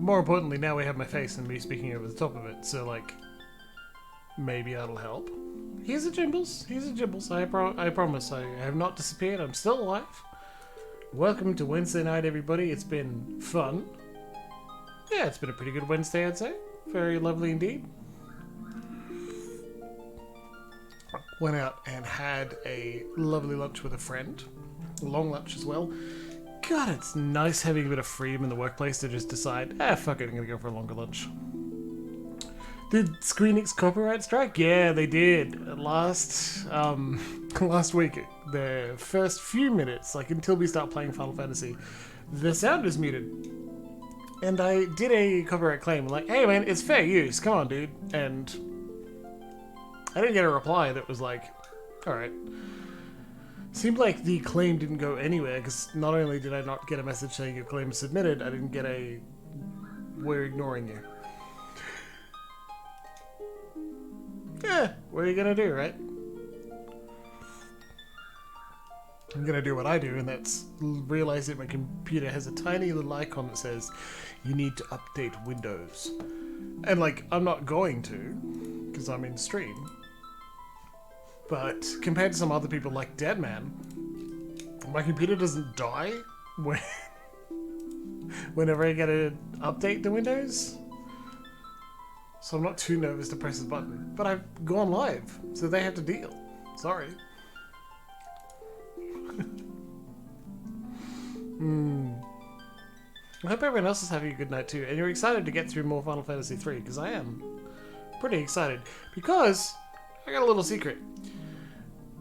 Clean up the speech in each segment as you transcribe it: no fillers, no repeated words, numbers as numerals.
more importantly, now we have my face and me speaking over the top of it, so, like, maybe that'll help. He's a Jimbles. He's a Jimbles. I promise. I have not disappeared. I'm still alive. Welcome to Wednesday night, everybody. It's been fun. Yeah, it's been a pretty good Wednesday, I'd say. Very lovely indeed. Went out and had a lovely lunch with a friend. A long lunch as well. God, it's nice having a bit of freedom in the workplace to just decide, fuck it, I'm gonna go for a longer lunch. Did Squeenix copyright strike? Yeah, they did. Last week, the first few minutes, like until we start playing Final Fantasy, the sound is muted. And I did a copyright claim, like, hey man, it's fair use, come on dude. And I didn't get a reply that was like, alright. Seemed like the claim didn't go anywhere, because not only did I not get a message saying your claim is submitted, I didn't get a, we're ignoring you. Yeah, what are you gonna do, right? I'm gonna do what I do, and that's realize that my computer has a tiny little icon that says, you need to update Windows. And like, I'm not going to, because I'm in stream. But compared to some other people like Deadman, my computer doesn't die whenever I get to update the Windows. So I'm not too nervous to press the button. But I've gone live, so they have to deal. Sorry. I hope everyone else is having a good night too, and you're excited to get through more Final Fantasy III, because I am pretty excited. Because I got a little secret.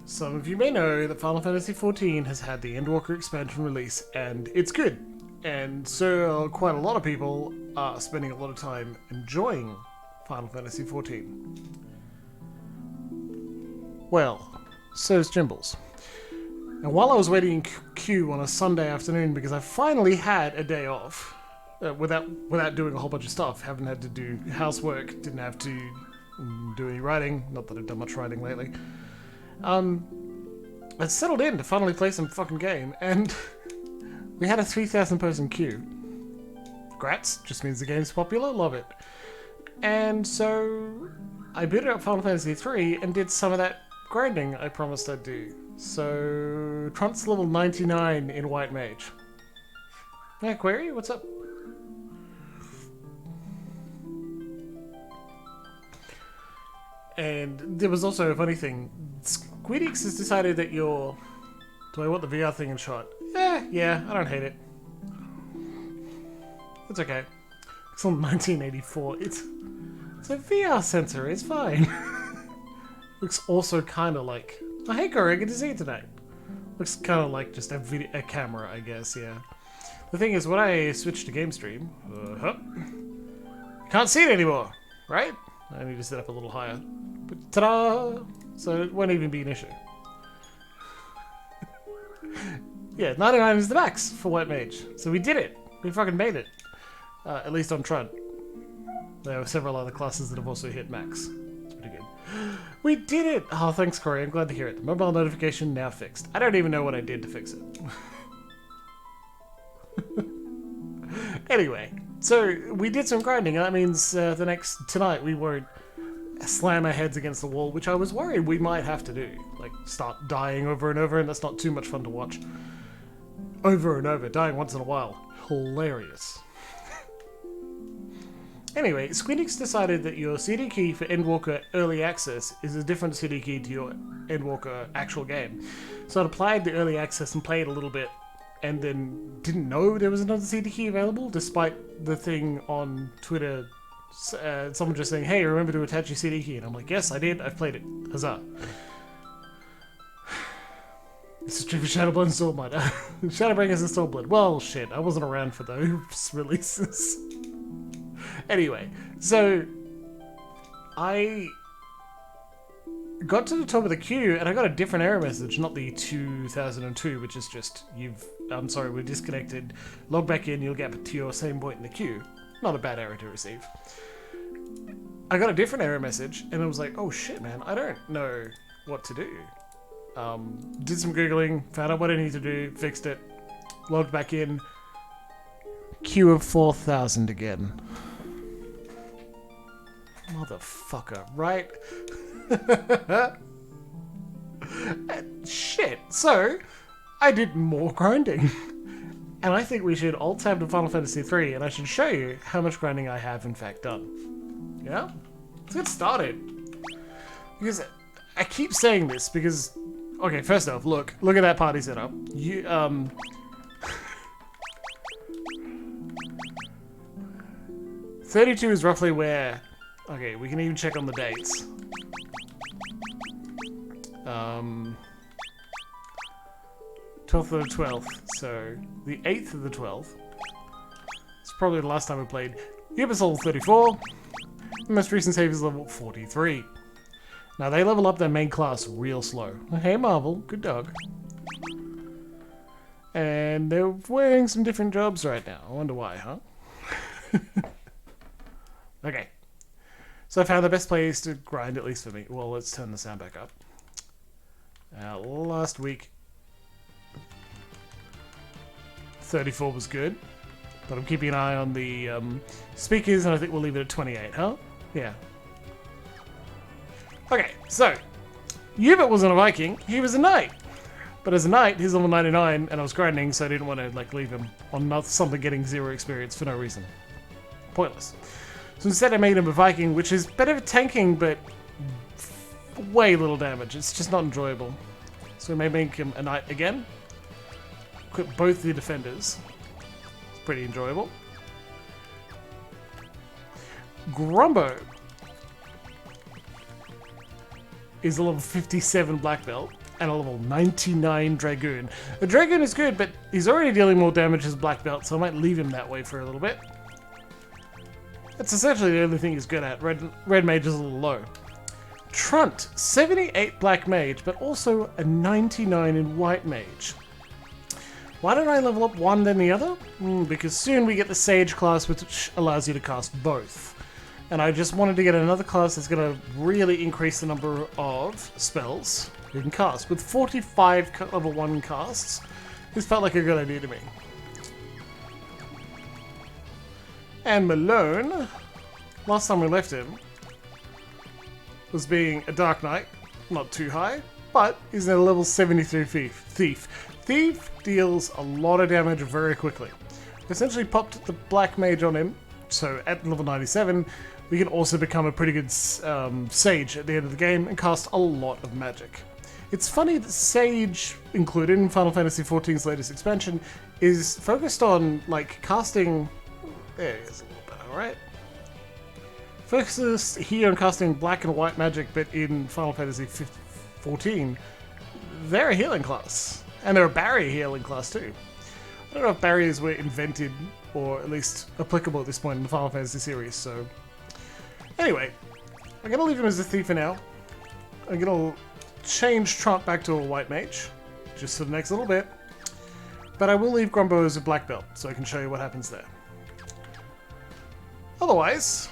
Some of you may know that Final Fantasy XIV has had the Endwalker expansion release, and it's good. And so quite a lot of people are spending a lot of time enjoying Final Fantasy XIV. Well, so's Jimbles. And while I was waiting in queue on a Sunday afternoon, because I finally had a day off, without doing a whole bunch of stuff, haven't had to do housework, didn't have to do any writing, not that I've done much writing lately, I settled in to finally play some fucking game, and we had a 3,000 person queue. Grats, just means the game's popular, love it. And so I booted up Final Fantasy III and did some of that grinding I promised I'd do. So Trunt's level 99 in White Mage. Yeah, Query, what's up? And there was also a funny thing. Squeenix has decided that you're... Do I want the VR thing in shot? Yeah, I don't hate it. It's okay. It's on 1984. It's a VR sensor, it's fine. Looks also kind of like... Oh, hey Corey, good to see you tonight. Looks kind of like just a camera, I guess, yeah. The thing is, when I switch to game stream... can't see it anymore, right? I need to set up a little higher. But ta-da! So it won't even be an issue. Yeah, 99 is the max for White Mage. So we did it. We fucking made it. At least on Trunt. There are several other classes that have also hit max. It's pretty good. We did it! Oh, thanks, Corey. I'm glad to hear it. The mobile notification now fixed. I don't even know what I did to fix it. Anyway, so we did some grinding, and that means tonight we won't slam our heads against the wall, which I was worried we might have to do. Like, start dying over and over, and that's not too much fun to watch. Over and over, dying once in a while. Hilarious. Anyway, Squeenix decided that your CD key for Endwalker Early Access is a different CD key to your Endwalker actual game. So I applied the Early Access and played a little bit, and then didn't know there was another CD key available, despite the thing on Twitter, someone just saying, hey, remember to attach your CD key, and I'm like, yes, I did, I've played it, huzzah. This is true for Shadowblood and Stormblood. Shadowbringers and Stormblood. Well, shit, I wasn't around for those releases. Anyway, so I got to the top of the queue and I got a different error message, not the 2002, which is just, I'm sorry, we're disconnected. Log back in, you'll get to your same point in the queue. Not a bad error to receive. I got a different error message and I was like, oh shit, man, I don't know what to do. Did some Googling, found out what I need to do, fixed it, logged back in. Queue of 4,000 again. Motherfucker, right? Shit. So, I did more grinding. And I think we should alt-tab to Final Fantasy III, and I should show you how much grinding I have in fact done. Yeah? Let's get started. Because I keep saying this because... Okay, first off, look at that party setup. 32 is roughly where... Okay, we can even check on the dates. 12th of the 12th, so the 8th of the 12th. It's probably the last time we played. Jimbles level 34. The most recent save is level 43. Now they level up their main class real slow. Hey Marvel, good dog. And they're wearing some different jobs right now. I wonder why, huh? Okay. So I found the best place to grind, at least for me. Well, let's turn the sound back up. Last week, 34 was good, but I'm keeping an eye on the speakers, and I think we'll leave it at 28, huh? Yeah. Okay, so, Hubert wasn't a Viking, he was a knight. But as a knight, he's level 99, and I was grinding, so I didn't want to leave him on something getting 0 experience for no reason. Pointless. So instead I made him a Viking, which is better for tanking, but way little damage. It's just not enjoyable. So we may make him a knight again. Equip both the defenders. It's pretty enjoyable. Grumbo is a level 57 black belt and a level 99 dragoon. A dragoon is good, but he's already dealing more damage as black belt, so I might leave him that way for a little bit. That's essentially the only thing he's good at. Red mage is a little low. Trunt, 78 black mage, but also a 99 in white mage. Why don't I level up one then the other? Because soon we get the Sage class, which allows you to cast both. And I just wanted to get another class that's going to really increase the number of spells you can cast. With 45 level 1 casts, this felt like a good idea to me. And Malone, last time we left him, was being a Dark Knight, not too high, but is a level 73 Thief. Thief deals a lot of damage very quickly. Essentially popped the Black Mage on him, so at level 97, we can also become a pretty good Sage at the end of the game and cast a lot of magic. It's funny that Sage, included in Final Fantasy XIV's latest expansion, is focused on, casting... There it is a little better, alright? Focuses here on casting black and white magic, but in Final Fantasy XIV, they're a healing class. And they're a barrier healing class too. I don't know if barriers were invented, or at least applicable at this point in the Final Fantasy series, so... Anyway, I'm going to leave him as a thief for now. I'm going to change Trunt back to a white mage, just for the next little bit. But I will leave Grumbo as a black belt, so I can show you what happens there. Otherwise,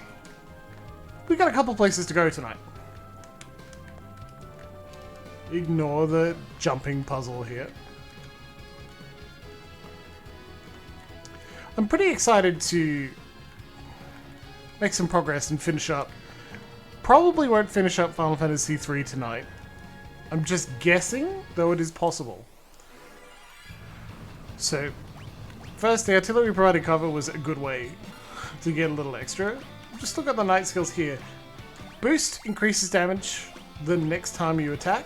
we got a couple places to go tonight. Ignore the jumping puzzle here. I'm pretty excited to make some progress and finish up. Probably won't finish up Final Fantasy III tonight. I'm just guessing, though it is possible. So, first, the artillery provided cover was a good way to get a little extra. Just look at the knight skills here. Boost increases damage the next time you attack.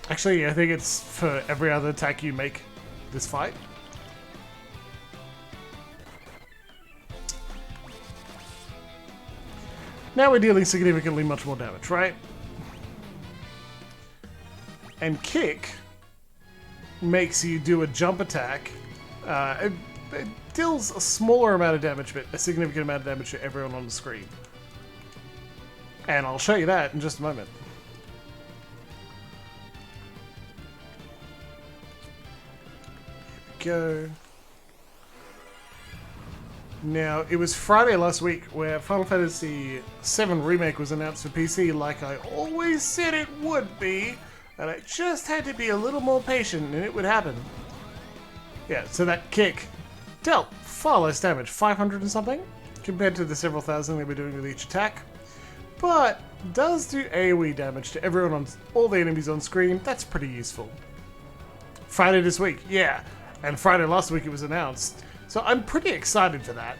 Actually, I think it's for every other attack you make this fight. Now we're dealing significantly much more damage, right? And kick makes you do a jump attack. It deals a smaller amount of damage, but a significant amount of damage to everyone on the screen. And I'll show you that in just a moment. Here we go. Now, it was Friday last week where Final Fantasy VII Remake was announced for PC like I always said it would be, and I just had to be a little more patient and it would happen. Yeah, so that kick dealt far less damage, 500 and something, compared to the several thousand they were doing with each attack. But does do AoE damage to everyone on all the enemies on screen. That's pretty useful. Friday this week, yeah. And Friday last week it was announced. So I'm pretty excited for that.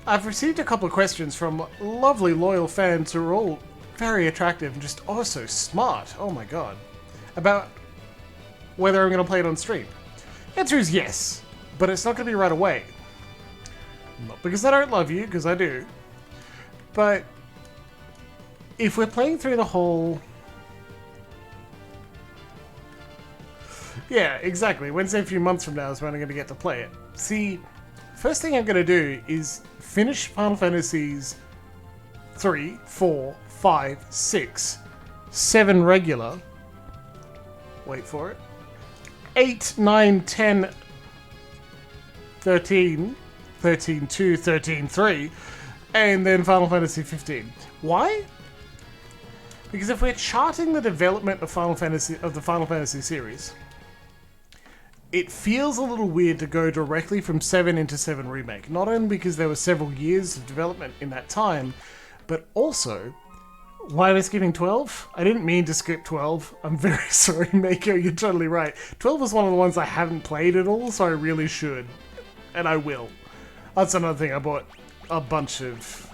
I've received a couple of questions from lovely loyal fans who are all very attractive and just oh so smart. Oh my god. About whether I'm going to play it on stream. The answer is yes, but it's not going to be right away. Not because I don't love you, because I do. But if we're playing through the whole... Yeah, exactly. Wednesday, a few months from now is when I'm going to get to play it. See, first thing I'm going to do is finish Final Fantasies 3, 4, 5, 6, 7 regular. Wait for it. 8, 9, 10, 13, 13, 2, 13, 3, and then Final Fantasy 15. Why? Because if we're charting the development of the Final Fantasy series, it feels a little weird to go directly from 7 into 7 Remake. Not only because there were several years of development in that time, but also, why am I skipping 12? I didn't mean to skip 12. I'm very sorry, Mako, you're totally right. 12 was one of the ones I haven't played at all, so I really should. And I will. That's another thing, I bought a bunch of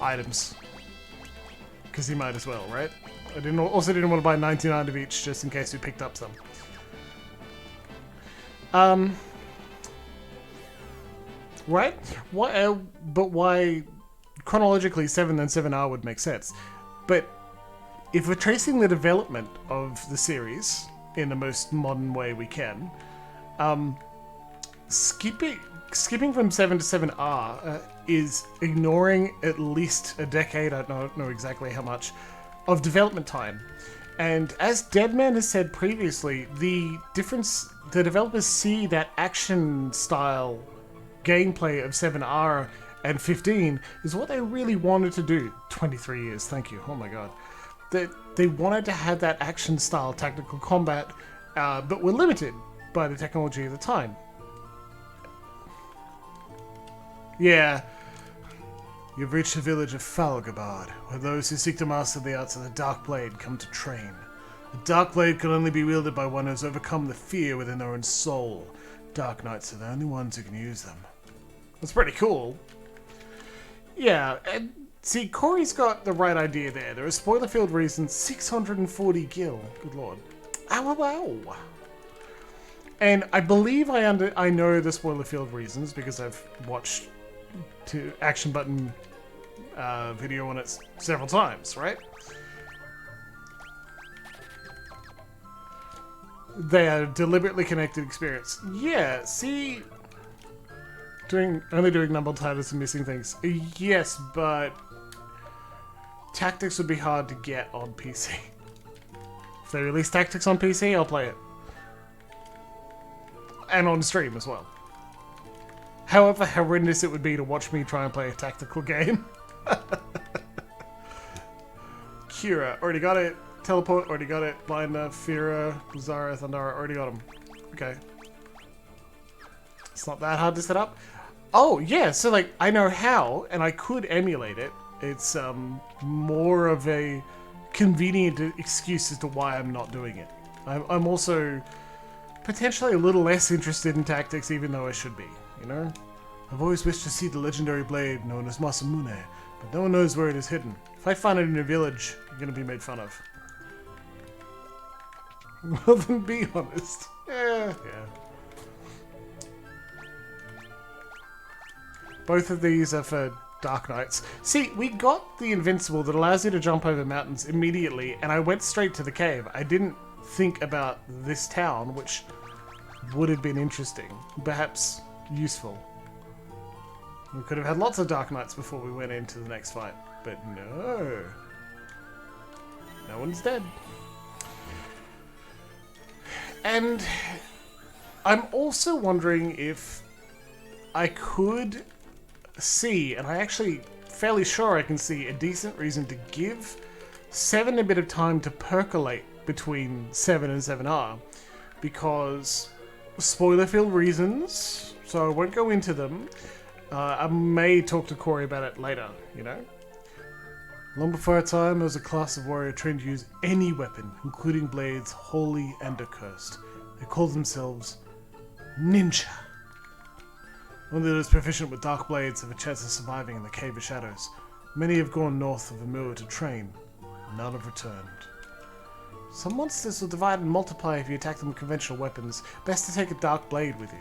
items. Because you might as well, right? I also didn't want to buy 99 of each, just in case we picked up some. Right? But why chronologically 7 then 7R would make sense. But if we're tracing the development of the series in the most modern way we can, skipping from 7 to 7R is ignoring at least a decade, I don't know exactly how much, of development time. And as Deadman has said previously, the developers see that action style gameplay of 7R and 15 is what they really wanted to do. 23 years, thank you, oh my god. They wanted to have that action style tactical combat, but were limited by the technology of the time. Yeah, you've reached the village of Falgabard, where those who seek to master the arts of the Dark Blade come to train. The Dark Blade can only be wielded by one who has overcome the fear within their own soul. Dark Knights are the only ones who can use them. That's pretty cool. Yeah, and see, Corey's got the right idea there. There are spoiler-filled reasons, 640 gil. Good lord. Ow, ow, ow. And I believe I know the spoiler-filled reasons because I've watched Action Button video on it several times, right? They are deliberately connected experience. Yeah, see... Only doing numbered titles and missing things. Yes, but... Tactics would be hard to get on PC. If they release Tactics on PC, I'll play it. And on stream as well. However horrendous it would be to watch me try and play a tactical game. Kira, already got it. Teleport, already got it. Blinder, Fira, Zara, Thundara, already got them. Okay. It's not that hard to set up. Oh, yeah, so like, I know how, and I could emulate it. It's more of a convenient excuse as to why I'm not doing it. I'm also potentially a little less interested in tactics, even though I should be, you know? I've always wished to see the legendary blade known as Masamune, but no one knows where it is hidden. If I find it in a village, you're gonna be made fun of. Well, then be honest. Yeah. Both of these are for Dark Knights. See, we got the Invincible that allows you to jump over mountains immediately, and I went straight to the cave. I didn't think about this town, which would have been interesting. Perhaps useful. We could have had lots of Dark Knights before we went into the next fight, but no. No one's dead. And I'm also wondering if I could see, and I actually fairly sure I can see a decent reason to give 7 a bit of time to percolate between 7 and 7R, because spoiler-filled reasons, so I won't go into them. I may talk to Corey about it later, you know? Long before our time, there was a class of warrior trained to use any weapon, including blades, holy and accursed. They called themselves ninja. Only those proficient with dark blades have a chance of surviving in the Cave of Shadows. Many have gone north of Amur to train. None have returned. Some monsters will divide and multiply if you attack them with conventional weapons. Best to take a dark blade with you.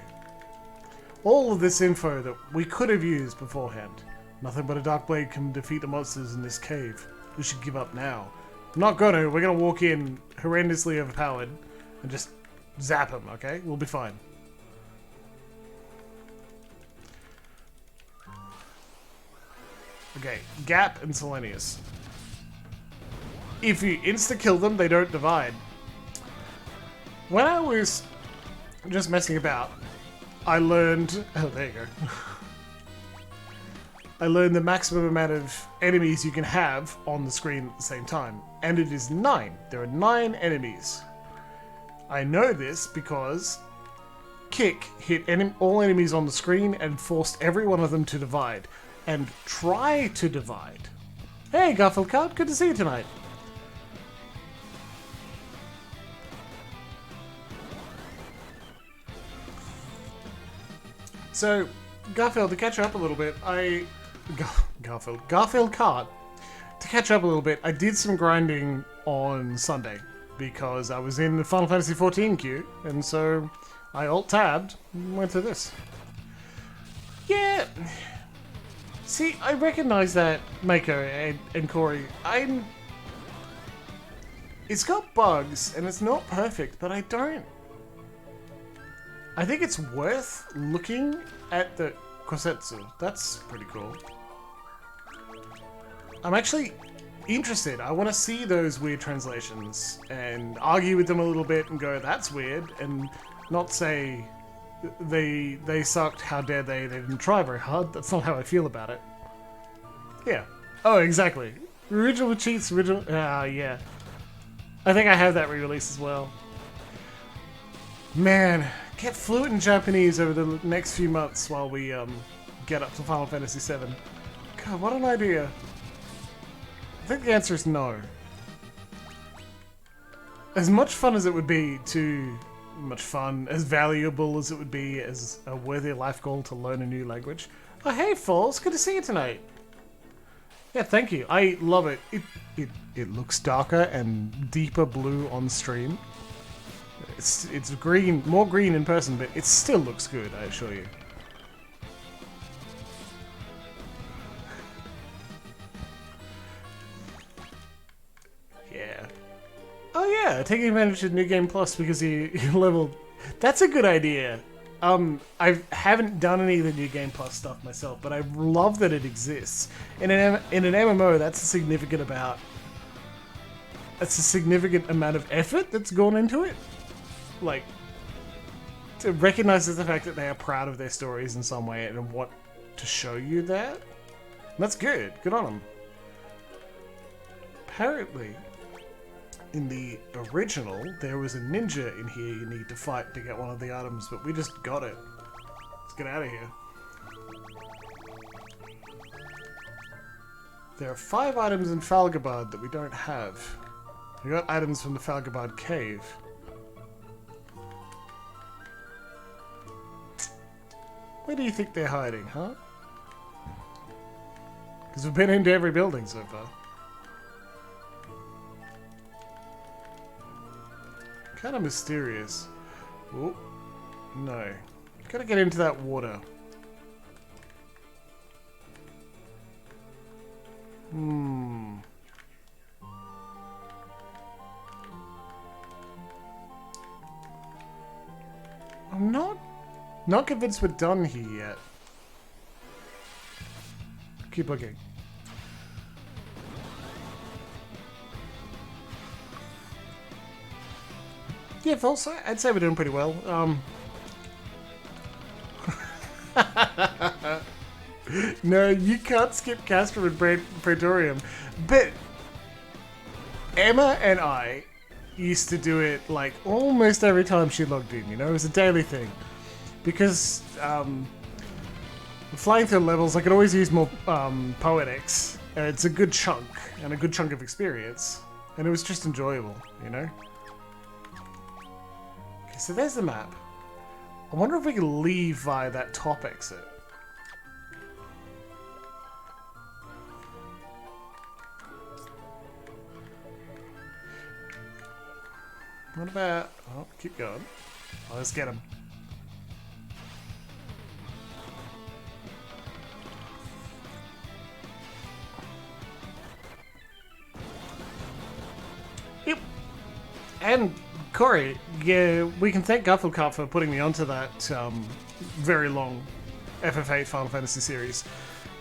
All of this info that we could have used beforehand. Nothing but a dark blade can defeat the monsters in this cave. We should give up now. I'm not gonna. We're gonna walk in horrendously overpowered and just zap them, okay? We'll be fine. Okay, Gap and Selenius. If you insta-kill them, they don't divide. When I was just messing about, I learned... Oh, there you go. I learned the maximum amount of enemies you can have on the screen at the same time. And it is 9. There are 9 enemies. I know this because Kick hit all enemies on the screen and forced every one of them to divide. And try to divide. Hey, Garfield Card, good to see you tonight. So, Garfield, to catch up a little bit, Garfield Card. To catch up a little bit, I did some grinding on Sunday because I was in the Final Fantasy XIV queue, and so I alt-tabbed and went to this. Yeah. See, I recognize that, Mako and Corey. It's got bugs, and it's not perfect, but I think it's worth looking at the Kosetsu. That's pretty cool. I'm actually interested. I want to see those weird translations and argue with them a little bit and go, that's weird, and not say they sucked, how dare they didn't try very hard. That's not how I feel about it. Yeah. Oh, exactly. Original cheats, yeah. I think I have that re-release as well. Man, get fluent in Japanese over the next few months while we get up to Final Fantasy VII. God, what an idea. I think the answer is no. As much fun as it would be as valuable as it would be as a worthy life goal to learn a new language. Oh, hey, Falls, good to see you tonight. Yeah, thank you. I love it. It looks darker and deeper blue on stream. It's green, more green in person, but it still looks good, I assure you. Yeah. Oh yeah, taking advantage of New Game Plus because you leveled. That's a good idea. I haven't done any of the New Game Plus stuff myself, but I love that it exists. In an MMO, that's a significant amount of effort that's gone into it. Like, to recognize the fact that they are proud of their stories in some way and want to show you that. That's good. Good on them. Apparently, in the original, there was a ninja in here you need to fight to get one of the items, but we just got it. Let's get out of here. There are 5 items in Falgabard that we don't have. We got items from the Falgabard cave. Where do you think they're hiding, huh? Because we've been into every building so far. Kind of mysterious. Oh, no. Gotta get into that water. I'm not convinced we're done here yet. Keep looking. Yeah, false. I'd say we're doing pretty well. No, you can't skip Castro and Praetorium. But Emma and I used to do it like almost every time she logged in, you know, it was a daily thing. Because flying through levels, I could always use more poetics. It's a good chunk, and a good chunk of experience. And it was just enjoyable, you know? Okay, so there's the map. I wonder if we can leave via that top exit. What about... Oh, keep going. Oh, let's get him. Yep. And Corey, yeah, we can thank Guffelcup for putting me onto that very long FFIII Final Fantasy series,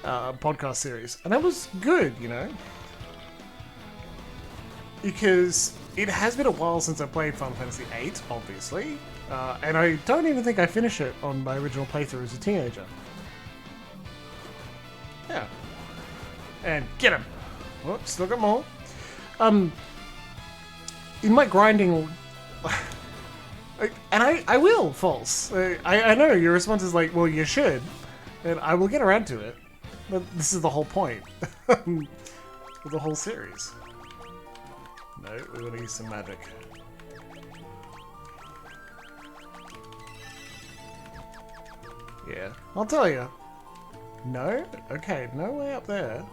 podcast series. And that was good, you know? Because it has been a while since I played Final Fantasy VIII, obviously. And I don't even think I finished it on my original playthrough as a teenager. Yeah. And get him! Oh, still got more. In my grinding... and I will, False. I know, your response is like, well, you should. And I will get around to it. But this is the whole point. Of the whole series. No, we want to use some magic. Yeah, I'll tell you. No? Okay, no way up there.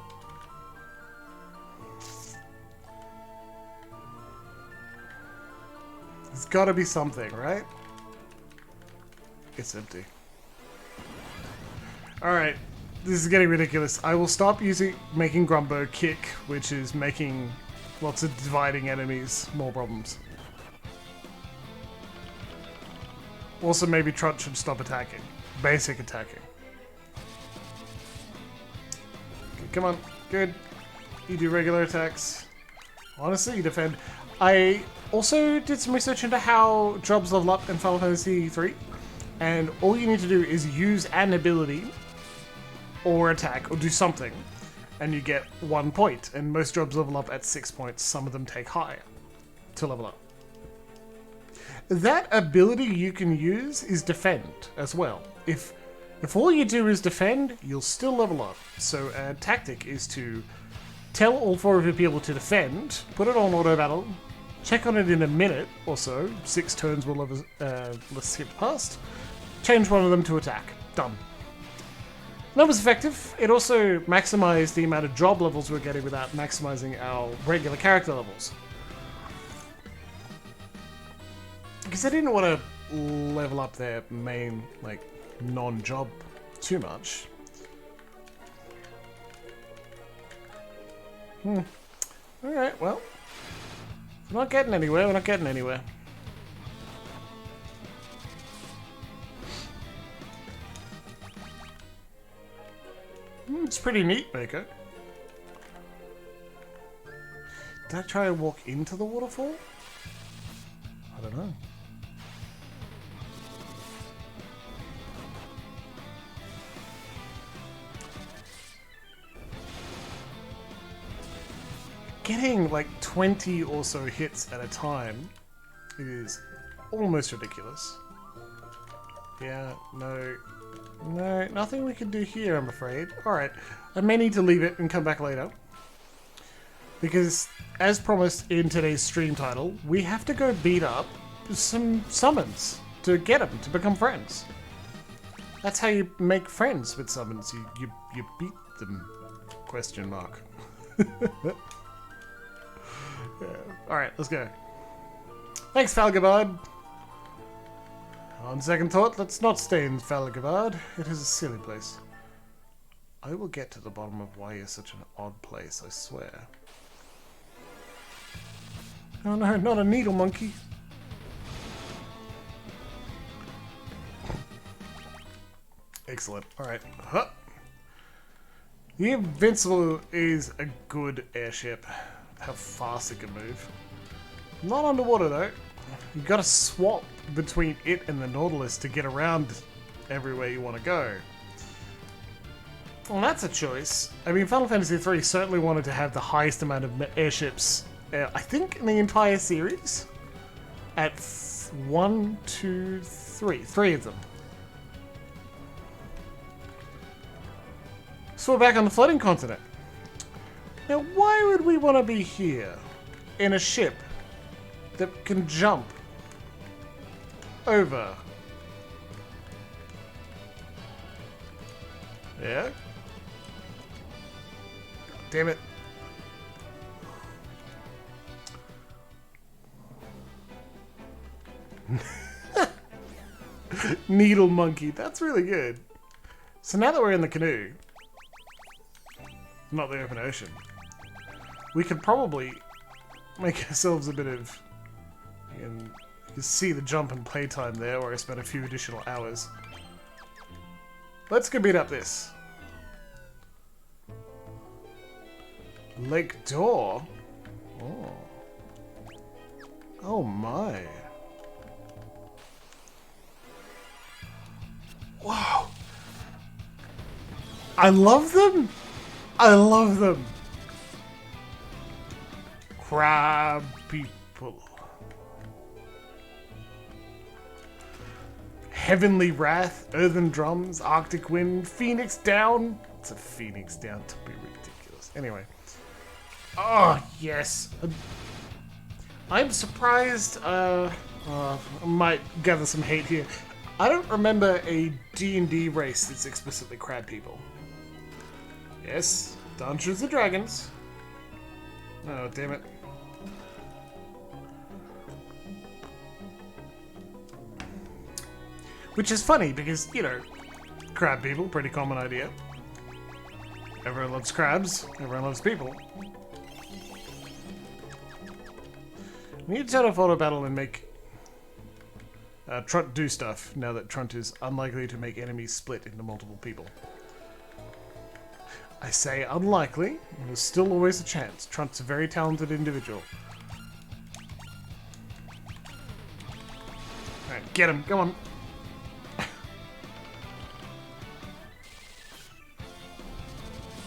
There's gotta be something, right? It's empty. Alright, this is getting ridiculous. I will stop making Grumbo kick, which is making lots of dividing enemies more problems. Also, maybe Trot should stop attacking. Basic attacking. Okay, come on, good. You do regular attacks. Honestly, you defend. I also did some research into how jobs level up in Final Fantasy III, and all you need to do is use an ability, or attack, or do something, and you get 1 point. And most jobs level up at 6 points. Some of them take higher to level up. That ability you can use is defend as well. If all you do is defend, you'll still level up. So a tactic is to tell all 4 of your people to defend, put it on auto battle, check on it in a minute or so, 6 turns will let's skip past, change one of them to attack. Done. That was effective. It also maximized the amount of job levels we're getting without maximizing our regular character levels. Because I didn't want to level up their main, like, non-job too much. Alright, well. We're not getting anywhere, we're not getting anywhere. It's pretty neat, Baker. Did I try and walk into the waterfall? I don't know. Getting like 20 or so hits at a time is almost ridiculous. Yeah, no, nothing we can do here, I'm afraid. Alright, I may need to leave it and come back later. Because, as promised in today's stream title, we have to go beat up some summons to get them, to become friends. That's how you make friends with summons. You beat them, question mark. Yeah. Alright, let's go. Thanks, Falgabard. On second thought, let's not stay in Falgabard. It is a silly place. I will get to the bottom of why you're such an odd place, I swear. Oh no, not a needle monkey. Excellent. Alright. Huh. The Invincible is a good airship. How fast it can move. Not underwater though. You gotta swap between it and the Nautilus to get around everywhere you want to go. Well, that's a choice. I mean, Final Fantasy III certainly wanted to have the highest amount of airships, I think, in the entire series. at 1, 2, 3. 3 of them. So we're back on the floating continent. Now, why would we want to be here in a ship that can jump over? Yeah? Damn it. Needle monkey. That's really good. So now that we're in the canoe, not the open ocean, we could probably make ourselves a bit of... You can see the jump and playtime there, where I spent a few additional hours. Let's go beat up this. Lake door? Oh. Oh my. Wow. I love them. I love them. Crab people. Heavenly Wrath, Earthen Drums, Arctic Wind, Phoenix Down. It's a Phoenix Down to be ridiculous. Anyway. Oh, yes. I'm surprised, I might gather some hate here. I don't remember a D&D race that's explicitly crab people. Yes, Dungeons and Dragons. Oh, damn it. Which is funny because, you know, crab people, pretty common idea. Everyone loves crabs, everyone loves people. We need to turn off auto battle and make Trunt do stuff now that Trunt is unlikely to make enemies split into multiple people. I say unlikely, there's still always a chance. Trunt's a very talented individual. Alright, get him, come on.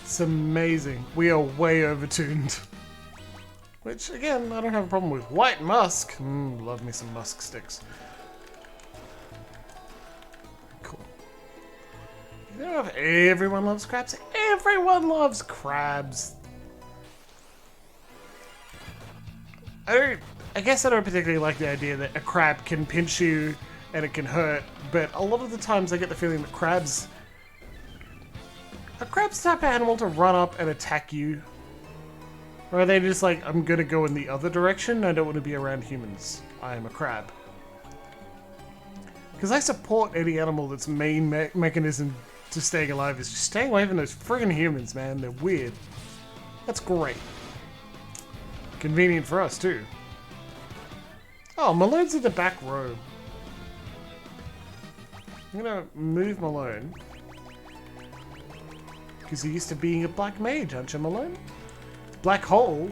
It's amazing. We are way overtuned. Which, again, I don't have a problem with. White musk! Love me some musk sticks. Cool. You know if everyone loves crabs? Everyone loves crabs! I guess I don't particularly like the idea that a crab can pinch you and it can hurt, but a lot of the times I get the feeling that crabs... Are crabs the type of animal to run up and attack you? Or are they just like, I'm gonna go in the other direction, I don't want to be around humans. I am a crab. Because I support any animal that's main mechanism to staying alive is just staying away from those friggin' humans, man. They're weird. That's great. Convenient for us, too. Oh, Malone's in the back row. I'm gonna move Malone. Because he used to being a black mage, aren't you, Malone? Black hole.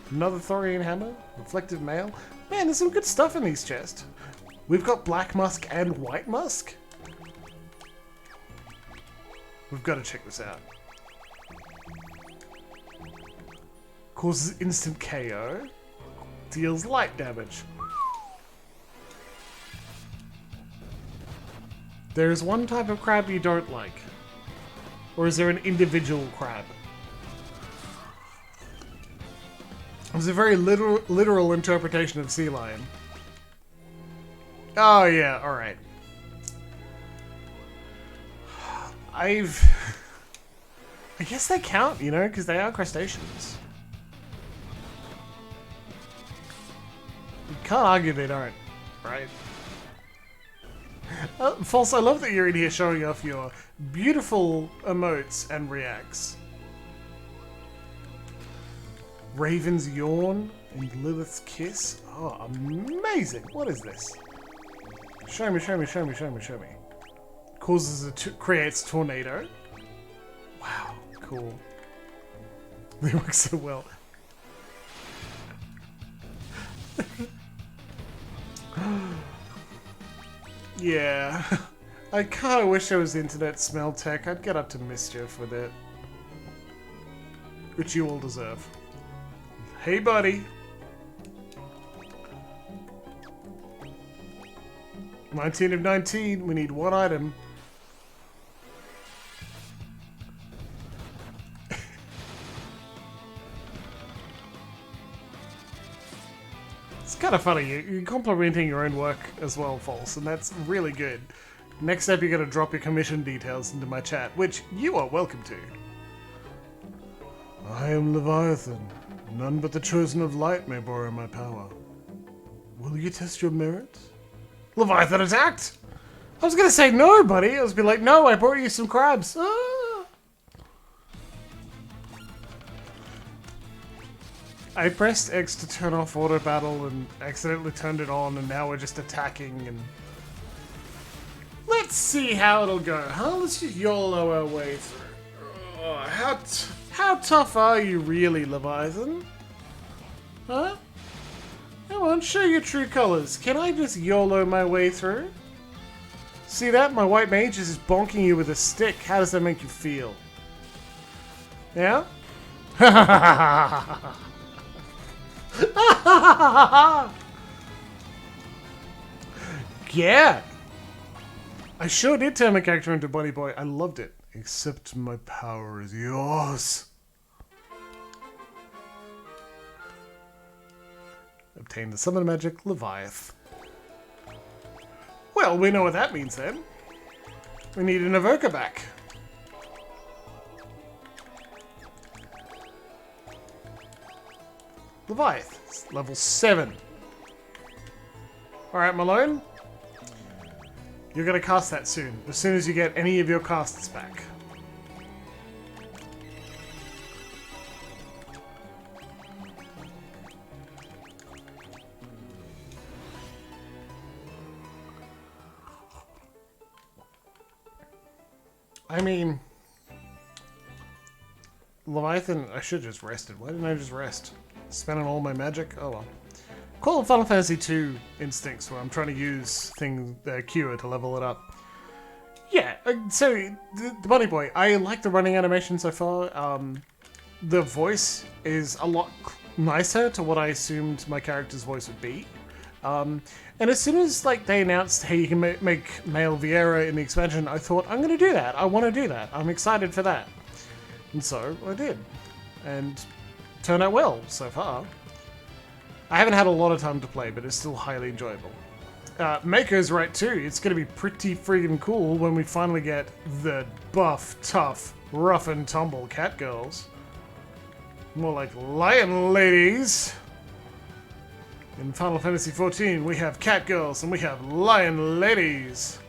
Another Thorian hammer. Reflective mail. Man, there's some good stuff in these chests. We've got black musk and white musk. We've got to check this out. Causes instant KO. Deals light damage. There is one type of crab you don't like. Or is there an individual crab? It's a very literal interpretation of sea lion. Oh yeah, alright. I guess they count, you know, because they are crustaceans. You can't argue they don't, right? False, I love that you're in here showing off your beautiful emotes and reacts. Raven's Yawn and Lilith's Kiss. Oh, amazing. What is this? Show me, show me, show me, show me, show me. Creates tornado. Wow, cool. They work so well. Yeah. I kinda wish I was internet smell tech. I'd get up to mischief with it. Which you all deserve. Hey, buddy. 19 of 19. We need one item. It's kind of funny. You're complimenting your own work as well, False, and that's really good. Next up, you're going to drop your commission details into my chat, which you are welcome to. I am Leviathan. None but the chosen of light may borrow my power. Will you test your merit? Leviathan attacked! I was going to say no, buddy. I was be like, no, I brought you some crabs. Ah! I pressed X to turn off auto battle and accidentally turned it on, and now we're just attacking and... Let's see how it'll go, huh? Let's just YOLO our way through. Oh, how tough are you really, Leviathan? Huh? Come on, show your true colors. Can I just YOLO my way through? See that? My white mage is just bonking you with a stick. How does that make you feel? Yeah? Yeah! I sure did turn my character into Bunny Boy. I loved it. Except my power is yours. Obtain the summon magic Leviathan. Well, we know what that means then. We need an evoker back. Leviathan, it's level 7. Alright, Malone. You're going to cast that soon as you get any of your casts back. I mean, Leviathan, I should have just rested. Why didn't I just rest? Spending all my magic? Oh well. Call it Final Fantasy II instincts, where I'm trying to use Cure to level it up. Yeah, so, the Bunny Boy, I like the running animation so far. The voice is a lot nicer to what I assumed my character's voice would be. And as soon as they announced, hey, you can make male Vieira in the expansion, I thought, I'm going to do that. I want to do that. I'm excited for that. And so, I did. And turned out well so far. I haven't had a lot of time to play, but it's still highly enjoyable. Mako's right too. It's going to be pretty friggin' cool when we finally get the buff, tough, rough and tumble cat girls. More like lion ladies. In Final Fantasy XIV, we have cat girls and we have lion ladies.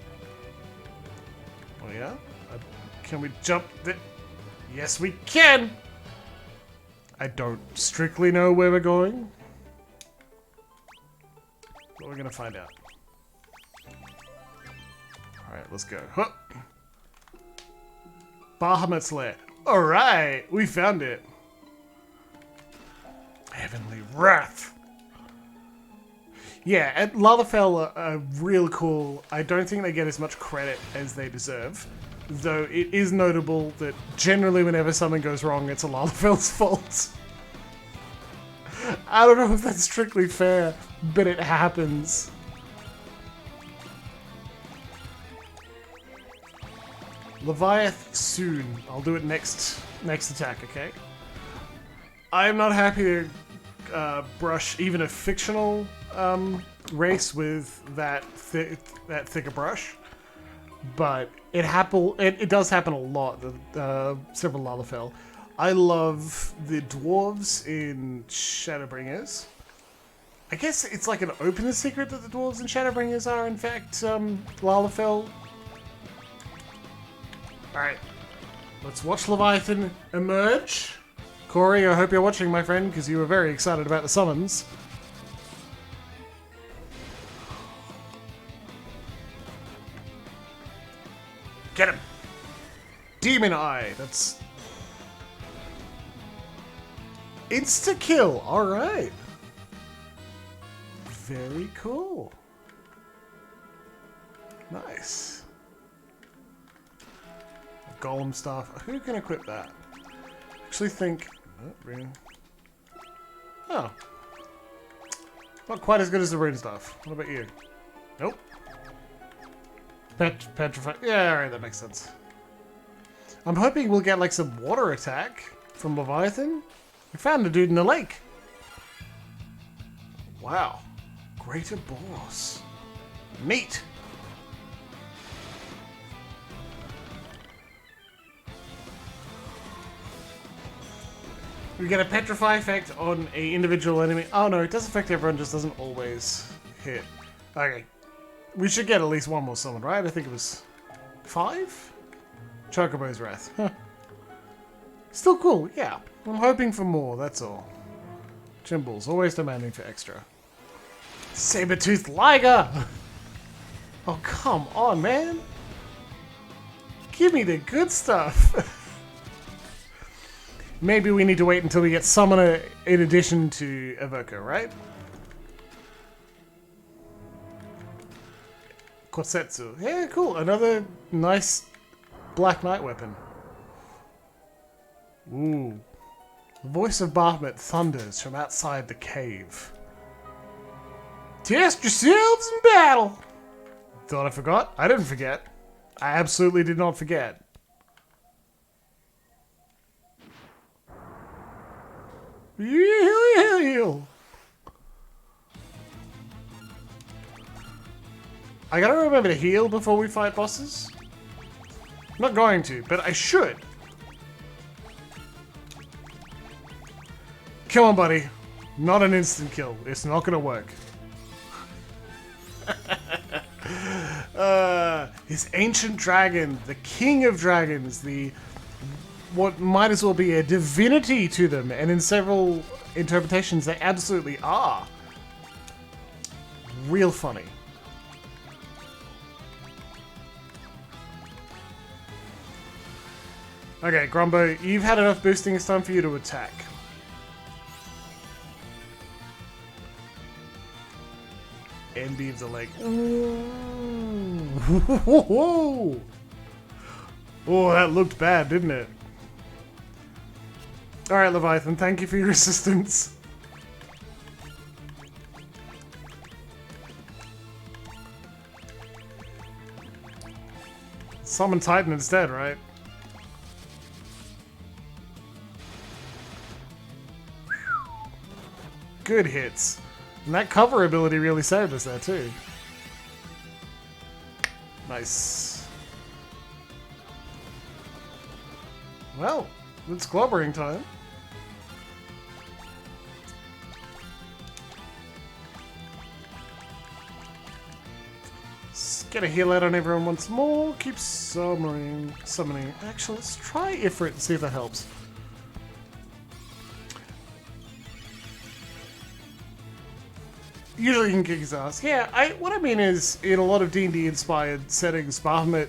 Oh yeah? Can we jump the... Yes, we can! I don't strictly know where we're going. But we're gonna find out. Alright, let's go. Huh. Bahamut's Lair. Alright, we found it. Heavenly Wrath. Yeah, and Lalafell are real cool. I don't think they get as much credit as they deserve. Though it is notable that generally whenever something goes wrong, it's a Lalafell's fault. I don't know if that's strictly fair, but it happens. Leviathan soon. I'll do it next attack, okay? I'm not happy to brush even a fictional race with that thicker brush, but it does happen a lot. Several Lalafell. I love the dwarves in Shadowbringers. I guess it's like an open secret that the dwarves in Shadowbringers are in fact Lalafell. Alright, let's watch Leviathan emerge. Corey, I hope you're watching, my friend, because you were very excited about the summons. Get him! Demon Eye, that's... Insta-kill, alright. Very cool. Nice. Golem staff. Who can equip that? Actually think... Oh, rune. Oh. Not quite as good as the rune stuff. What about you? Nope. Petrify. Yeah, alright, that makes sense. I'm hoping we'll get like some water attack from Leviathan. We found a dude in the lake. Wow. Greater boss. Neat. We get a petrify effect on a individual enemy. Oh no, it does affect everyone, just doesn't always hit. Okay. We should get at least one more summon, right? I think it was 5? Chocobo's Wrath. Huh. Still cool, yeah. I'm hoping for more, that's all. Jimbles, always demanding for extra. Saber-toothed liger! Oh, come on, man! Give me the good stuff! Maybe we need to wait until we get Summoner in addition to Evoker, right? Korsetsu. Yeah, cool. Another nice Black Knight weapon. Ooh. The voice of Bahamut thunders from outside the cave. Test yourselves in battle! Thought I forgot? I didn't forget. I absolutely did not forget. I gotta remember to heal before we fight bosses. I'm not going to, but I should. Come on, buddy. Not an instant kill. It's not gonna work. His ancient dragon, the king of dragons, the what might as well be a divinity to them, and in several interpretations they absolutely are. Real funny. Okay, Grumbo, you've had enough boosting, it's time for you to attack. Envy of the lake. Ooh. Oh, that looked bad, didn't it? Alright, Leviathan, thank you for your assistance. Summon Titan instead, right? Good hits. And that cover ability really saved us there too. Nice. Well, it's clobbering time. Let's get a heal out on everyone once more. Keep summoning. Actually, let's try Ifrit and see if that helps. Usually you can kick his ass. Yeah, what I mean is, in a lot of D&D inspired settings, Bahamut,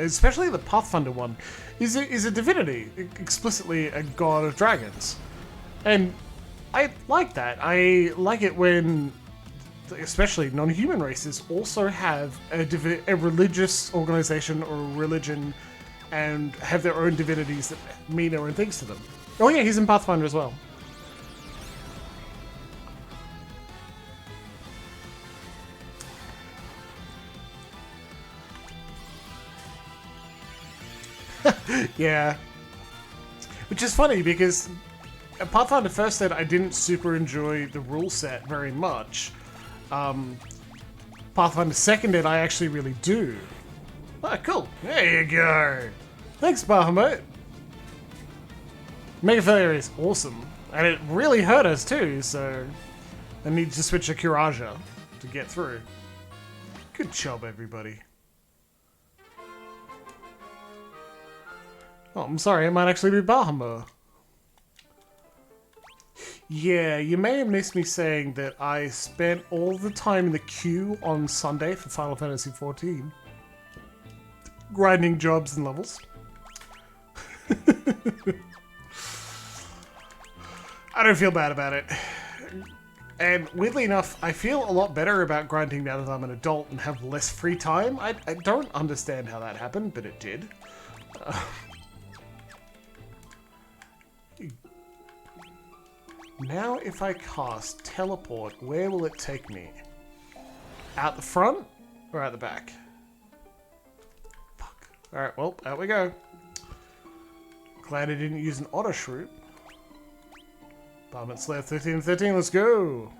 especially the Pathfinder one, is a divinity, explicitly a god of dragons. And I like that. I like it when, especially non-human races, also have a religious organization or religion and have their own divinities that mean their own things to them. Oh yeah, he's in Pathfinder as well. Yeah. Which is funny because Pathfinder First said I didn't super enjoy the rule set very much. Pathfinder Second did I actually really do. Oh, cool. There you go. Thanks, Bahamut. Mega Failure is awesome. And it really hurt us too, so I need to switch to Kiraja to get through. Good job, everybody. Oh, I'm sorry, it might actually be Bahamut. Yeah, you may have missed me saying that I spent all the time in the queue on Sunday for Final Fantasy XIV. Grinding jobs and levels. I don't feel bad about it. And weirdly enough, I feel a lot better about grinding now that I'm an adult and have less free time. I don't understand how that happened, but it did. Now if I cast Teleport, where will it take me? Out the front or out the back? Alright, well, out we go. Glad I didn't use an auto shroot. Barment Slayer 1313, let's go!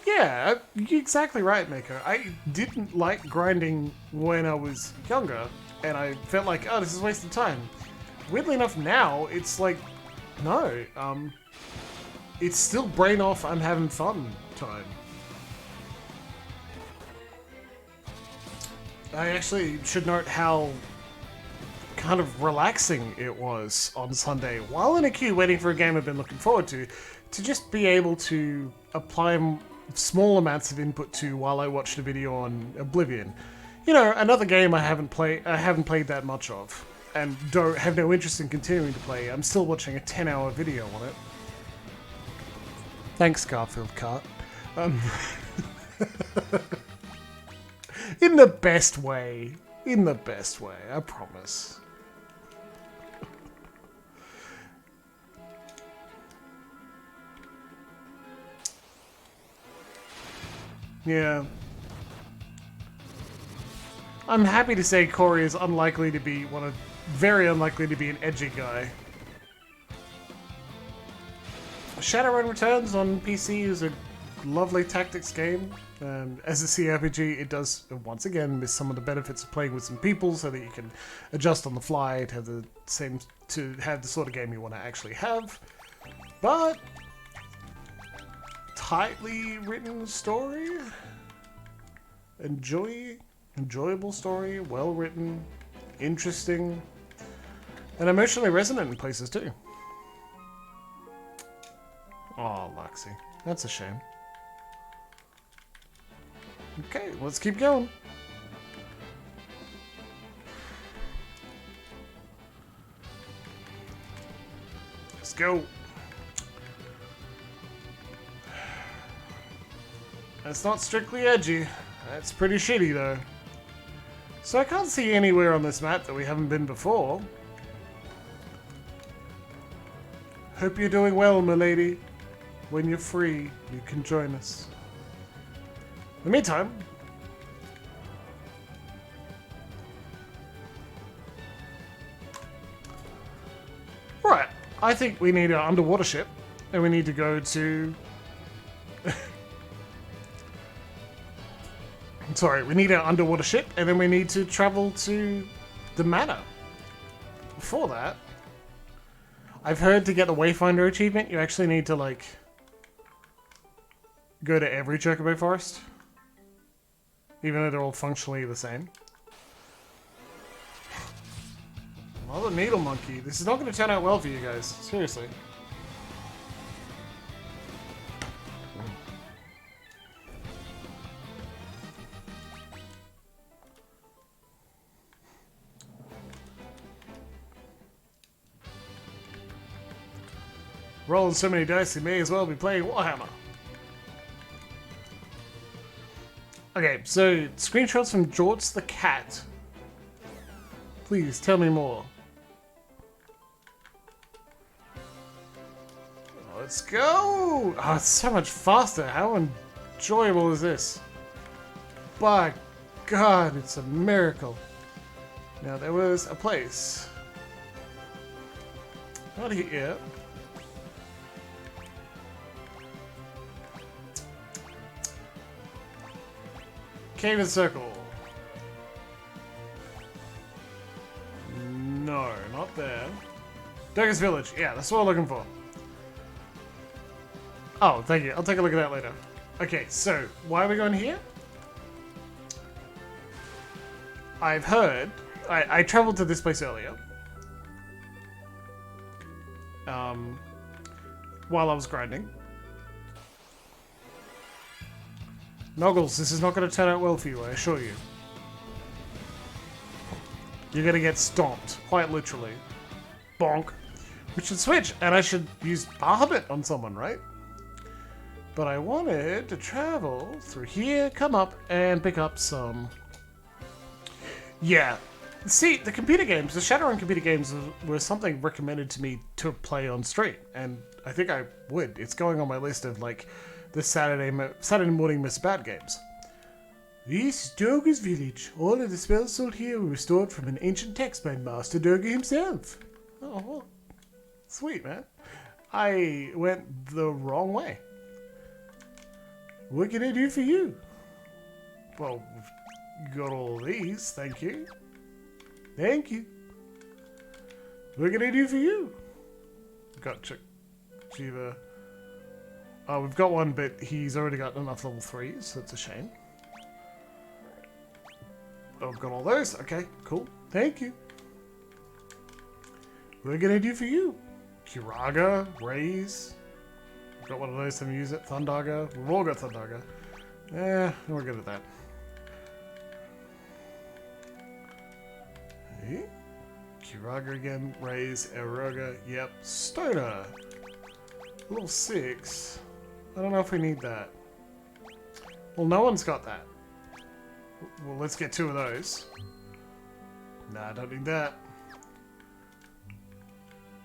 Yeah, you're exactly right, Mako. I didn't like grinding when I was younger, and I felt like, oh, this is wasting time. Weirdly enough, now, it's like, no, it's still brain off, I'm having fun time. I actually should note how kind of relaxing it was on Sunday, while in a queue waiting for a game I've been looking forward to just be able to apply small amounts of input to while I watched a video on Oblivion. You know, another game I haven't played that much of, and have no interest in continuing to play. I'm still watching a 10-hour video on it. Thanks, Garfield Cart. In the best way. In the best way, I promise. Yeah. I'm happy to say Corey is unlikely to be very unlikely to be an edgy guy. Shadowrun Returns on PC is a lovely tactics game. As a CRPG, it does, once again, miss some of the benefits of playing with some people so that you can adjust on the fly to have the sort of game you want to actually have. But tightly written story, enjoyable story, well written, interesting, and emotionally resonant in places too. Oh, Luxie, that's a shame. Okay, let's keep going. Let's go. That's not strictly edgy. That's pretty shitty, though. So I can't see anywhere on this map that we haven't been before. Hope you're doing well, milady. When you're free, you can join us. In the meantime... Right, I think we need an underwater ship, and we need to go to... Sorry, we need an underwater ship, and then we need to travel to the manor. Before that, I've heard to get the Wayfinder achievement, you actually need to, like, go to every Chocobo Forest. Even though they're all functionally the same. Another needle monkey. This is not going to turn out well for you guys. Seriously. Rolling so many dice, he may as well be playing Warhammer. Okay, so screenshots from Jorts the cat. Please tell me more. Let's go! Oh, it's so much faster. How enjoyable is this? By God, it's a miracle. Now, there was a place. Not here yet. Cave and Circle. No, not there. Douglas Village. Yeah, that's what we're looking for. Oh, thank you. I'll take a look at that later. Okay, so why are we going here? I've heard... I traveled to this place earlier. While I was grinding. Noggles, this is not going to turn out well for you, I assure you. You're going to get stomped, quite literally. Bonk. We should switch, and I should use Bahamut on someone, right? But I wanted to travel through here, come up, and pick up some... Yeah. See, the computer games, the Shadowrun computer games were something recommended to me to play on stream, and I think I would. It's going on my list of, like, the Saturday morning Miss Bad games. This is Durga's village. All of the spells sold here were restored from an ancient text by Master Durga himself. Oh, well, sweet, man. I went the wrong way. What can I do for you? Well, we've got all these, thank you. Thank you. What can I do for you? Got Shiva. Oh, we've got one, but he's already got enough level 3s, so it's a shame. Oh, I've got all those. Okay, cool. Thank you. What can I do for you? Kiraga, Raise. Got one of those, to use it. Thundaga. We've all got Thundaga. We're good at that. Hey. Kiraga again. Raise, Eroga. Yep. Stoner. Level 6. I don't know if we need that. Well, no one's got that. Well, let's get 2 of those. Nah, I don't need that.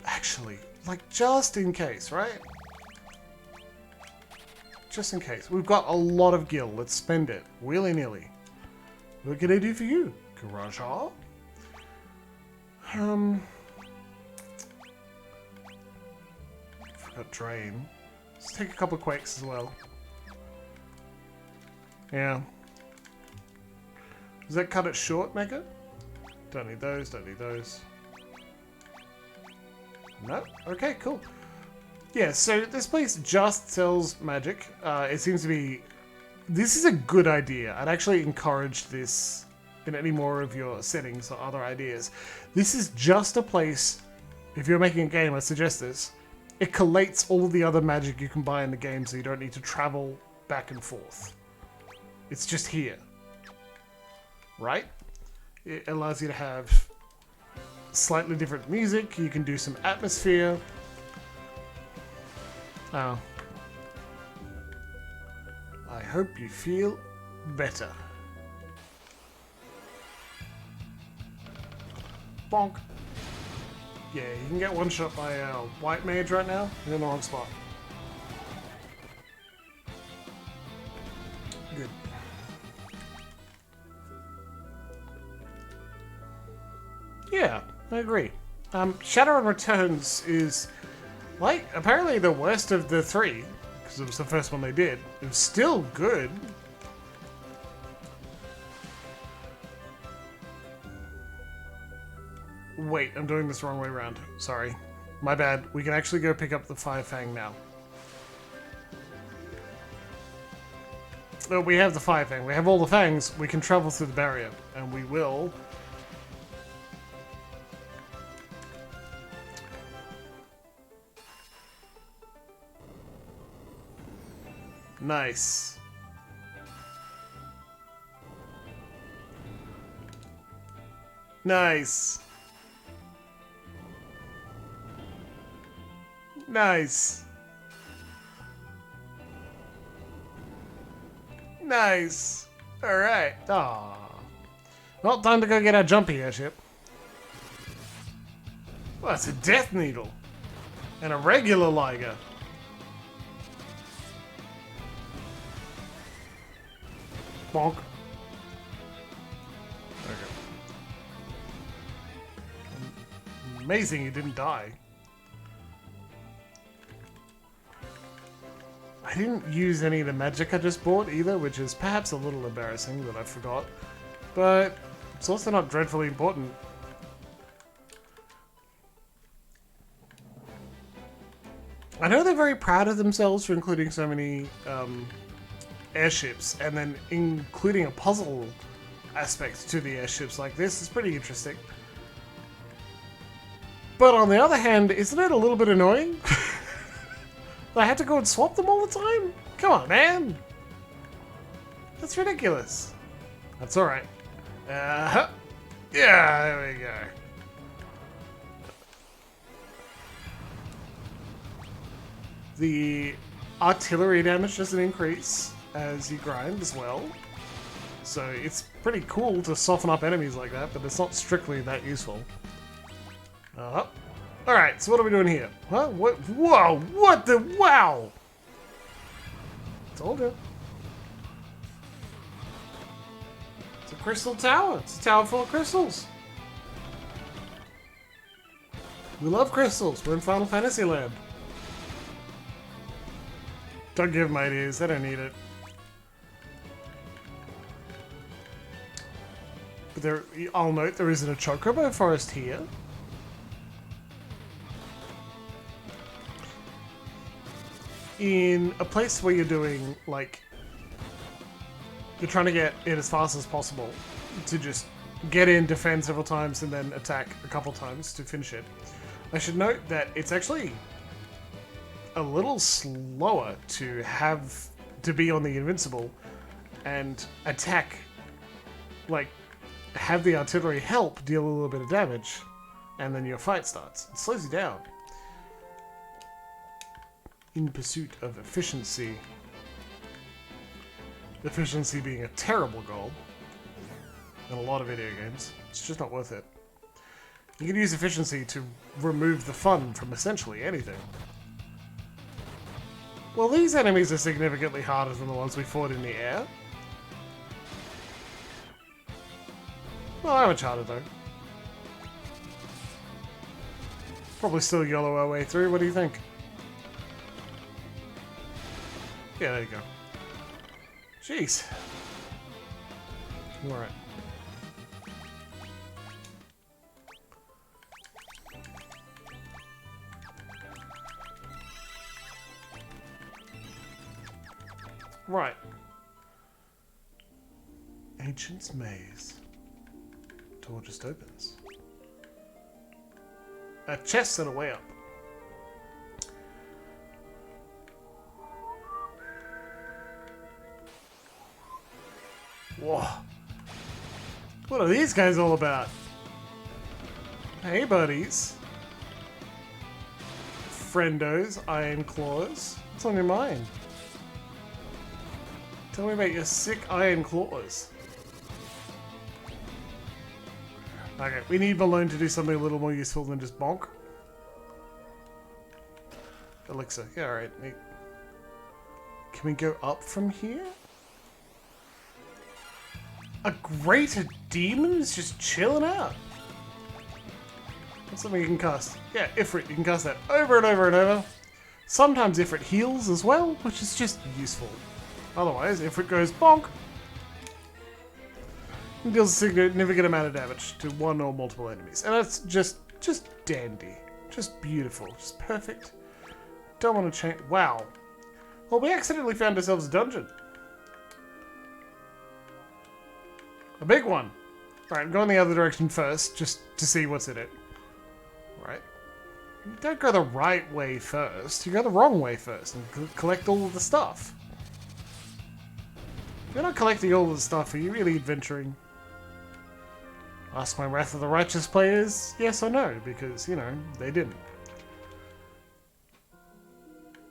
Actually, like, just in case, right? Just in case. We've got a lot of gil. Let's spend it. Willy-nilly. What can I do for you? Garaja? Forgot Drain. Let's take a couple of Quakes as well. Yeah. Does that cut it short, Mega? Don't need those, don't need those. No? Okay, cool. Yeah, so this place just sells magic. It seems to be... This is a good idea. I'd actually encourage this in any more of your settings or other ideas. This is just a place, if you're making a game, I suggest this. It collates all the other magic you can buy in the game so you don't need to travel back and forth. It's just here. Right? It allows you to have slightly different music. You can do some atmosphere. Oh. I hope you feel better. Bonk. Yeah, you can get one shot by a white mage right now. You're in the wrong spot. Good. Yeah, I agree. Shadowrun Returns is, like, apparently the worst of the 3, because it was the first one they did. It was still good. Wait, I'm doing this the wrong way around. Sorry. My bad. We can actually go pick up the Fire Fang now. Oh, we have the Fire Fang. We have all the fangs. We can travel through the barrier. And we will... Nice. Nice. Nice. Nice. Alright. Aww. Well, time to go get our jumpy airship. Well, that's a Death Needle. And a regular Liger. Bonk. Okay. Amazing he didn't die. I didn't use any of the magic I just bought either, which is perhaps a little embarrassing that I forgot. But it's also not dreadfully important. I know they're very proud of themselves for including so many airships, and then including a puzzle aspect to the airships like this is pretty interesting. But on the other hand, isn't it a little bit annoying? I had to go and swap them all the time? Come on, man! That's ridiculous. That's alright. Yeah, there we go. The artillery damage doesn't increase as you grind as well. So it's pretty cool to soften up enemies like that, but it's not strictly that useful. Alright, so what are we doing here? Huh? What? Whoa! What the? Wow! Told you. It's a crystal tower. It's a tower full of crystals. We love crystals. We're in Final Fantasy land. Don't give them ideas. They don't need it. But there, I'll note there isn't a chocobo forest here. In a place where you're doing, like, you're trying to get in as fast as possible to just get in, defend several times, and then attack a couple times to finish it. I should note that it's actually a little slower to be on the invincible and attack, like, have the artillery help deal a little bit of damage, and then your fight starts. It slows you down. In pursuit of efficiency. Efficiency being a terrible goal in a lot of video games. It's just not worth it. You can use efficiency to remove the fun from essentially anything. Well, these enemies are significantly harder than the ones we fought in the air. Well, how much harder though? Probably still YOLO our way through. What do you think? Yeah, there you go. Jeez. Alright. Right. Ancient's Maze. Door just opens. A chest and a way up. Whoa. What are these guys all about? Hey, buddies. Friendos, iron claws. What's on your mind? Tell me about your sick iron claws. Okay, we need Malone to do something a little more useful than just bonk. Elixir. Yeah, alright. Can we go up from here? A greater demon is just chilling out. That's something you can cast. Yeah, Ifrit, you can cast that over and over and over. Sometimes Ifrit heals as well, which is just useful. Otherwise, Ifrit goes bonk. And deals a significant amount of damage to one or multiple enemies. And that's just dandy. Just beautiful. Just perfect. Don't want to change. Wow. Well, we accidentally found ourselves a dungeon. A big one. Alright, I'm going the other direction first, just to see what's in it. Right. You don't go the right way first. You go the wrong way first and collect all of the stuff. If you're not collecting all of the stuff, are you really adventuring? Ask my Wrath of the Righteous players, yes or no, because, you know, they didn't.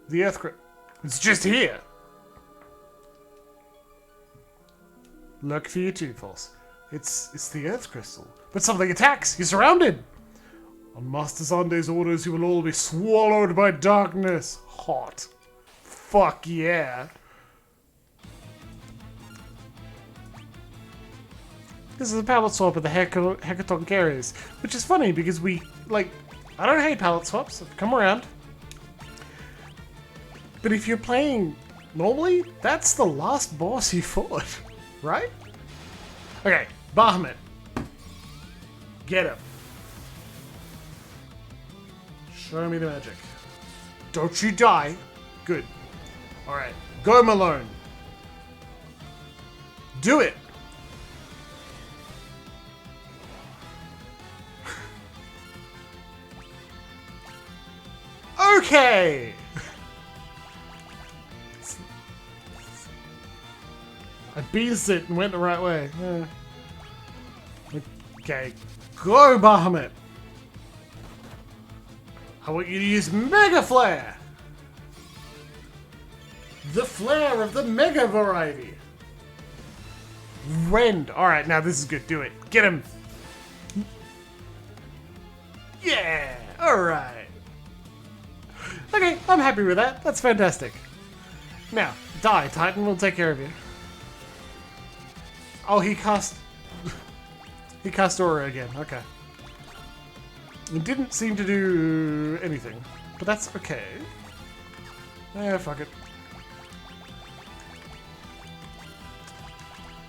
The Earthquake. It's just here! Look for you too, False. It's the Earth Crystal. But something attacks! You're surrounded! On Master Zande's orders, you will all be swallowed by darkness! Hot. Fuck yeah! This is a palette swap of the Hecaton carriers, which is funny because we, like, I don't hate palette swaps, come around. But if you're playing normally, that's the last boss you fought, right? Okay, Bahamut. Get him. Show me the magic. Don't you die. Good. Alright, go Malone. Do it. Okay! I beansed it and went the right way. Yeah. Okay, go Bahamut! I want you to use Mega Flare! The flare of the Mega variety! Rend! Alright, now this is good. Do it. Get him! Yeah! Alright! Okay, I'm happy with that. That's fantastic. Now, die, Titan. We'll take care of you. Oh, he cast... he cast Aura again. Okay. It didn't seem to do anything. But that's okay. Eh, fuck it.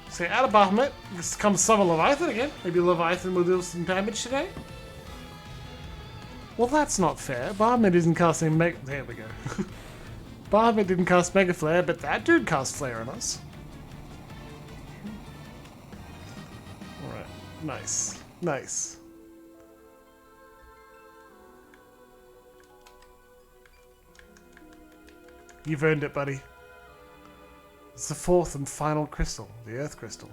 So out of Bahamut comes summon Leviathan again. Maybe Leviathan will do some damage today? Well, that's not fair. Bahamut isn't casting Mega... There we go. Bahamut didn't cast Mega Flare, but that dude cast Flare on us. Alright. Nice. Nice. You've earned it, buddy. It's the fourth and final crystal, the Earth Crystal.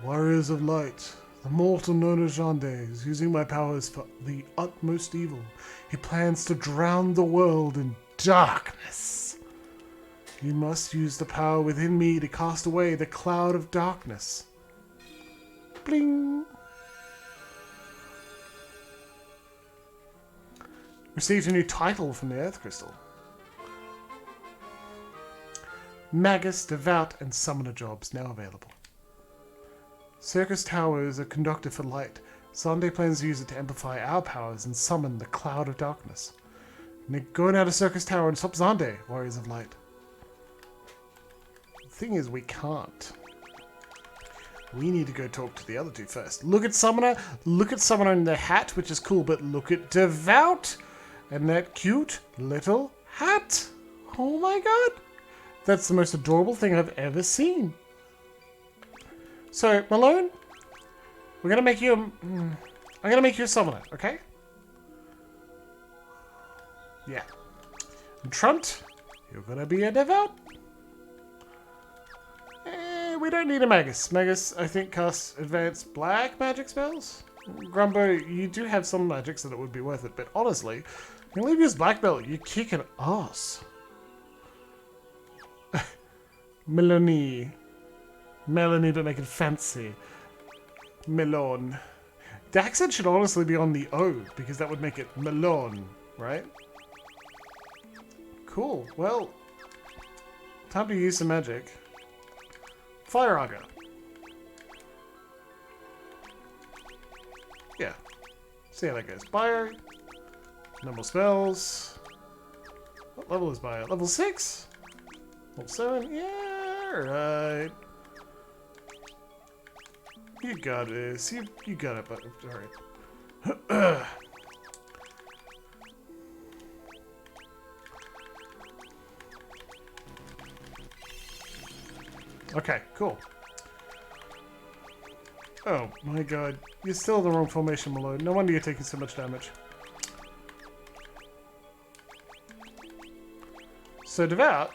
Warriors of Light. The mortal known as Jande is using my powers for the utmost evil. He plans to drown the world in darkness. You must use the power within me to cast away the cloud of darkness. Bling! Received a new title from the Earth Crystal. Magus, Devout, and Summoner jobs now available. Circus Tower is a conductor for light. Sunday plans to use it to amplify our powers and summon the cloud of darkness. Nick, go now to Circus Tower and stop Zande, Warriors of Light. The thing is, we can't. We need to go talk to the other two first. Look at Summoner. Look at Summoner in their hat, which is cool, but look at Devout and that cute little hat. Oh my god. That's the most adorable thing I've ever seen. So, Malone, we're gonna make you I'm gonna make you a summoner, okay? Yeah. And Trunt, you're gonna be a devout. We don't need a Magus. Magus, I think, casts advanced black magic spells. Grumbo, you do have some magics that it would be worth it, but honestly, you can leave use black belt. You're kicking ass. Melanie, but make it fancy. Melon. The accent should honestly be on the O, because that would make it Melon, right? Cool. Well, time to use some magic. Fire Auger. Yeah. See how that goes. Bio. Normal spells. What level is Bio? Level 6? Level 7? Yeah, right. You got this. You got it, but alright. Okay, cool. Oh my god. You're still in the wrong formation, Malone. No wonder you're taking so much damage. So, Devout.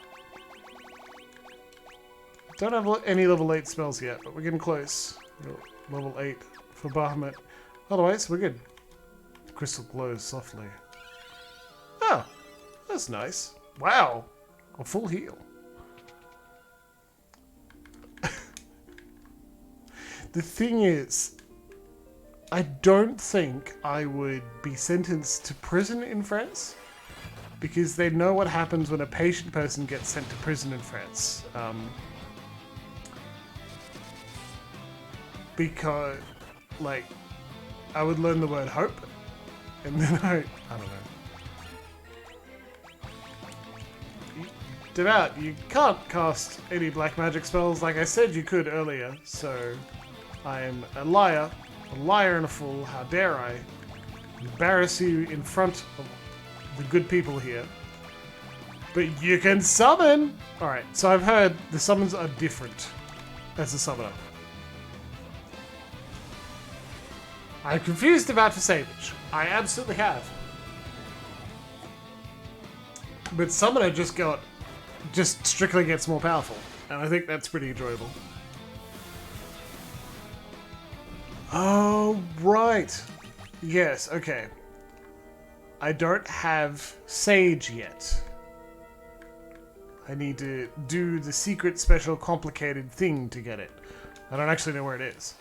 Don't have any level 8 spells yet, but we're getting close. Level 8 for Bahamut. Otherwise, we're good. The crystal glows softly. Oh, that's nice. Wow. A full heal. The thing is, I don't think I would be sentenced to prison in France, because they know what happens when a patient person gets sent to prison in France. Because, like, I would learn the word hope, and then I don't know. Devout, you can't cast any black magic spells like I said you could earlier, so I am a liar and a fool. How dare I embarrass you in front of the good people here. But you can summon! Alright, so I've heard the summons are different as a summoner. I'm confused about for Savage. I absolutely have. But Summoner just strictly gets more powerful. And I think that's pretty enjoyable. Oh, right. Yes, okay. I don't have Sage yet. I need to do the secret, special, complicated thing to get it. I don't actually know where it is.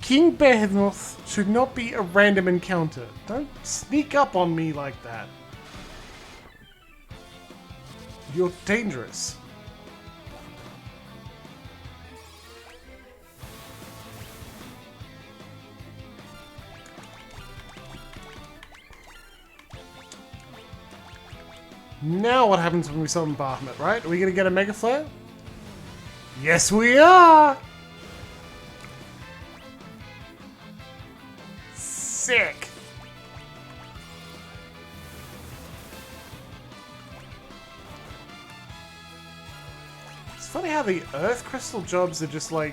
King Behemoth should not be a random encounter. Don't sneak up on me like that. You're dangerous. Now what happens when we summon Bahamut, right? Are we going to get a Mega Flare? Yes, we are! Sick! It's funny how the Earth Crystal jobs are just like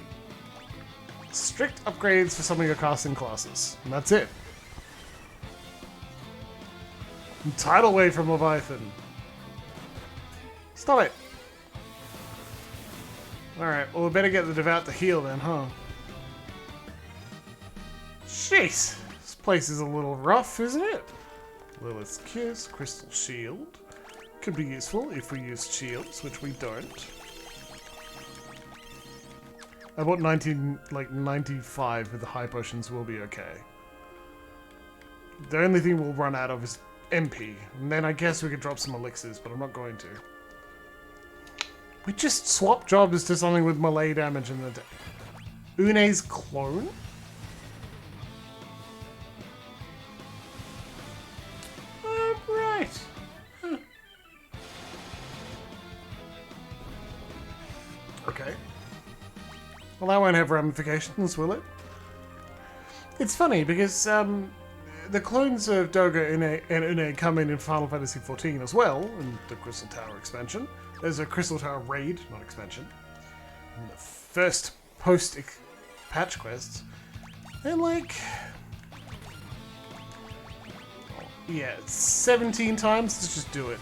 strict upgrades for some of your casting classes, and that's it. And tidal wave from Leviathan. Stop it! Alright, well we better get the Devout to heal then, huh? Jeez! This place is a little rough, isn't it? Lilith's Kiss, Crystal Shield. Could be useful if we use shields, which we don't. About 95 with the high potions will be okay. The only thing we'll run out of is MP, and then I guess we could drop some elixirs, but I'm not going to. We just swap jobs to something with melee damage in the day. Une's clone? Right. Huh. Okay. Well, that won't have ramifications, will it? It's funny because the clones of Doga and Une come in Final Fantasy XIV as well, in the Crystal Tower expansion. There's a Crystal Tower raid, not expansion. And the first post-patch quests. And like... yeah, 17 times? Let's just do it.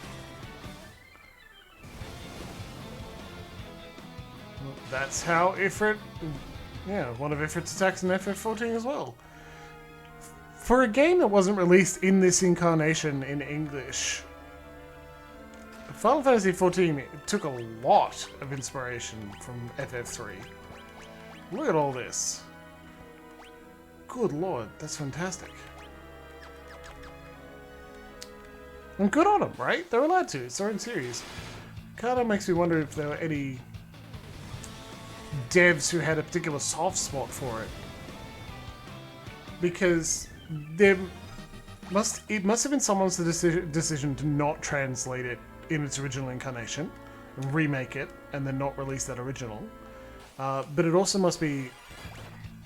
Well, that's how Ifrit... yeah, one of Ifrit's attacks in FF14 as well. For a game that wasn't released in this incarnation in English, Final Fantasy XIV took a lot of inspiration from FF3. Look at all this. Good lord, that's fantastic. And good on them, right? They're allowed to. It's their own series. Kinda makes me wonder if there were any devs who had a particular soft spot for it. Because it must have been someone's decision to not translate it in its original incarnation, and remake it, and then not release that original. But it also must be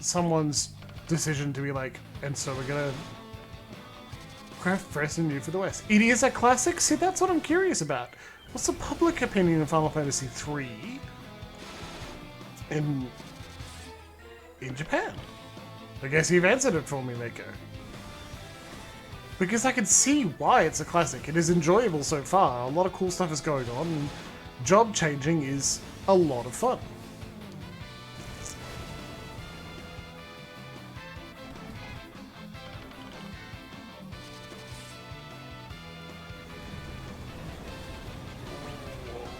someone's decision to be like, and so we're gonna craft fresh and new for the West. It is a classic? See, that's what I'm curious about. What's the public opinion of Final Fantasy III in Japan? I guess you've answered it for me, Mako. Because I can see why it's a classic. It is enjoyable so far. A lot of cool stuff is going on, and job changing is a lot of fun.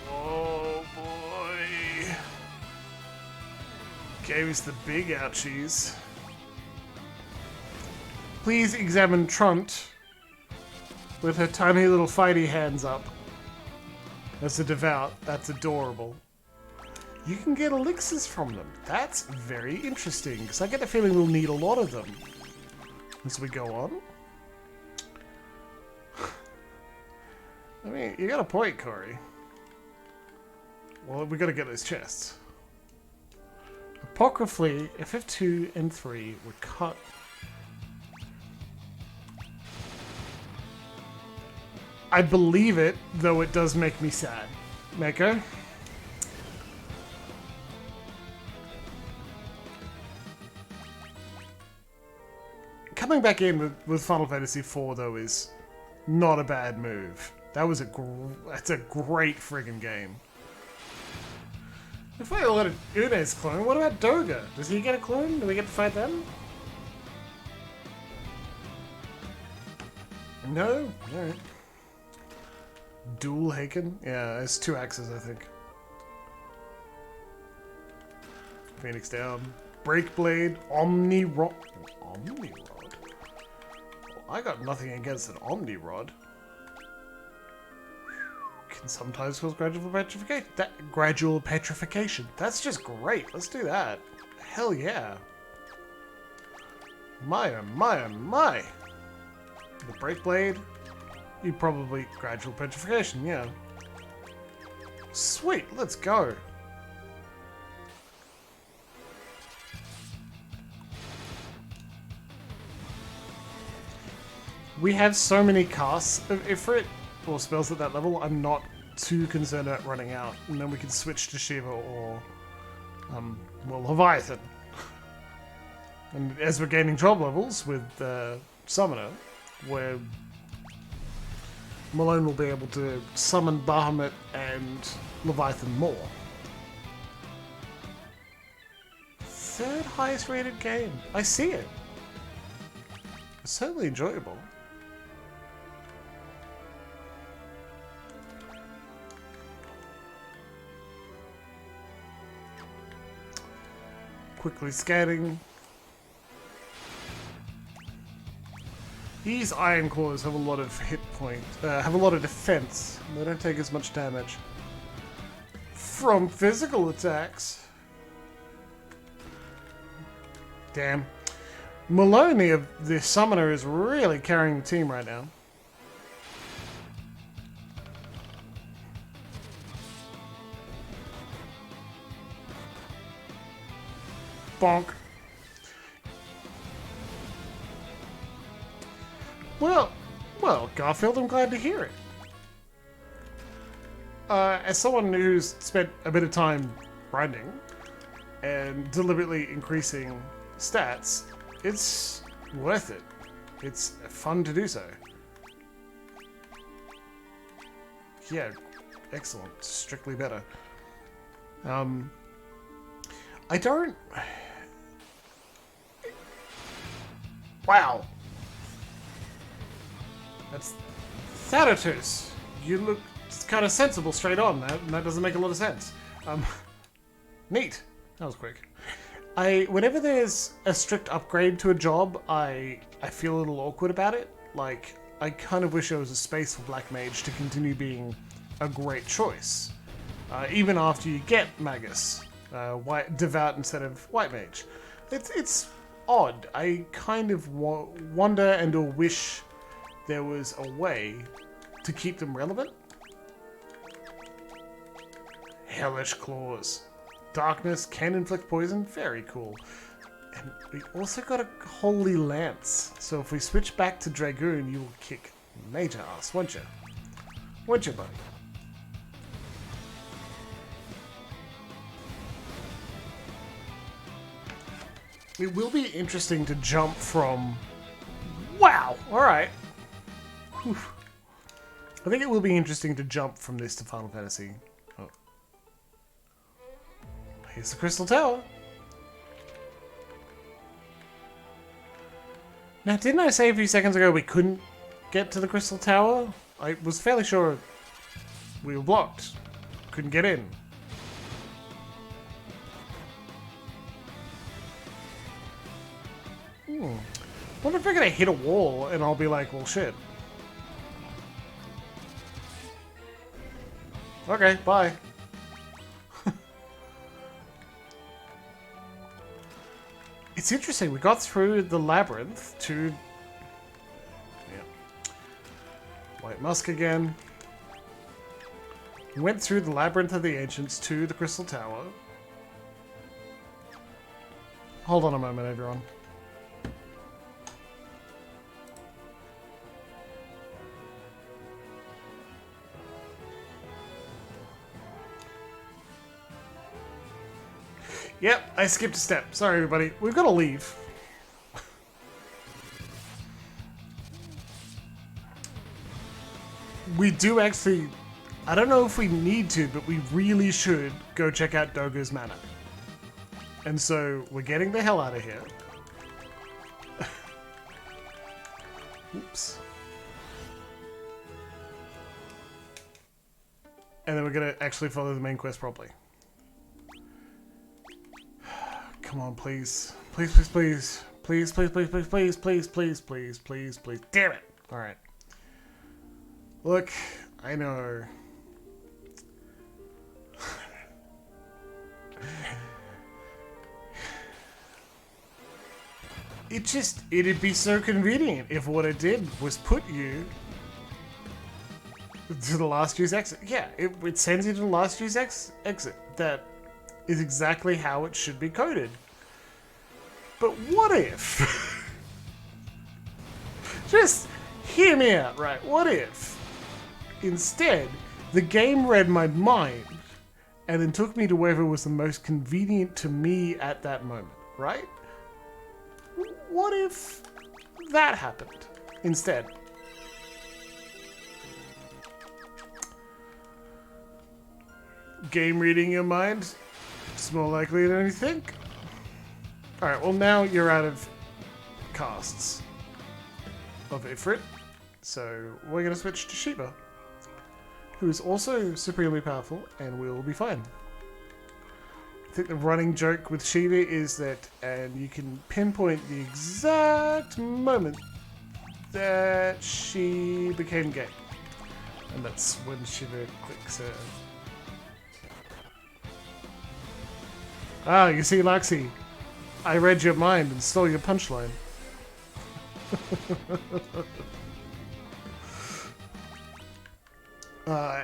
Oh boy. Gave us the big ouchies. Please examine Trunt with her tiny little fighty hands up. That's a devout. That's adorable. You can get elixirs from them. That's very interesting, because I get the feeling we'll need a lot of them as we go on. I mean, you got a point, Corey. Well, we got to get those chests. Apocryphally, FF2 and 3 were cut. I believe it, though it does make me sad. Mako? Coming back in with Final Fantasy IV, though, is not a bad move. That was that's a great friggin' game. We fight a lot of Une's clone. What about Doga? Does he get a clone? Do we get to fight them? No? Alright. Dual Haken? Yeah, it's 2 axes, I think. Phoenix down. Breakblade. Omni Rod. Omni Rod? Well, I got nothing against an Omni Rod. Can sometimes cause gradual petrification. Gradual petrification. That's just great. Let's do that. Hell yeah. My oh my oh my. The Breakblade. You probably gradual petrification, yeah. Sweet, let's go. We have so many casts of Ifrit, or spells at that level, I'm not too concerned about running out. And then we can switch to Shiva or, well, Leviathan. And as we're gaining job levels with Summoner, where Malone will be able to summon Bahamut and Leviathan more. Third highest rated game. I see it. It's certainly enjoyable. Quickly scanning. These Iron Claws have a lot of hit point, have a lot of defense. They don't take as much damage from physical attacks. Damn. Maloney of the Summoner is really carrying the team right now. Bonk. Well, Garfield, I'm glad to hear it. As someone who's spent a bit of time grinding and deliberately increasing stats, it's worth it. It's fun to do so. Yeah, excellent. Strictly better. I don't... Wow. That's Thanatos. You look kind of sensible straight on. That doesn't make a lot of sense. Neat. That was quick. Whenever there's a strict upgrade to a job, I feel a little awkward about it. Like, I kind of wish there was a space for Black Mage to continue being a great choice. Even after you get Magus. Devout instead of White Mage. It's odd. I kind of wonder and or wish there was a way to keep them relevant. Hellish Claws. Darkness can inflict poison. Very cool. And we also got a Holy Lance. So if we switch back to Dragoon, you will kick major ass, won't you? Won't you, buddy? It will be interesting to jump from... Wow! Alright. I think it will be interesting to jump from this to Final Fantasy. Oh. Here's the Crystal Tower. Now, didn't I say a few seconds ago we couldn't get to the Crystal Tower? I was fairly sure we were blocked. Couldn't get in. Wonder if we're gonna hit a wall and I'll be like, well, shit. Okay, bye. It's interesting, we got through the labyrinth to... Yeah. White Musk again. We went through the labyrinth of the ancients to the Crystal Tower. Hold on a moment, everyone. Yep, I skipped a step. Sorry, everybody. We've got to leave. We do actually... I don't know if we need to, but we really should go check out Dogo's Manor. And so, we're getting the hell out of here. Oops. And then we're going to actually follow the main quest properly. Come on, please. Please, please, please. Please, please, please, please, please, please, please, please, please, please. Damn it! Alright. Look, I know. It'd be so convenient if what it did was put you To the last use exit. Yeah, it sends you to the last use exit. That is exactly how it should be coded. But what if... Just hear me out, right? What if, instead, the game read my mind and then took me to wherever was the most convenient to me at that moment, right? What if that happened instead? Game reading your mind? It's more likely than you think. Alright, well now you're out of casts of Ifrit, so we're going to switch to Shiva, who is also supremely powerful, and we'll be fine. I think the running joke with Shiva is that, and you can pinpoint the exact moment that she became gay. And that's when Shiva clicks her. Ah, you see, Laxi, I read your mind and stole your punchline.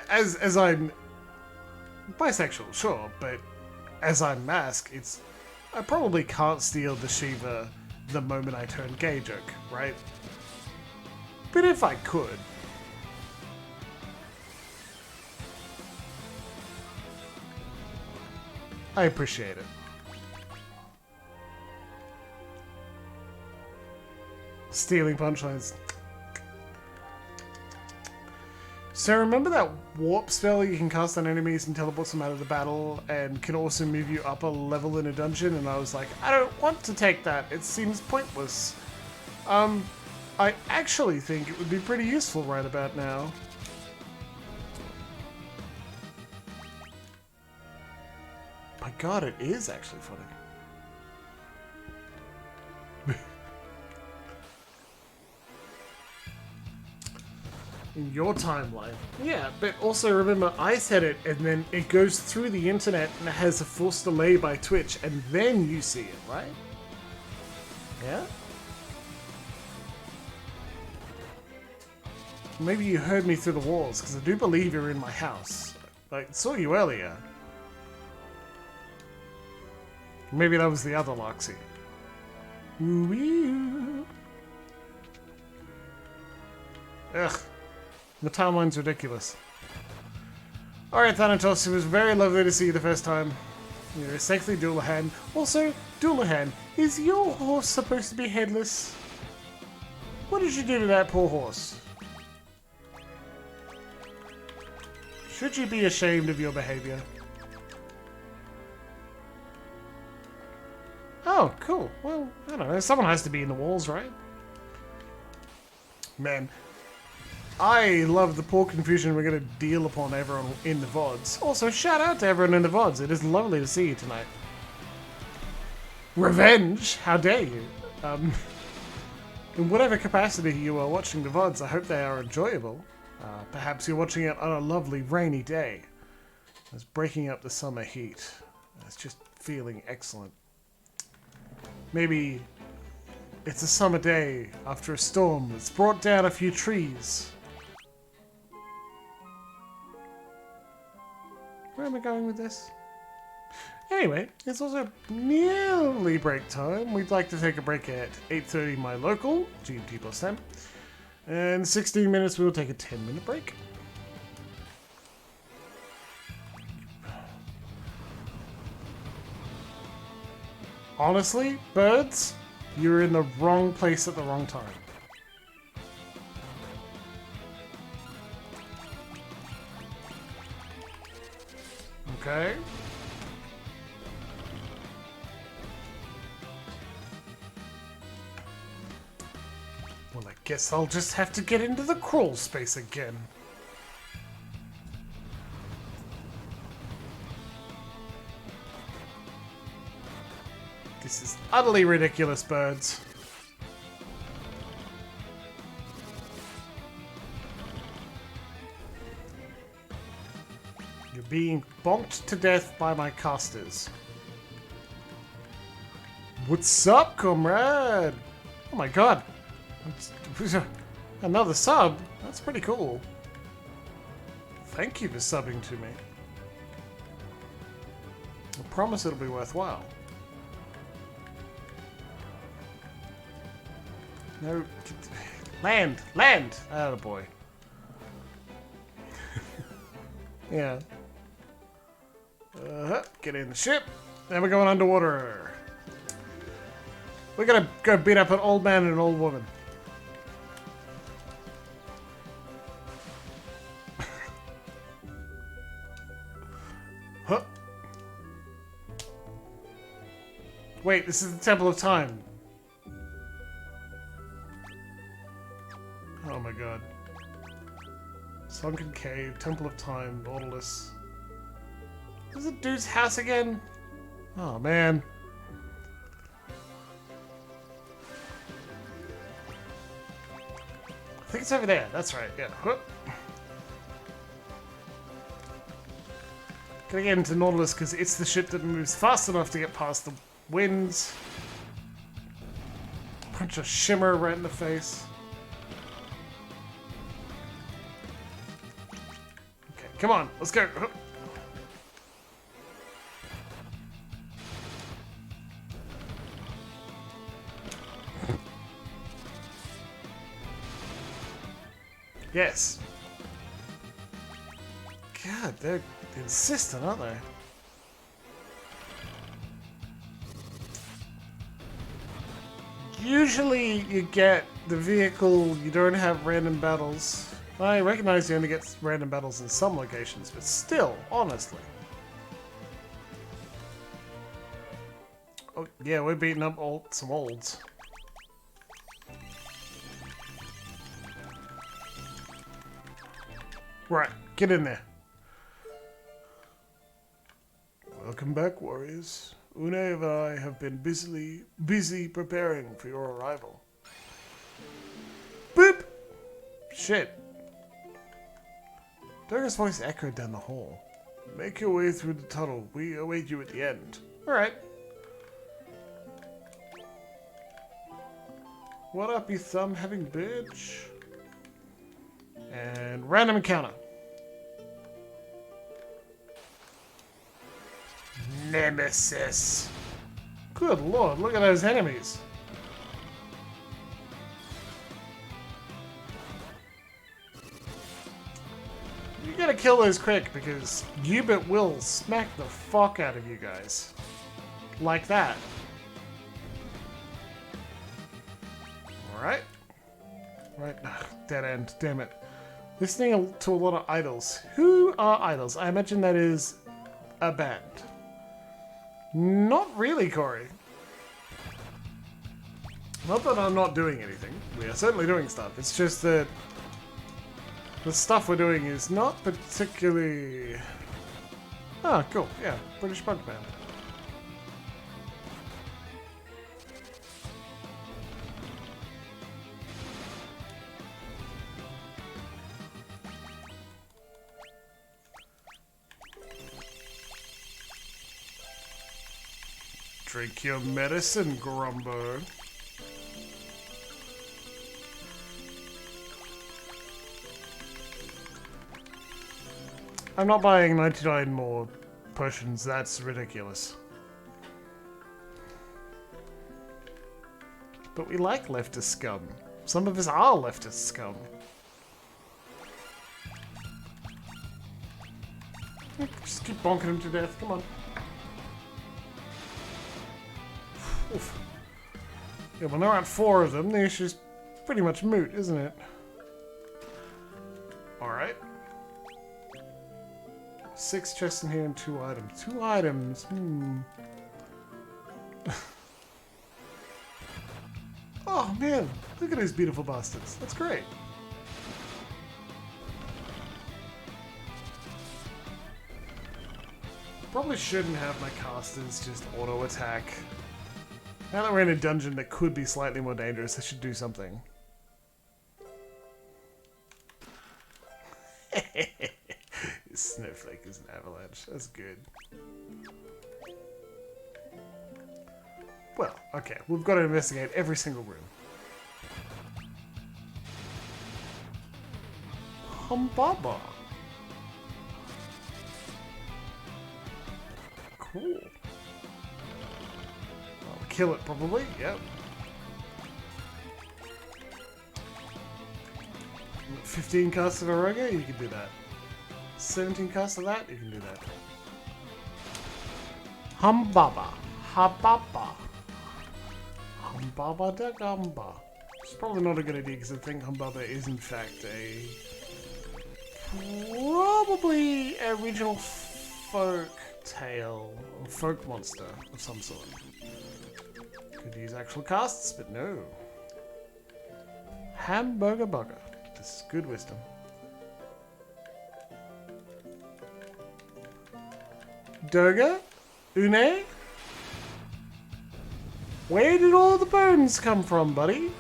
As I'm bisexual, sure, but as I'm mask, I probably can't steal the Shiva the moment I turn gay joke, right? But if I could, I appreciate it. Stealing punchlines. So remember that warp spell you can cast on enemies and teleports them out of the battle and can also move you up a level in a dungeon? And I was like, I don't want to take that. It seems pointless. I actually think it would be pretty useful right about now. My god, it is actually funny. In your timeline. Yeah, but also remember, I said it, and then it goes through the internet and it has a forced delay by Twitch, and then you see it, right? Yeah? Maybe you heard me through the walls, because I do believe you're in my house. I saw you earlier. Maybe that was the other Loxy. Ooh-wee-oo. Ugh. The timeline's ridiculous. Alright, Thanatos, it was very lovely to see you the first time. You're a sexy Doulahan. Also, Doulahan, is your horse supposed to be headless? What did you do to that poor horse? Should you be ashamed of your behavior? Oh, cool. Well, I don't know. Someone has to be in the walls, right? Man, I love the poor confusion we're going to deal upon everyone in the VODs. Also, shout out to everyone in the VODs. It is lovely to see you tonight. Revenge? How dare you? In whatever capacity you are watching the VODs, I hope they are enjoyable. Perhaps you're watching it on a lovely rainy day. It's breaking up the summer heat. It's just feeling excellent. Maybe it's a summer day after a storm that's brought down a few trees. Where am I going with this? Anyway, it's also nearly break time. We'd like to take a break at 8:30 my local, GMT plus 10. And 16 minutes, we'll take a 10-minute break. Honestly, birds, you're in the wrong place at the wrong time. Okay. Well, I guess I'll just have to get into the crawl space again. This is utterly ridiculous, birds. You're being bonked to death by my casters. What's up, comrade? Oh my god. Another sub? That's pretty cool. Thank you for subbing to me. I promise it'll be worthwhile. No. Land! Land! Atta boy. Yeah. Get in the ship. Then we're going underwater. We're gonna go beat up an old man and an old woman. Huh. Wait, this is the Temple of Time. Oh my god. Sunken Cave, Temple of Time, Nautilus. Is the dude's house again? Oh man. I think it's over there. That's right. Yeah. Whoop. Gotta get into Nautilus because it's the ship that moves fast enough to get past the winds. Punch a shimmer right in the face. Okay, come on. Let's go. Whoop. Yes. God, they're insistent, aren't they? Usually you get the vehicle, you don't have random battles. I recognize you only get random battles in some locations, but still, honestly. Oh, yeah, we're beating up some olds. Right, get in there. Welcome back, warriors. Une and I have been busy preparing for your arrival. Boop! Shit. Durga's voice echoed down the hall. Make your way through the tunnel. We await you at the end. Alright. What up, you thumb-having bitch? And random encounter. Nemesis. Good lord, look at those enemies. You gotta kill those quick because Hubert will smack the fuck out of you guys. Like that. Alright. Right, ugh, dead end, damn it. Listening to a lot of idols. Who are idols? I imagine that is a band. Not really, Corey. Not that I'm not doing anything. We are certainly doing stuff. It's just that the stuff we're doing is not particularly... Ah, cool. Yeah, British punk band. Drink your medicine, Grumbo. I'm not buying 99 more potions, that's ridiculous. But we like leftist scum. Some of us are leftist scum. Just keep bonking him to death, come on. Oof. Yeah, when there aren't 4 of them, the issue's pretty much moot, isn't it? Alright. 6 chests in here and 2 items. 2 items, Oh man, look at these beautiful bastards. That's great. Probably shouldn't have my casters just auto-attack. Now that we're in a dungeon that could be slightly more dangerous, I should do something. Snowflake is an avalanche. That's good. Well, okay. We've got to investigate every single room. Humbaba. Cool. I'll kill it probably, yep. 15 casts of Aroga, you can do that. 17 casts of that, you can do that. Humbaba. Hababa. Humbaba da gamba. It's probably not a good idea because I think Humbaba is in fact a... probably a regional folk tale or folk monster of some sort. Could use actual casts, but no. Hamburger bugger. This is good wisdom. Durga? Une? Where did all the bones come from, buddy?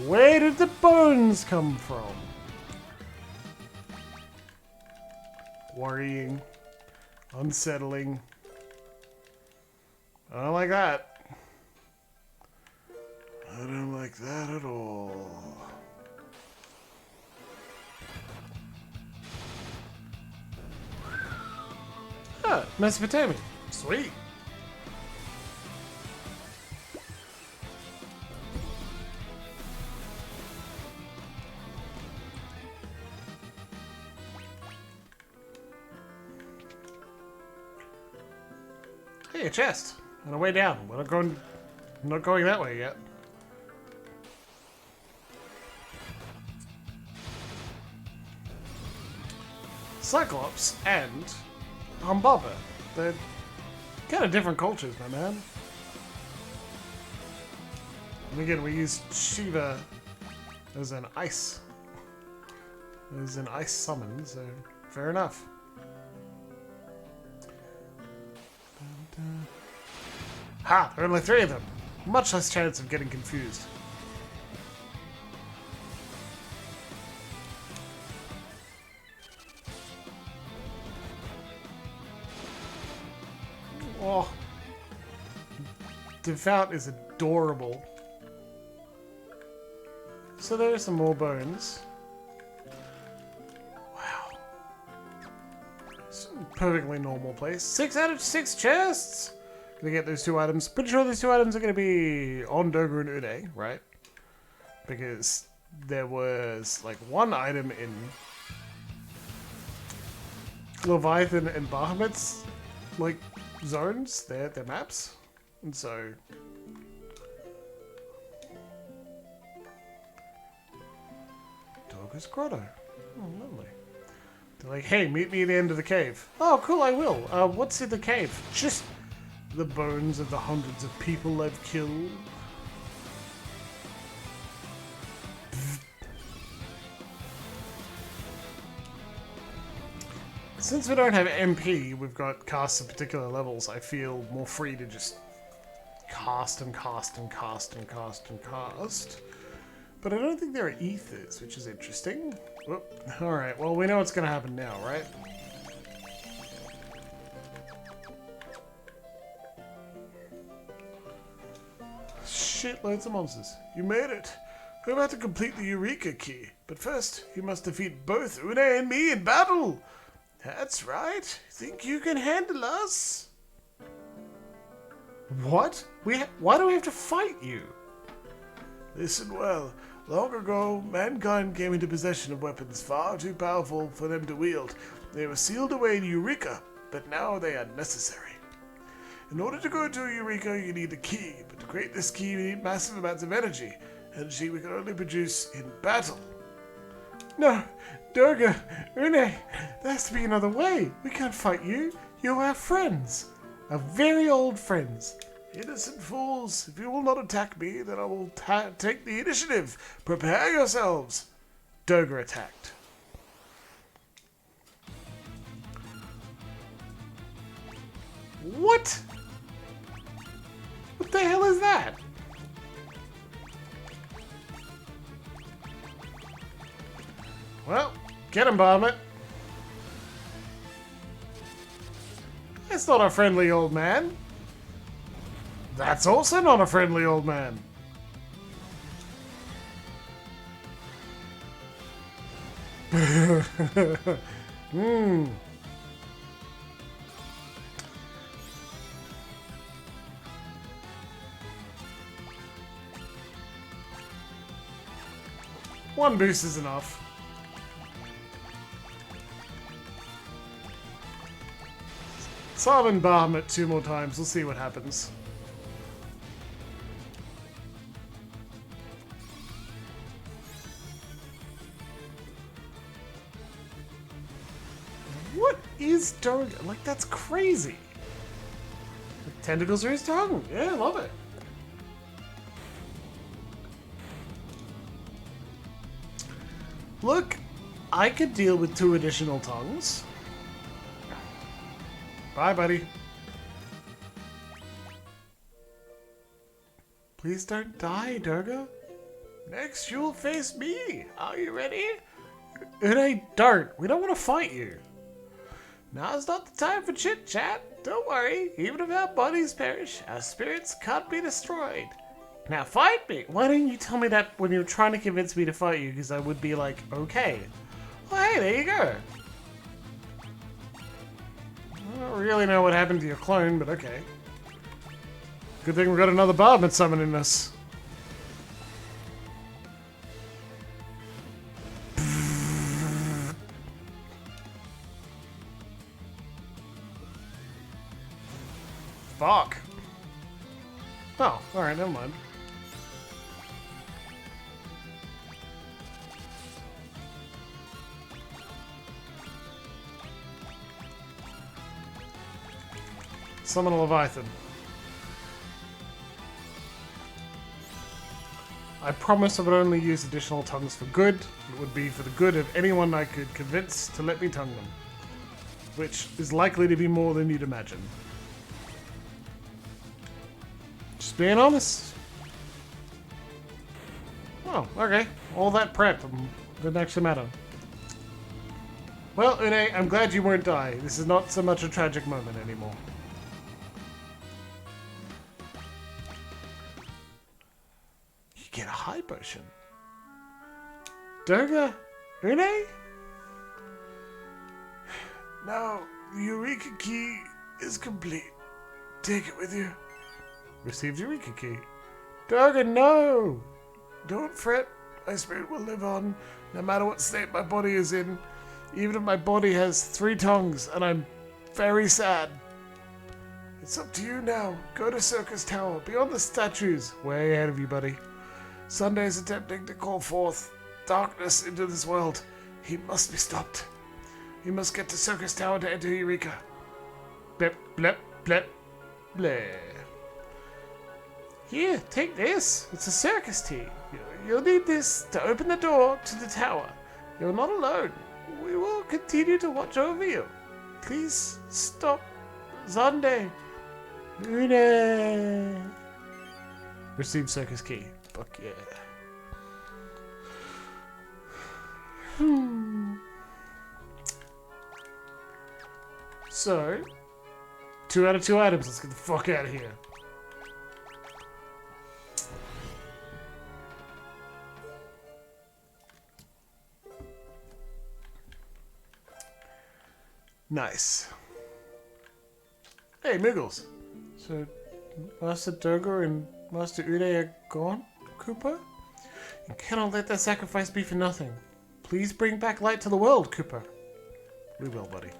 Where did the bones come from? Worrying. Unsettling. I don't like that. I don't like that at all. Ah, Mesopotamia. Sweet. Hey, a chest. On the way down. We're not going that way yet. Cyclops and Humbaba. They're kind of different cultures, my man. And again, we use Shiva as an ice. As an ice summon, so fair enough. Ha! There are only 3 of them. Much less chance of getting confused. Oh. Devout is adorable. So there are some more bones. Wow. It's a perfectly normal place. 6 out of 6 chests! Gonna get those 2 items. Pretty sure these 2 items are gonna be on Durga and Une, right? Because there was like 1 item in Leviathan and Bahamut's like zones, their maps. And so Durga's Grotto. Oh, lovely. They're like, hey, meet me at the end of the cave. Oh, cool, I will. What's in the cave? Just the bones of the hundreds of people I've killed. Since we don't have MP, we've got casts of particular levels, I feel more free to just cast and cast and cast and cast and cast. But I don't think there are ethers, which is interesting. Alright, well we know what's going to happen now, right? Shitloads of monsters. You made it. We're about to complete the Eureka key. But first, you must defeat both Une and me in battle. That's right. Think you can handle us? What? Why do we have to fight you? Listen well. Long ago, mankind came into possession of weapons far too powerful for them to wield. They were sealed away in Eureka, but now they are necessary. In order to go to Eureka, you need a key, but to create this key, you need massive amounts of energy. Energy we can only produce in battle. No, Durga, Une, there has to be another way. We can't fight you. You're our friends. Our very old friends. Innocent fools, if you will not attack me, then I will take the initiative. Prepare yourselves. Durga attacked. What? What the hell is that? Well, get him, Bahamut. That's not a friendly old man. That's also not a friendly old man. One boost is enough. Summon Bahamut 2 more times. We'll see what happens. What is Durga? Like, that's crazy. The tentacles are his tongue. Yeah, I love it. Look, I could deal with 2 additional tongues. Bye, buddy. Please don't die, Durga. Next, you'll face me. Are you ready? Unei, don't. We don't want to fight you. Now's not the time for chit-chat. Don't worry. Even if our bodies perish, our spirits can't be destroyed. Now fight me! Why didn't you tell me that when you were trying to convince me to fight you? Because I would be like, okay. Well, hey, there you go. I don't really know what happened to your clone, but okay. Good thing we got another Bahamut summoning us. Fuck. Oh, alright, never mind. Summon a Leviathan. I promise I would only use additional tongues for good. It would be for the good of anyone I could convince to let me tongue them. Which is likely to be more than you'd imagine. Just being honest. Oh, okay. All that prep didn't actually matter. Well, Unei, I'm glad you won't die. This is not so much a tragic moment anymore. You get a high potion. Durga? Unei? Now, the Eureka key is complete. Take it with you. Received Eureka key. Durga, no! Don't fret. My spirit will live on, no matter what state my body is in. Even if my body has 3 tongues, and I'm very sad. It's up to you now. Go to Circus Tower, beyond the statues. Way ahead of you, buddy. Sunday is attempting to call forth darkness into this world. He must be stopped. He must get to Circus Tower to enter Eureka. Blep, blep, blep, bleh. Here, take this. It's a circus tea. You'll need this to open the door to the tower. You're not alone. We will continue to watch over you. Please stop. Sunday. Une. Receive circus key. Fuck yeah. So, 2 out of 2 items. Let's get the fuck out of here. Nice. Hey, Muggles. So, Master Durga and Master Unei are gone, Cooper? You cannot let that sacrifice be for nothing. Please bring back light to the world, Cooper. We will, buddy.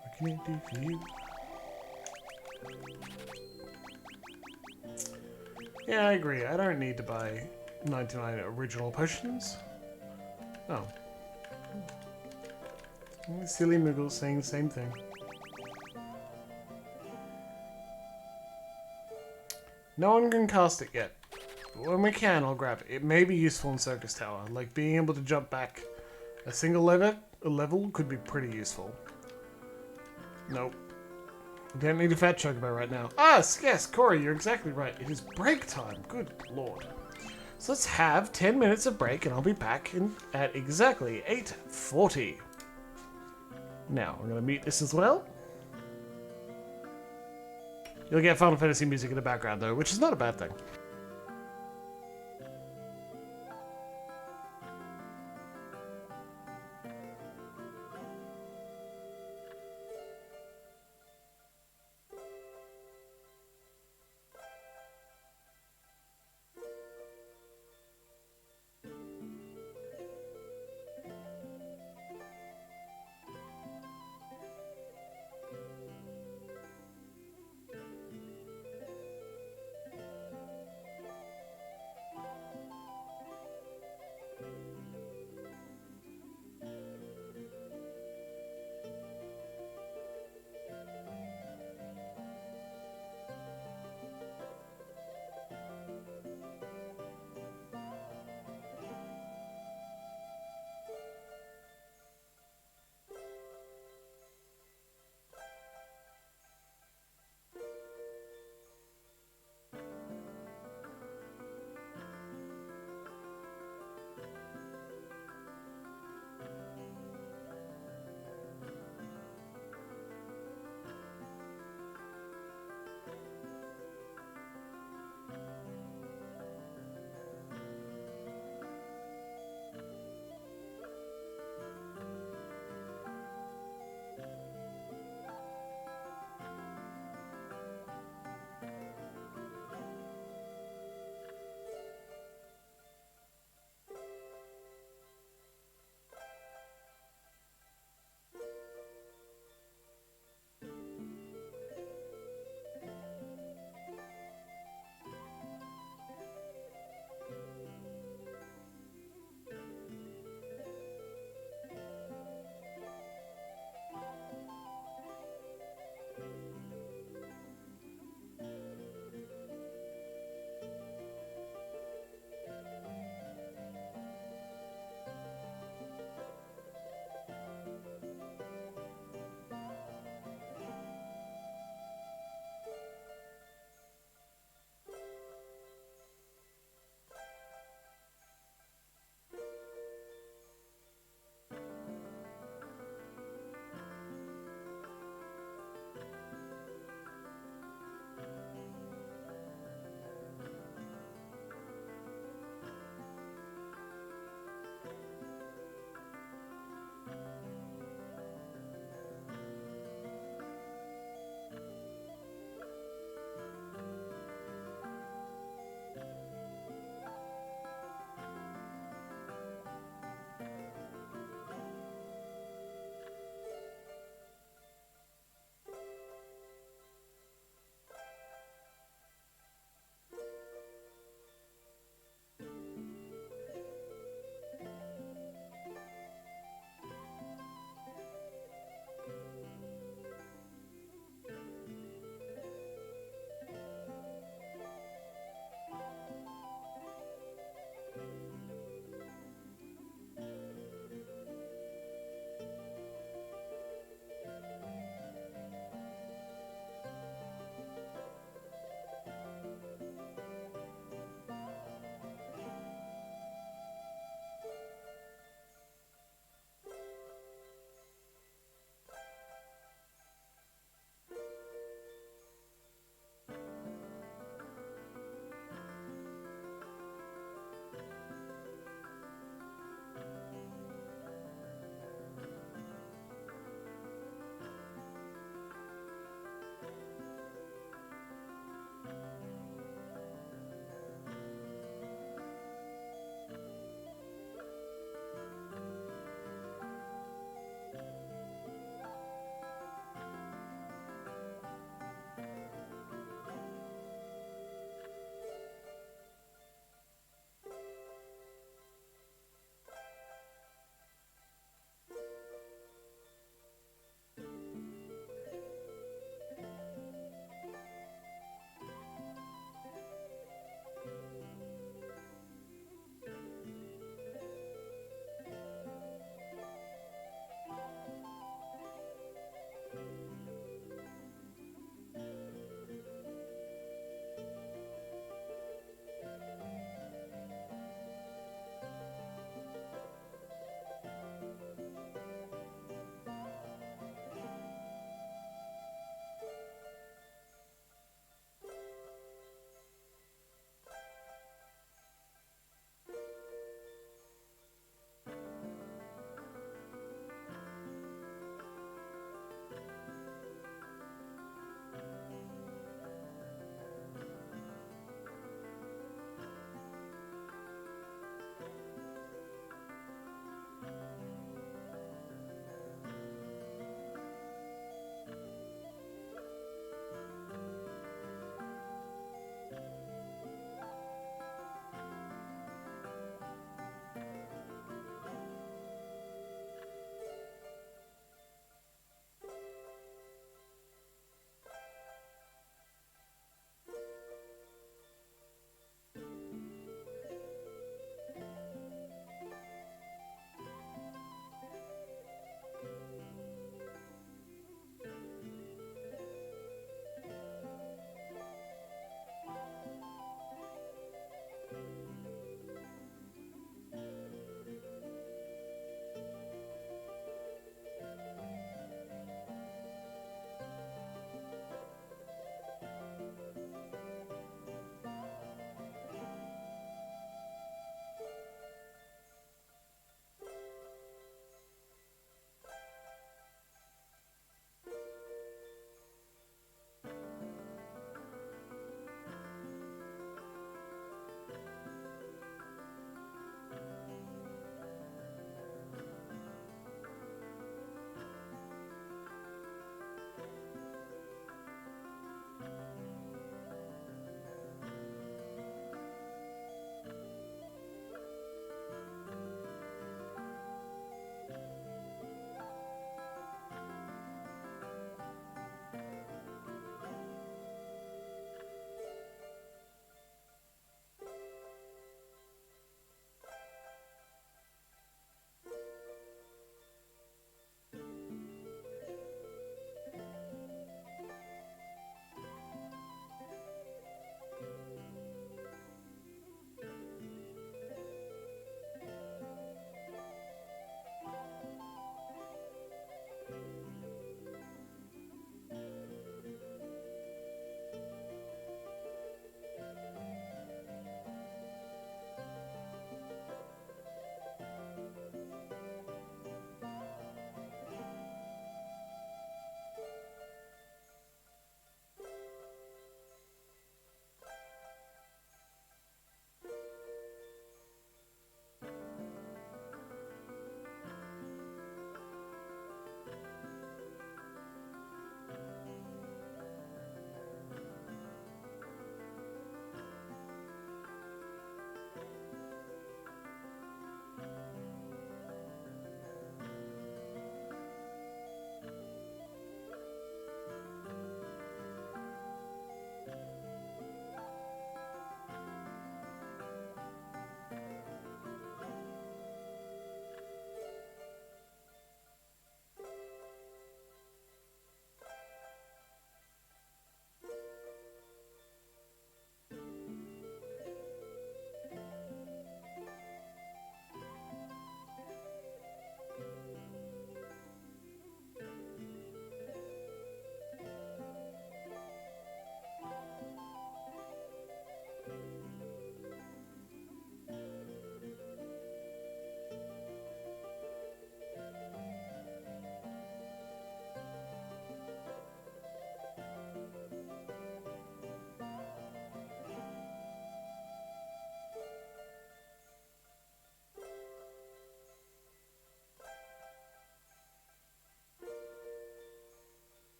What can I do for you? Yeah, I agree. I don't need to buy 99 original potions. Oh. Silly Muggles saying the same thing. No one can cast it yet. But when we can, I'll grab it. It may be useful in Circus Tower. Like being able to jump back a single level could be pretty useful. Nope. I don't need a fat chocobo right now. Ah, yes, Corey, you're exactly right. It is break time. Good lord. So let's have 10 minutes of break and I'll be back at exactly 8:40. Now, I'm going to mute this as well. You'll get Final Fantasy music in the background though, which is not a bad thing.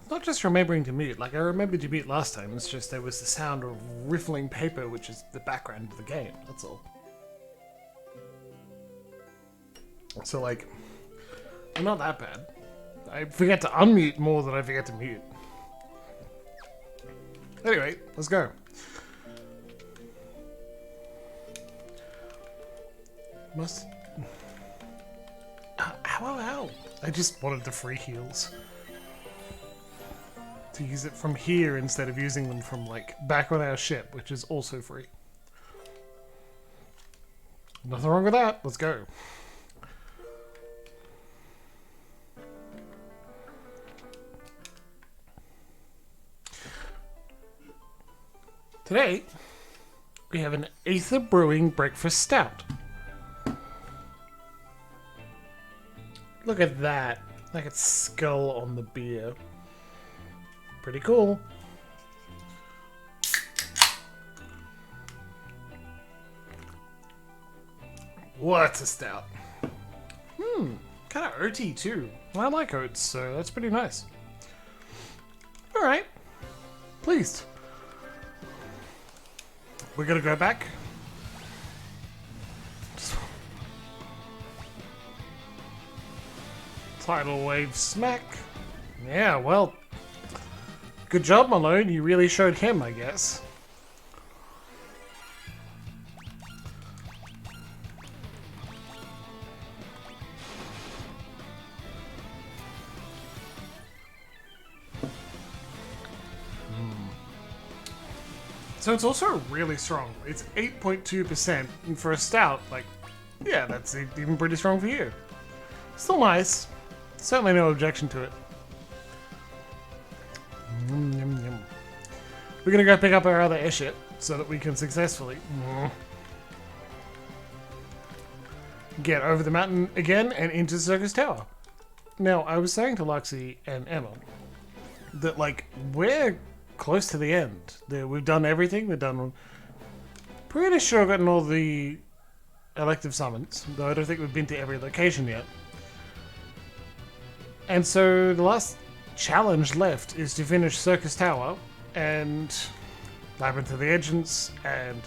not just remembering to mute. Like, I remembered to mute last time. It's just there was the sound of riffling paper, which is the background of the game. That's all. So, like, I'm not that bad. I forget to unmute more than I forget to mute. Anyway, let's go. Must... Ow. I just wanted the free heals. To use it from here instead of using them from, like, back on our ship, which is also free. Nothing wrong with that. Let's go. Today, we have an Aether Brewing Breakfast Stout. Look at that. Like its skull on the beer. Pretty cool. What a stout. Kind of oaty too. I like oats, so that's pretty nice. Alright. Pleased. We're gonna go back. Tidal wave smack. Yeah, well, good job, Malone. You really showed him, I guess. So it's also really strong. It's 8.2%, and for a stout, like, yeah, that's even pretty strong for you. Still nice. Certainly no objection to it. We're gonna go pick up our other airship so that we can successfully get over the mountain again and into Circus Tower. Now, I was saying to Luxie and Emma that, like, we're close to the end. We've done everything. We've done... Pretty sure I've gotten all the elective summons, though I don't think we've been to every location yet. And so the last challenge left is to finish Circus Tower and Labyrinth of the Agents and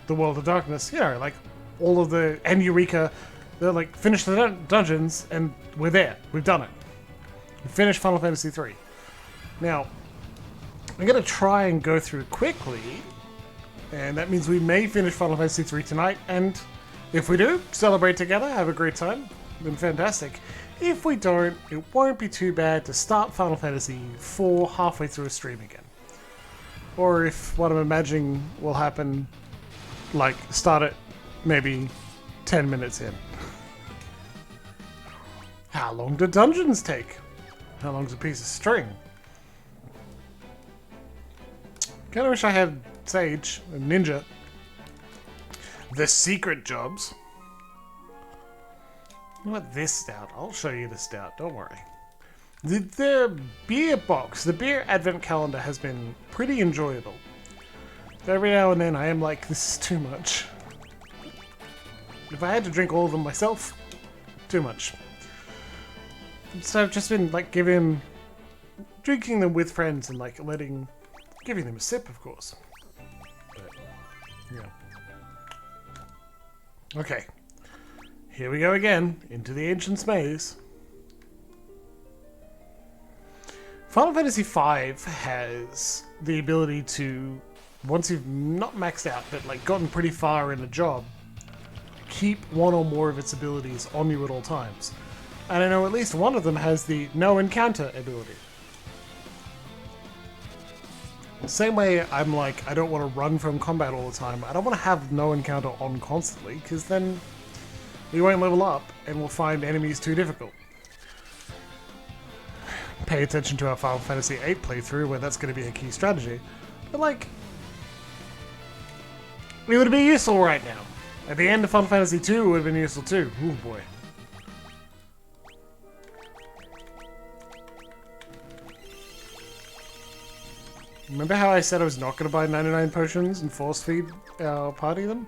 the World of Darkness. You know, like all of the... And Eureka. They're like, finish the dungeons and we're there. We've done it. We finished Final Fantasy III. Now, I'm going to try and go through quickly, and that means we may finish Final Fantasy III tonight, and if we do, celebrate together, have a great time, been fantastic. If we don't, it won't be too bad to start Final Fantasy IV halfway through a stream again. Or if what I'm imagining will happen, like, start it maybe 10 minutes in. How long do dungeons take? How long's a piece of string? Kinda wish I had Sage and Ninja. The secret jobs. What about this stout? I'll show you the stout, don't worry. The beer box, the beer advent calendar has been pretty enjoyable. Every now and then I am like, this is too much. If I had to drink all of them myself, too much. So I've just been like drinking them with friends and like giving them a sip, of course. But, yeah. Okay. Here we go again, into the Ancient's Maze. Final Fantasy V has the ability to, once you've not maxed out, but like gotten pretty far in a job, keep one or more of its abilities on you at all times. And I know at least one of them has the no encounter ability. Same way I'm like, I don't want to run from combat all the time. I don't want to have no encounter on constantly, because then we won't level up and we'll find enemies too difficult. Pay attention to our Final Fantasy VIII playthrough where that's going to be a key strategy. But like, it would be useful right now. At the end of Final Fantasy II, it would have been useful too. Ooh boy. Remember how I said I was not going to buy 99 potions and force feed our party them?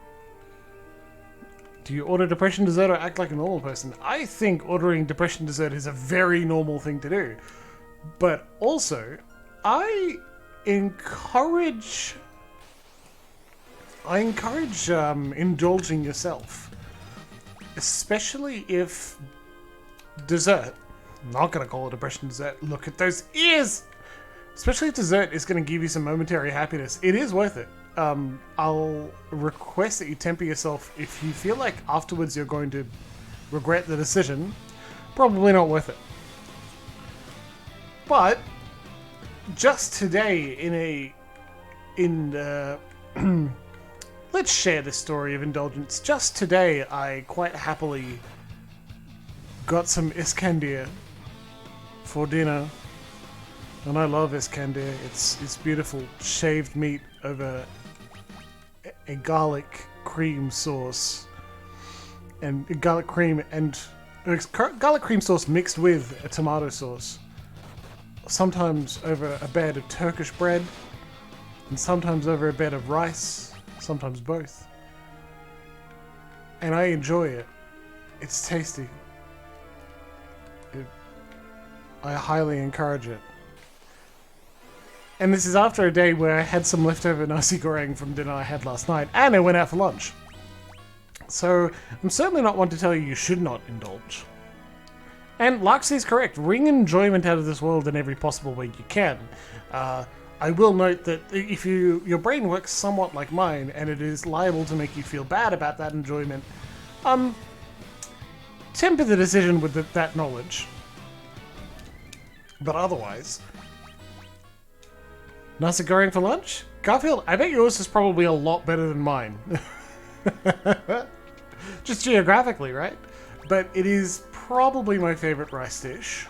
Do you order Depression Dessert or act like a normal person? I think ordering Depression Dessert is a very normal thing to do. But also, I encourage indulging yourself, especially if dessert. I'm not gonna call it depression dessert. Look at those ears. Especially if dessert is going to give you some momentary happiness. It is worth it. I'll request that you temper yourself if you feel like afterwards you're going to regret the decision. Probably not worth it. But just today, let's share this story of indulgence. Just today, I quite happily got some Iskandir for dinner. And I love Iskandir. It's beautiful shaved meat over a garlic cream sauce, and garlic cream sauce mixed with a tomato sauce. Sometimes over a bed of Turkish bread, and sometimes over a bed of rice. Sometimes both. And I enjoy it. It's tasty. I highly encourage it. And this is after a day where I had some leftover nasi goreng from dinner I had last night, and I went out for lunch. So, I'm certainly not one to tell you should not indulge. And Larksy is correct. Wring enjoyment out of this world in every possible way you can. I will note that if your brain works somewhat like mine, and it is liable to make you feel bad about that enjoyment, temper the decision with that knowledge. But otherwise... Nasi goreng for lunch? Garfield, I bet yours is probably a lot better than mine. Just geographically, right? But it is probably my favorite rice dish.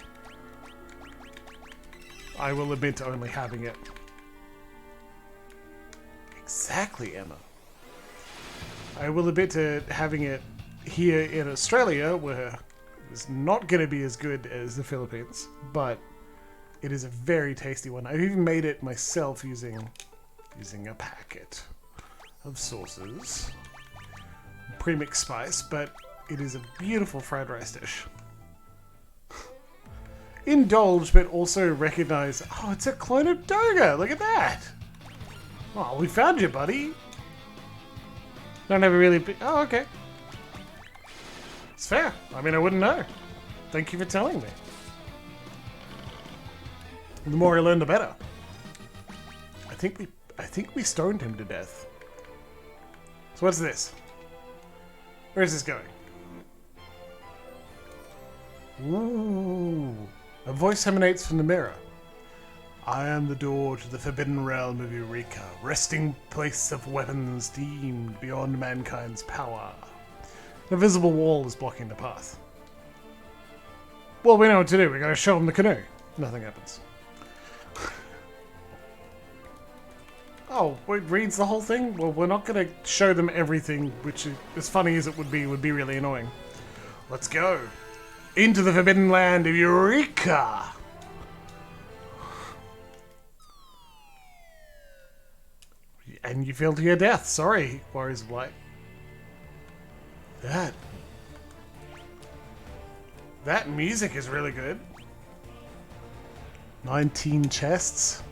I will admit to only having it. Exactly, Emma. I will admit to having it here in Australia, where it's not going to be as good as the Philippines, but... it is a very tasty one. I've even made it myself using a packet of sauces. Pre-mixed spice, but it is a beautiful fried rice dish. Indulge, but also recognize, oh, it's a clone of Doga! Look at that! Oh, we found you, buddy! Don't have a really big... oh, okay. It's fair. I mean, I wouldn't know. Thank you for telling me. The more I learn, the better. I think we stoned him to death. So what's this? Where is this going? Ooh. A voice emanates from the mirror. I am the door to the forbidden realm of Eureka, resting place of weapons deemed beyond mankind's power. An invisible wall is blocking the path. Well, we know what to do. We gotta show him the canoe. Nothing happens. Oh, it reads the whole thing? Well, we're not going to show them everything, which, as funny as it would be really annoying. Let's go. Into the forbidden land of Eureka! And you fell to your death. Sorry, Warriors of Light. That music is really good. 19 chests.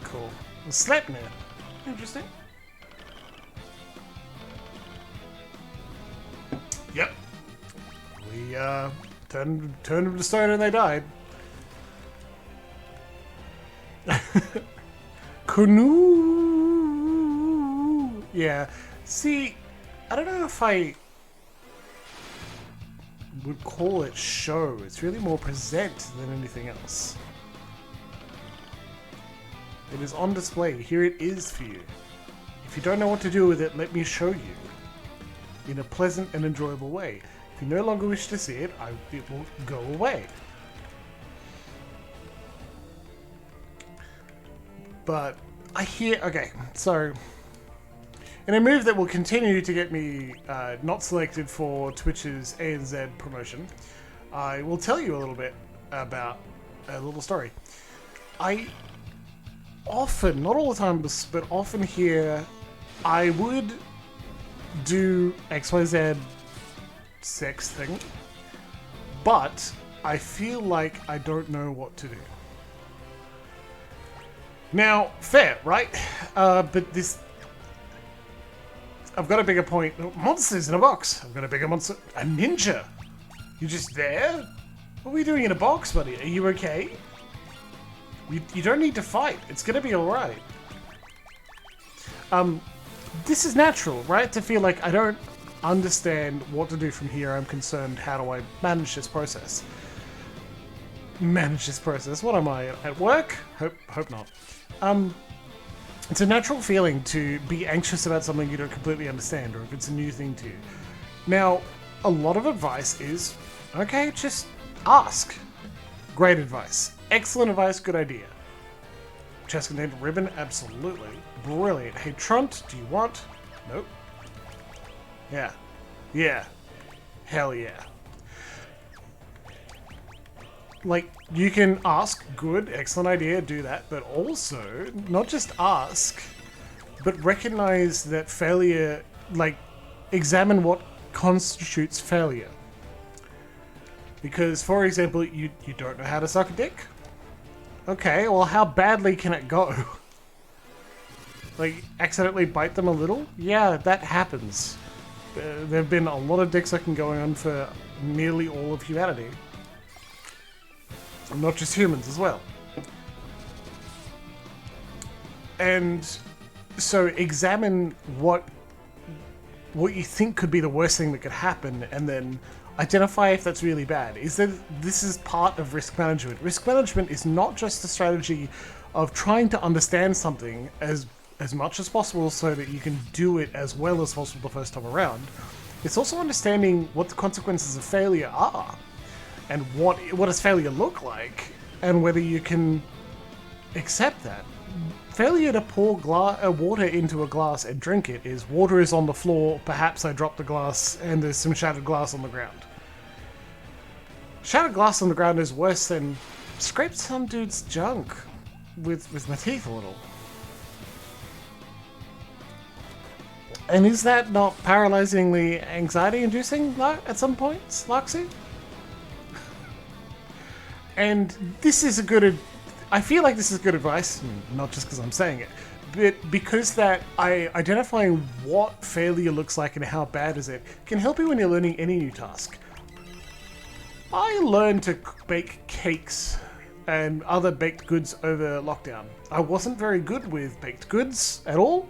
Cool. Sleipnir. Interesting. Yep. We turned them to stone and they died. Canoe. Yeah. See, I don't know if I would call it show. It's really more present than anything else. It is on display. Here it is for you. If you don't know what to do with it, let me show you. In a pleasant and enjoyable way. If you no longer wish to see it, it will go away. But I hear... okay, so... in a move that will continue to get me not selected for Twitch's ANZ promotion, I will tell you a little bit about a little story. often, not all the time, but often hear I would do XYZ sex thing, but I feel like I don't know what to do. Now, fair, right? But this... I've got a bigger point. Monsters in a box. I've got a bigger monster. A ninja. You're just there? What are we doing in a box, buddy? Are you okay? You don't need to fight. It's gonna be alright. This is natural, right? To feel like I don't understand what to do from here. I'm concerned, how do I manage this process? Manage this process? What am I, at work? Hope not. It's a natural feeling to be anxious about something you don't completely understand, or if it's a new thing to you. Now, a lot of advice is, okay, just ask. Great advice. Excellent advice, good idea. Chest contained ribbon? Absolutely. Brilliant. Hey, Trunt, do you want? Nope. Yeah. Yeah. Hell yeah. Like, you can ask, good, excellent idea, do that, but also, not just ask, but recognize that failure, like, examine what constitutes failure. Because, for example, you don't know how to suck a dick? Okay, well, how badly can it go? Like, accidentally bite them a little? Yeah, that happens. There have been a lot of dick sucking going on for nearly all of humanity. Not just humans as well. And so examine what you think could be the worst thing that could happen, and then identify if that's really bad. This is part of risk management. Risk management is not just the strategy of trying to understand something as much as possible so that you can do it as well as possible the first time around. It's also understanding what the consequences of failure are. And what does failure look like, and whether you can accept that. Failure to pour water into a glass and drink it is water is on the floor, perhaps I dropped the glass, and there's some shattered glass on the ground. Shattered glass on the ground is worse than scraped some dude's junk with my teeth a little. And is that not paralyzingly anxiety-inducing at some points, Loxy? And this is I feel like this is good advice, not just because I'm saying it, but because that identifying what failure looks like and how bad is it can help you when you're learning any new task. I learned to bake cakes and other baked goods over lockdown. I wasn't very good with baked goods at all.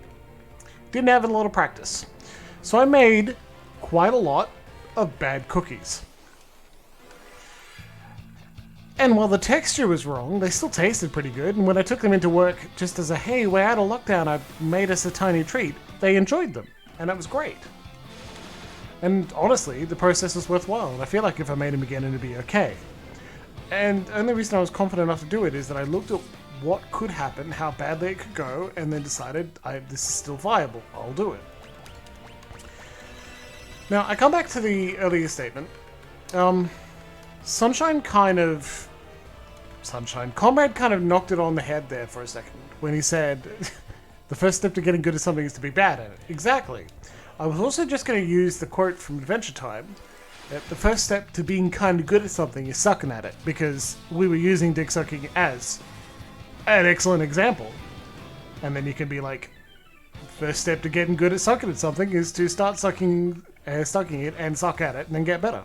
Didn't have a lot of practice. So I made quite a lot of bad cookies. And while the texture was wrong, they still tasted pretty good, and when I took them into work just as a, hey, we're out of lockdown, I made us a tiny treat, they enjoyed them, and it was great. And honestly, the process was worthwhile, and I feel like if I made them again, it'd be okay. And the only reason I was confident enough to do it is that I looked at what could happen, how badly it could go, and then decided, this is still viable, I'll do it. Now, I come back to the earlier statement. Comrade kind of knocked it on the head there for a second when he said, the first step to getting good at something is to be bad at it. Exactly. I was also just going to use the quote from Adventure Time, that the first step to being kind of good at something is sucking at it, because we were using dick sucking as an excellent example. And then you can be like, first step to getting good at sucking at something is to start sucking it and suck at it and then get better.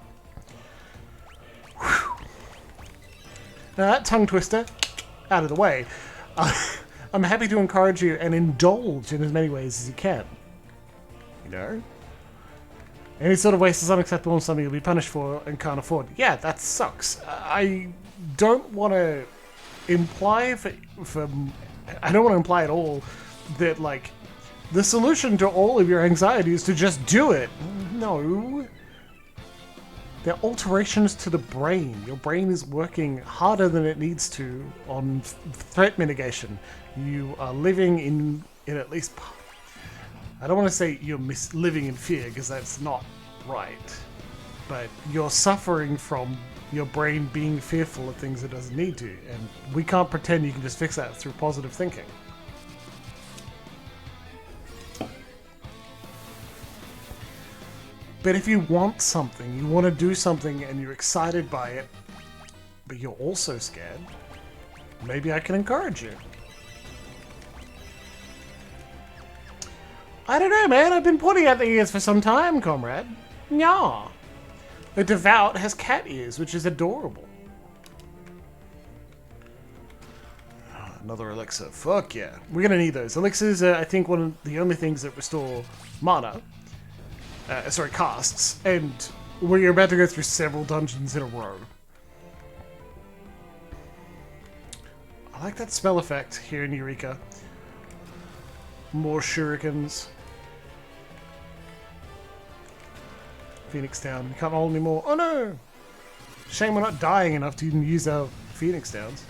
Now that tongue twister, out of the way, I'm happy to encourage you and indulge in as many ways as you can. You know? Any sort of waste is unacceptable and something you'll be punished for and can't afford. Yeah, that sucks. I don't want to imply I don't want to imply at all that, like, the solution to all of your anxiety is to just do it. No. They're alterations to the brain. Your brain is working harder than it needs to on threat mitigation. You are living in at least... I don't want to say you're living in fear, because that's not right. But you're suffering from your brain being fearful of things it doesn't need to. And we can't pretend you can just fix that through positive thinking. But if you want something, you want to do something and you're excited by it, but you're also scared, maybe I can encourage you. I don't know, man. I've been pointing out the ears for some time, comrade. Nyah. The Devout has cat ears, which is adorable. Another elixir. Fuck yeah. We're going to need those. Elixirs are, I think, one of the only things that restore mana. Casts. And we're about to go through several dungeons in a row. I like that spell effect here in Eureka. More shurikens. Phoenix Down. We can't hold anymore. Oh no! Shame we're not dying enough to even use our Phoenix Downs.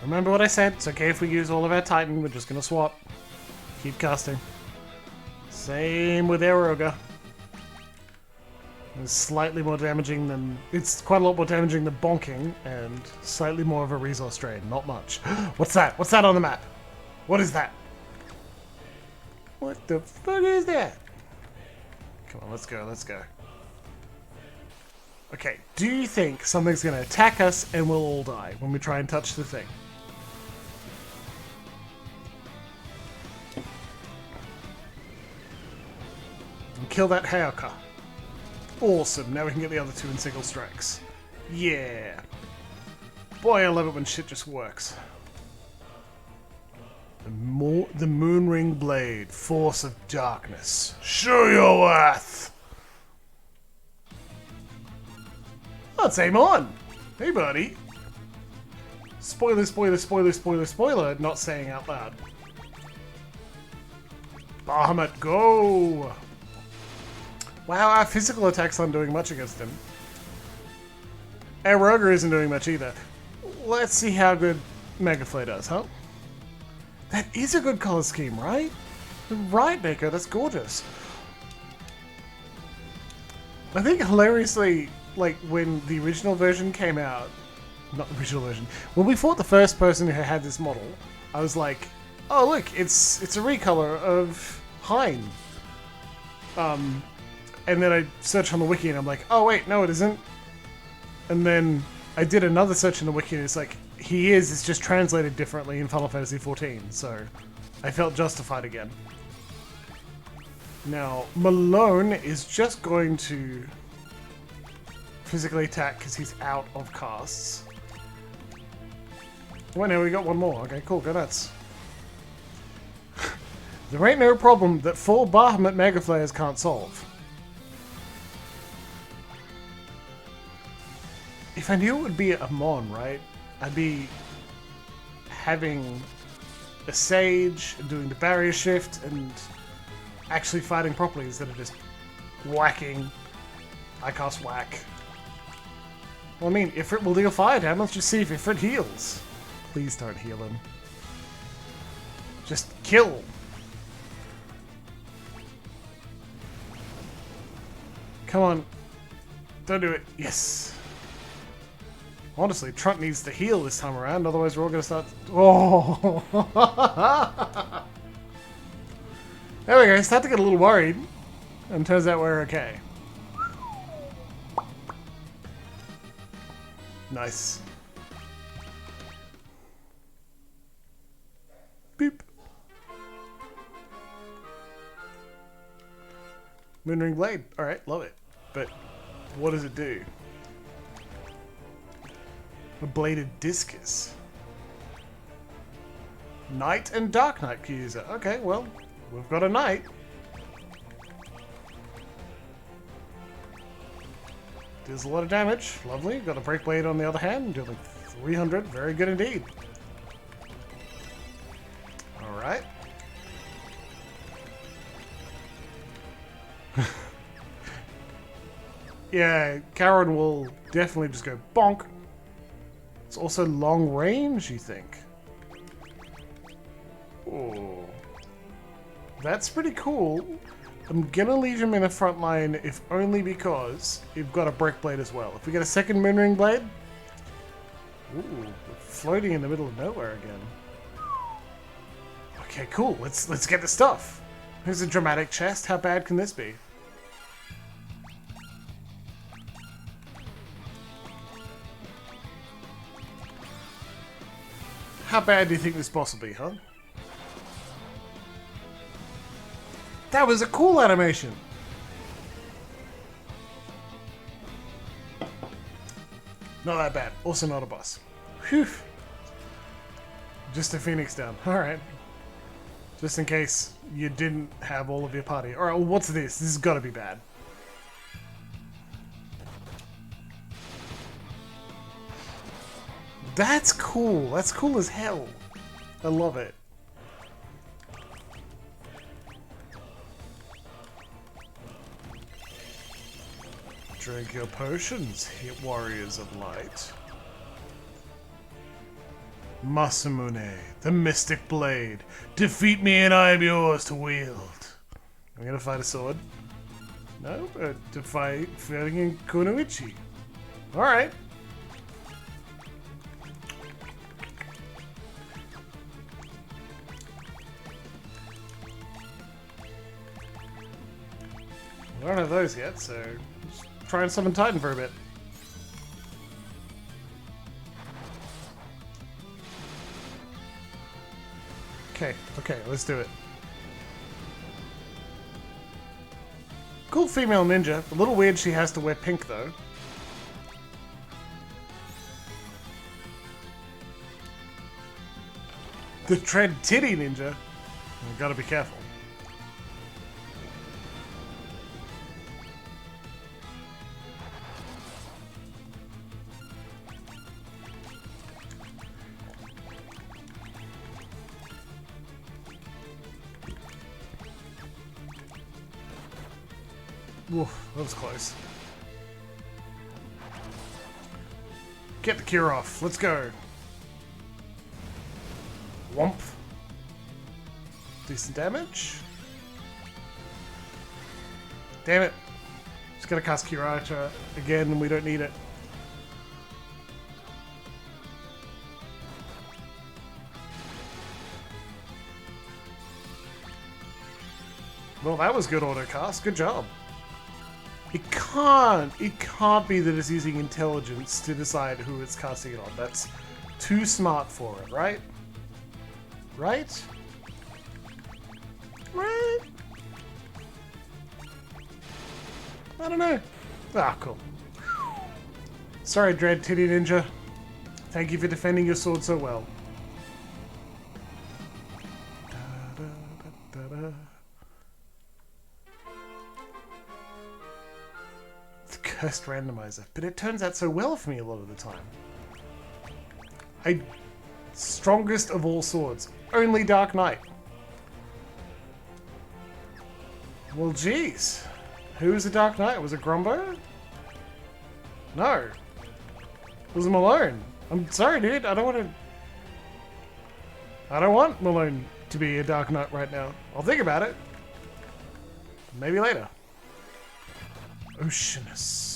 Remember what I said? It's okay if we use all of our Titan. We're just gonna swap. Keep casting. Same with Aeroga. It's slightly more damaging than... It's quite a lot more damaging than bonking, and slightly more of a resource drain. Not much. What's that? What's that on the map? What is that? What the fuck is that? Come on, let's go, let's go. Okay, do you think something's gonna attack us and we'll all die when we try and touch the thing? And kill that Haoka. Awesome, now we can get the other two in single strikes. Yeah. Boy, I love it when shit just works. The Moonring Blade, Force of Darkness. Show your worth! Let's aim on! Hey, buddy. Spoiler, spoiler, spoiler, spoiler, spoiler, not saying out loud. Bahamut, go! Wow, our physical attacks aren't doing much against him. Our Roger isn't doing much either. Let's see how good Megaflare does, huh? That is a good color scheme, right? Right, Baker, that's gorgeous. I think hilariously, like when the original version came out, not the original version, when we fought the first person who had this model, I was like, oh look, it's a recolor of Hein. And then I searched on the wiki and I'm like, oh wait, no it isn't. And then I did another search in the wiki and it's like, he is, it's just translated differently in Final Fantasy XIV, so I felt justified again. Now, Malone is just going to physically attack because he's out of casts. Wait, no, we got one more. Okay, cool, go nuts. There ain't no problem that 4 Bahamut Megaflares can't solve. If I knew it would be a Mon, right? I'd be having a Sage, and doing the barrier shift, and actually fighting properly instead of just whacking. I cast whack. Well, I mean, Ifrit will deal fire damage. Let's just see if Ifrit heals. Please don't heal him. Just kill. Come on. Don't do it. Yes. Honestly, Trump needs to heal this time around, otherwise we're all going to start... Oh! There we go, start to get a little worried. And turns out we're okay. Nice. Beep. Moonring Blade. Alright, love it. But what does it do? A bladed discus. Knight and Dark Knight user. Okay, well, we've got a knight. Deals a lot of damage. Lovely. Got a break blade on the other hand, dealing 300. Very good indeed. Alright. Yeah, Karen will definitely just go bonk. It's also long range, you think? Oh, that's pretty cool. I'm gonna leave him in the front line if only because you've got a brick blade as well. If we get a second moonring blade, ooh, we're floating in the middle of nowhere again. Okay, cool. Let's get the stuff. Here's a dramatic chest. How bad can this be? How bad do you think this boss will be, huh? That was a cool animation. Not that bad. Also not a boss. Phew. Just a phoenix down. Alright. Just in case you didn't have all of your party. Alright, well, what's this? This has got to be bad. That's cool. That's cool as hell. I love it. Drink your potions, hit warriors of light. Masamune, the mystic blade. Defeat me and I am yours to wield. I'm gonna fight a sword. No, to fight in Kunoichi. Alright. I don't have those yet, so just try and summon Titan for a bit. Okay, let's do it. Cool female ninja. A little weird she has to wear pink, though. The Tread Titty ninja. You gotta be careful. Oof, that was close. Get the cure off. Let's go. Womp. Decent damage. Damn it. Just gonna cast Cure Archer again and we don't need it. Well, that was good auto cast. Good job. It can't be that it's using intelligence to decide who it's casting it on. That's too smart for it, right? Right? Right? I don't know. Ah, cool. Sorry, Dread Titty Ninja. Thank you for defending your sword so well. Cursed randomizer, but it turns out so well for me a lot of the time. Strongest of all swords, only Dark Knight. Well, geez, who was the Dark Knight? Was it Grumbo? No, it was Malone. I'm sorry, dude. I don't want Malone to be a Dark Knight right now. I'll think about it. Maybe later. Oceanus.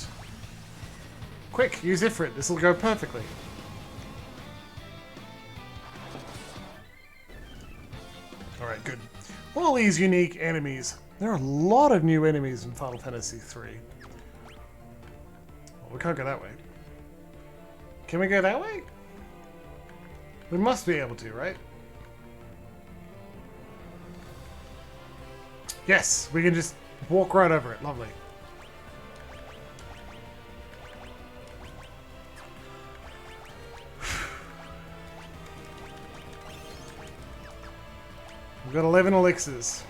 Quick, use Ifrit. This will go perfectly. Alright, good. All these unique enemies. There are a lot of new enemies in Final Fantasy III. Well, we can't go that way. Can we go that way? We must be able to, right? Yes, we can just walk right over it. Lovely. We've got 11 elixirs.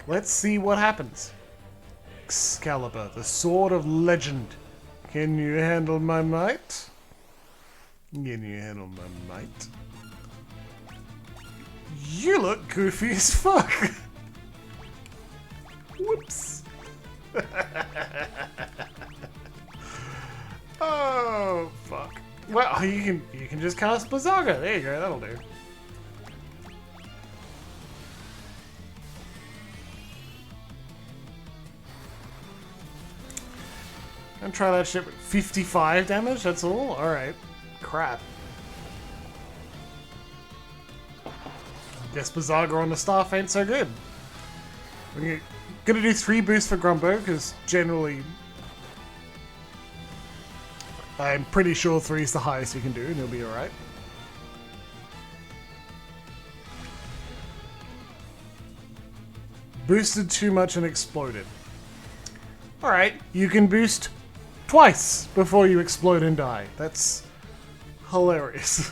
Let's see what happens. Excalibur, the sword of legend. Can you handle my might? Can you handle my might? You look goofy as fuck. Whoops. Well, you can just cast Blizzaga. There you go. That'll do. Gonna try that shit with 55 damage. That's all. All right. Crap. Guess Blizzaga on the staff ain't so good. We're gonna do 3 boosts for Grumbo because generally, I'm pretty sure 3 is the highest you can do, and he'll be all right. Boosted too much and exploded. All right, you can boost twice before you explode and die. That's hilarious.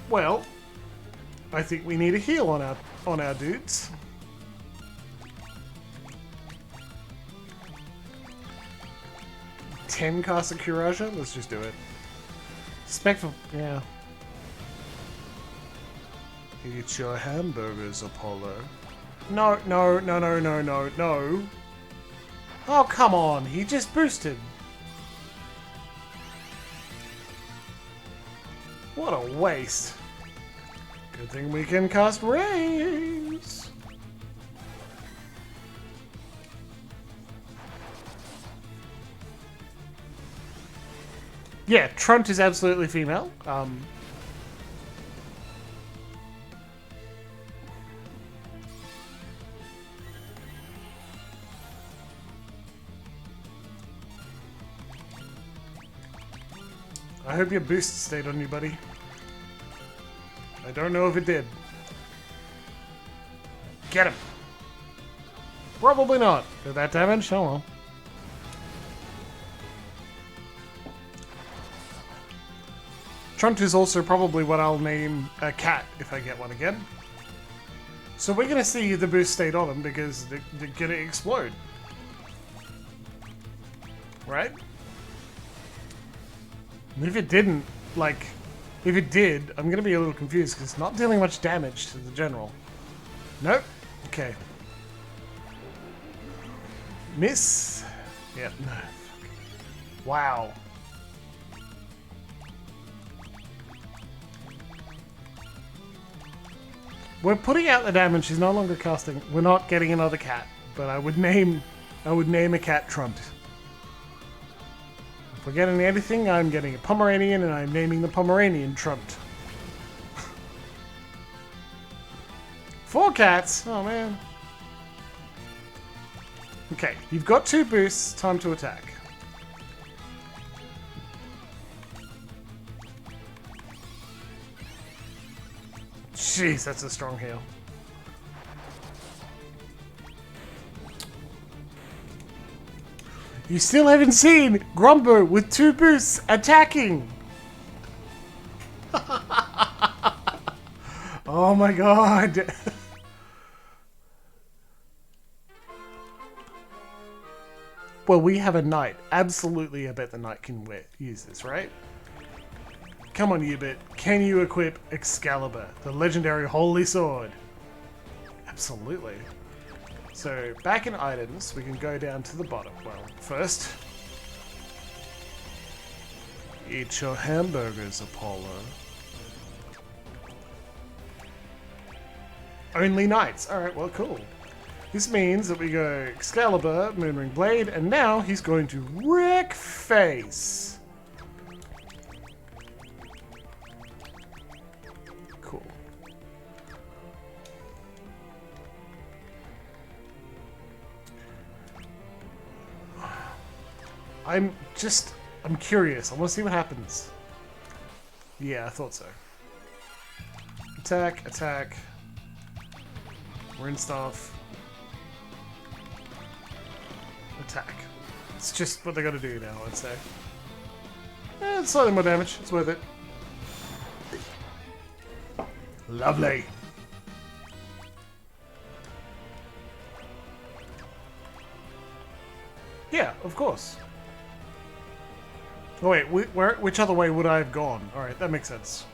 Well, I think we need a heal on our dudes. Ten cast a Kuraja? Let's just do it. Spectral, yeah. Eat your hamburgers, Apollo. No, no, no, no, no, no, no. Oh, come on. He just boosted. What a waste. Good thing we can cast Rays. Yeah, Trunt is absolutely female. I hope your boost stayed on you, buddy. I don't know if it did. Get him! Probably not. Did that damage? Oh well. Trunt is also probably what I'll name a cat if I get one again. So we're gonna see the boost stayed on him because they're gonna explode. Right? And if it didn't, like, if it did, I'm gonna be a little confused because it's not dealing much damage to the general. Nope. Okay. Miss. Yep. No. Wow. We're putting out the damage. She's no longer casting. We're not getting another cat, but I would name a cat Trunt. If we're getting anything, I'm getting a Pomeranian, and I'm naming the Pomeranian Trunt. 4 cats. Oh man. Okay, you've got 2 boosts. Time to attack. Jeez, that's a strong heal. You still haven't seen Grumbo with 2 boosts attacking! Oh my god! Well, we have a knight. Absolutely, I bet the knight can use this, right? Come on, Ubit. Can you equip Excalibur, the legendary holy sword? Absolutely. So, back in items, we can go down to the bottom. Well, first, eat your hamburgers, Apollo. Only knights. Alright, well, cool. This means that we go Excalibur, Moonring Blade, and now he's going to wreck face. Cool. I'm curious. I want to see what happens. Yeah, I thought so. Attack, attack. Rinse off. Attack. It's just what they gotta do now, I'd say. It's slightly more damage. It's worth it. Lovely. Yeah, of course. Oh wait, which other way would I have gone? Alright, that makes sense.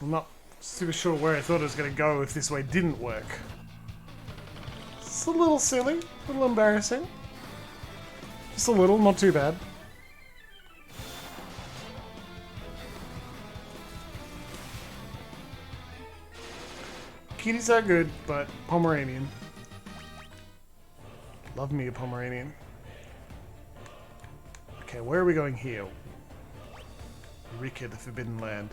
I'm not super sure where I thought it was going to go if this way didn't work. It's a little silly, a little embarrassing. Just a little, not too bad. Kitties are good, but Pomeranian. Love me a Pomeranian. Okay, where are we going here? Rika, the Forbidden Land.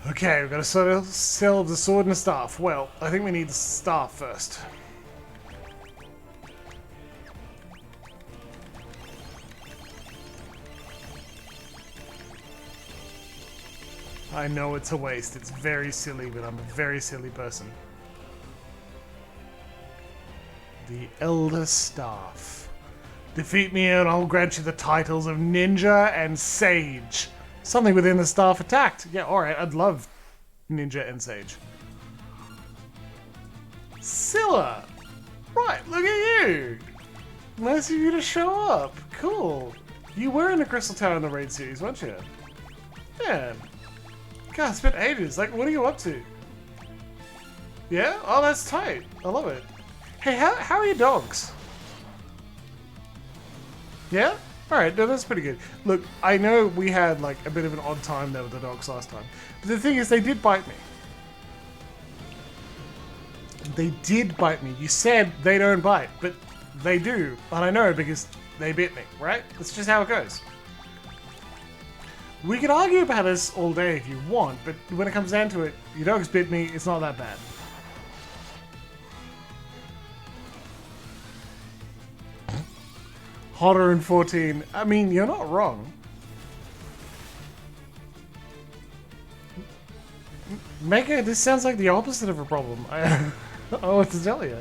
Okay, we've got to sell the sword and the staff. Well, I think we need the staff first. I know it's a waste. It's very silly, but I'm a very silly person. The Elder Staff. Defeat me and I'll grant you the titles of Ninja and Sage. Something within the staff attacked. Yeah, alright, I'd love Ninja and Sage. Scylla! Right, look at you! Nice of you to show up. Cool. You were in the Crystal Tower in the Raid series, weren't you? Yeah. God, it's been ages. Like, what are you up to? Yeah? Oh, that's tight. I love it. Hey, how are your dogs? Yeah? Alright, no, that's pretty good. Look, I know we had like a bit of an odd time there with the dogs last time. But the thing is, they did bite me. They did bite me. You said they don't bite, but they do. And I know because they bit me, right? That's just how it goes. We could argue about this all day if you want, but when it comes down to it, your dogs bit me, it's not that bad. Hotter in 14. I mean, you're not wrong. Mega, this sounds like the opposite of a problem. I don't know what to tell you.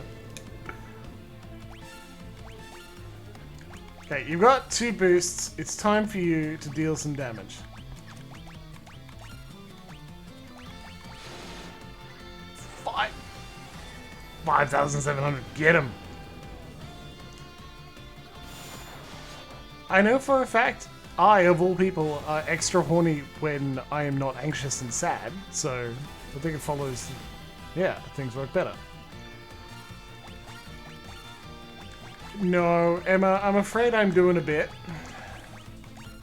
Okay, you've got 2 boosts. It's time for you to deal some damage. 5,700. Get him. I know for a fact, I, of all people, are extra horny when I am not anxious and sad, so I think it follows, yeah, things work better. No, Emma, I'm afraid I'm doing a bit.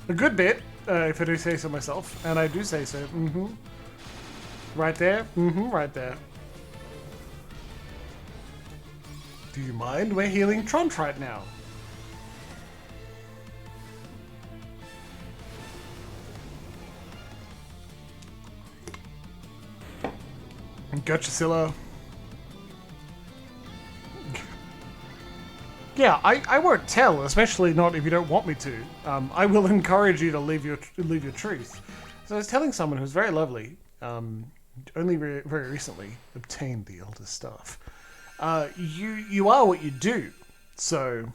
A good bit, if I do say so myself, and I do say so, Right there, right there. Do you mind? We're healing Tront right now. Gotcha, Scylla. Yeah, I won't tell, especially not if you don't want me to. I will encourage you to live your truth. So I was telling someone who's very lovely, only very recently obtained the Elder Staff. You are what you do, so,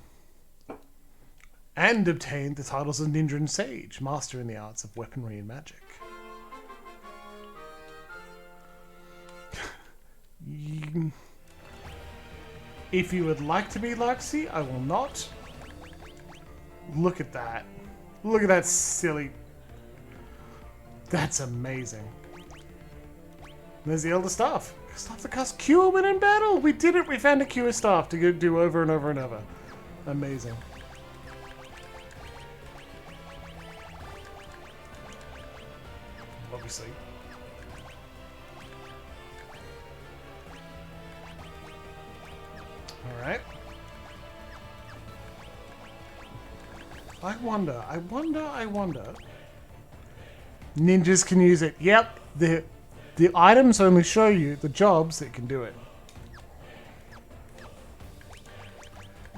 and obtained the titles of Ninja and Sage, Master in the arts of weaponry and magic. If you would like to be Larksy, I will not. Look at that. Look at that silly... That's amazing. There's the Elder Staff. Staff to cast Cure when in battle. We did it. We found a Cure Staff to do over and over and over. Amazing. Obviously. Alright. I wonder. Ninjas can use it. Yep, the items only show you the jobs that can do it.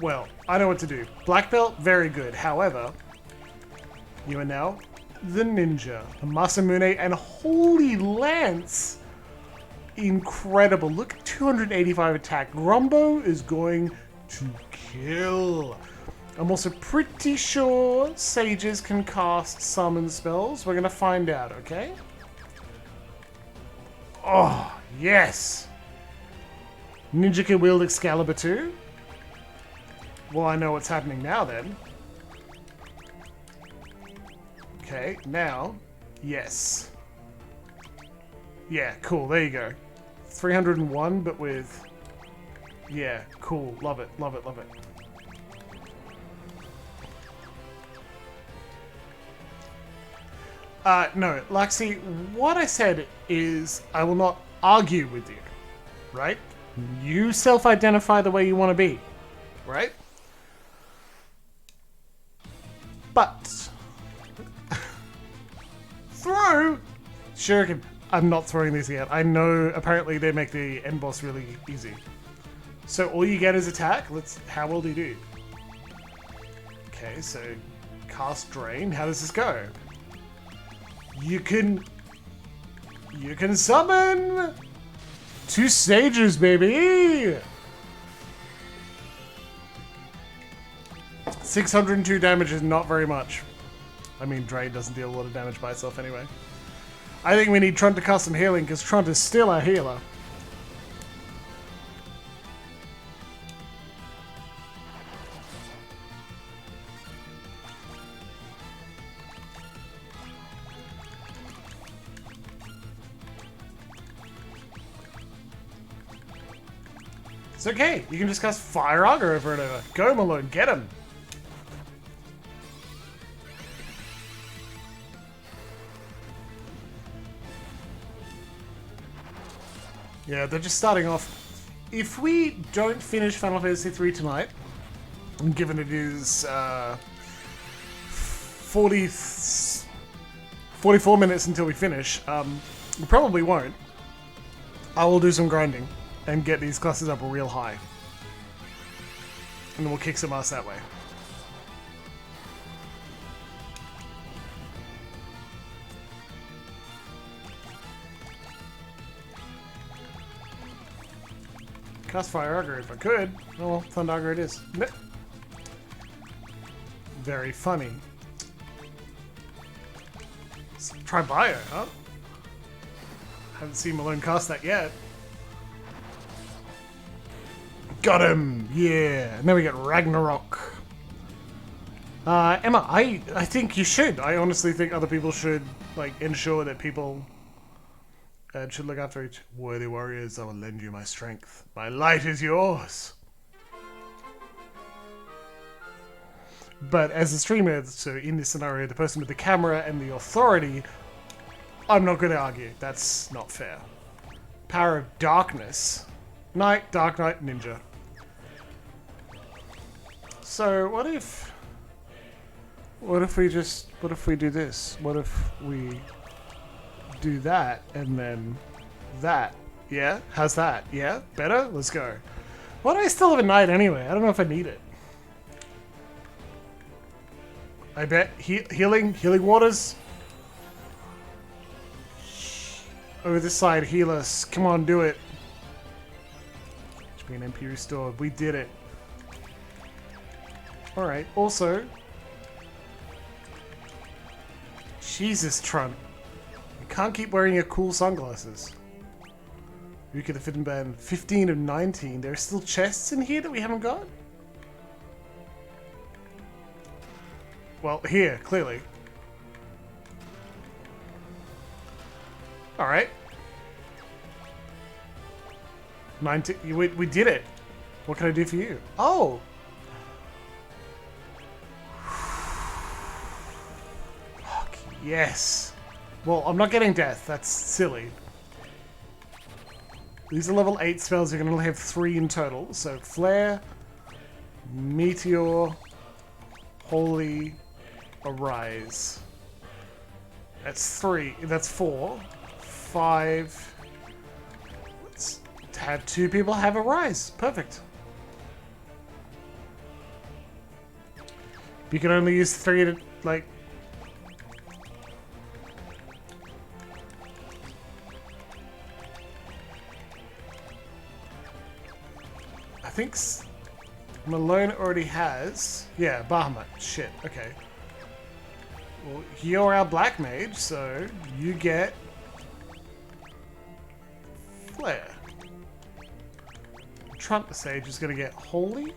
Well, I know what to do. Black belt, very good. However, you are now the ninja, the Masamune, and Holy Lance. Incredible. Look at 285 attack. Grumbo is going to kill. I'm also pretty sure sages can cast summon spells. We're going to find out, okay? Oh, yes. Ninja can wield Excalibur too. Well, I know what's happening now then. Okay, now, yes. Yeah, cool, there you go. 301, but with Yeah, cool. Love it, love it, love it. No, Luxie, what I said is I will not argue with you, right? You self-identify the way you want to be, right? But throw Shuriken. I'm not throwing these yet. I know apparently they make the end boss really easy. So all you get is attack. How well do you do? Okay, so cast drain. How does this go? You can summon 2 stages, baby. 602 damage is not very much. I mean, drain doesn't deal a lot of damage by itself anyway. I think we need Trunt to cast some healing because Trunt is still our healer. It's okay. You can just cast Fire Augur over and over. Go, Malone. Get him. Yeah, they're just starting off. If we don't finish Final Fantasy III tonight, given it is 44 minutes until we finish, we probably won't. I will do some grinding and get these classes up real high. And then we'll kick some ass that way. Cast Fire Augur if I could. Oh well, Thunder Augur it is. Very funny. Let's try Bio, huh? Haven't seen Malone cast that yet. Got him! Yeah! And then we get Ragnarok. Emma, I think you should. I honestly think other people should, like, ensure that people should look after each worthy warriors. I will lend you my strength. My light is yours. But as a streamer, so in this scenario, the person with the camera and the authority, I'm not going to argue. That's not fair. Power of Darkness. Night, Dark Knight, Ninja. So what if we do this? What if we do that and then that? Yeah? How's that? Yeah? Better? Let's go. Why do I still have a knight anyway? I don't know if I need it. I bet healing waters. Over this side, heal us. Come on, do it. HP and MP restored. We did it. Alright, also... Jesus, Trunt. You can't keep wearing your cool sunglasses. You could have fit in band 15 of 19. There are still chests in here that we haven't got? Well, here, clearly. Alright. 19. We did it. What can I do for you? Oh! Fuck, yes. Well, I'm not getting death. That's silly. These are level 8 spells. You're going to only have 3 in total. So, Flare, Meteor, Holy, Arise. That's 3. That's 4. 5. Let's have 2 people have Arise. Perfect. You can only use 3 to, like... I think Malone already has... Yeah, Bahamut. Shit, okay. Well, you're our Black Mage, so you get... Flare. Trunt the Sage is going to get Holy,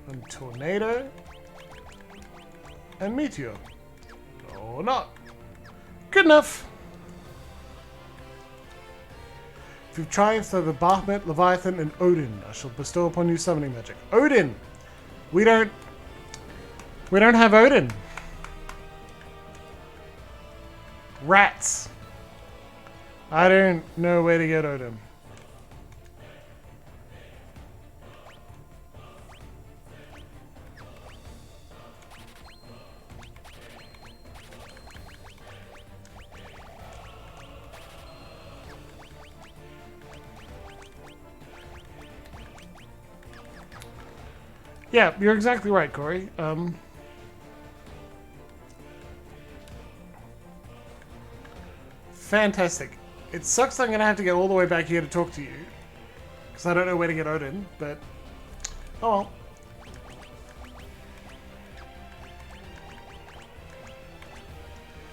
and Tornado, and Meteor. Or not. Good enough. you've triumphed over Baphomet, Leviathan, and Odin, I shall bestow upon you summoning magic. Odin! We don't have Odin. Rats. I don't know where to get Odin. Yeah, you're exactly right, Corey. Fantastic. It sucks that I'm going to have to get all the way back here to talk to you. Because I don't know where to get Odin, but... Oh well.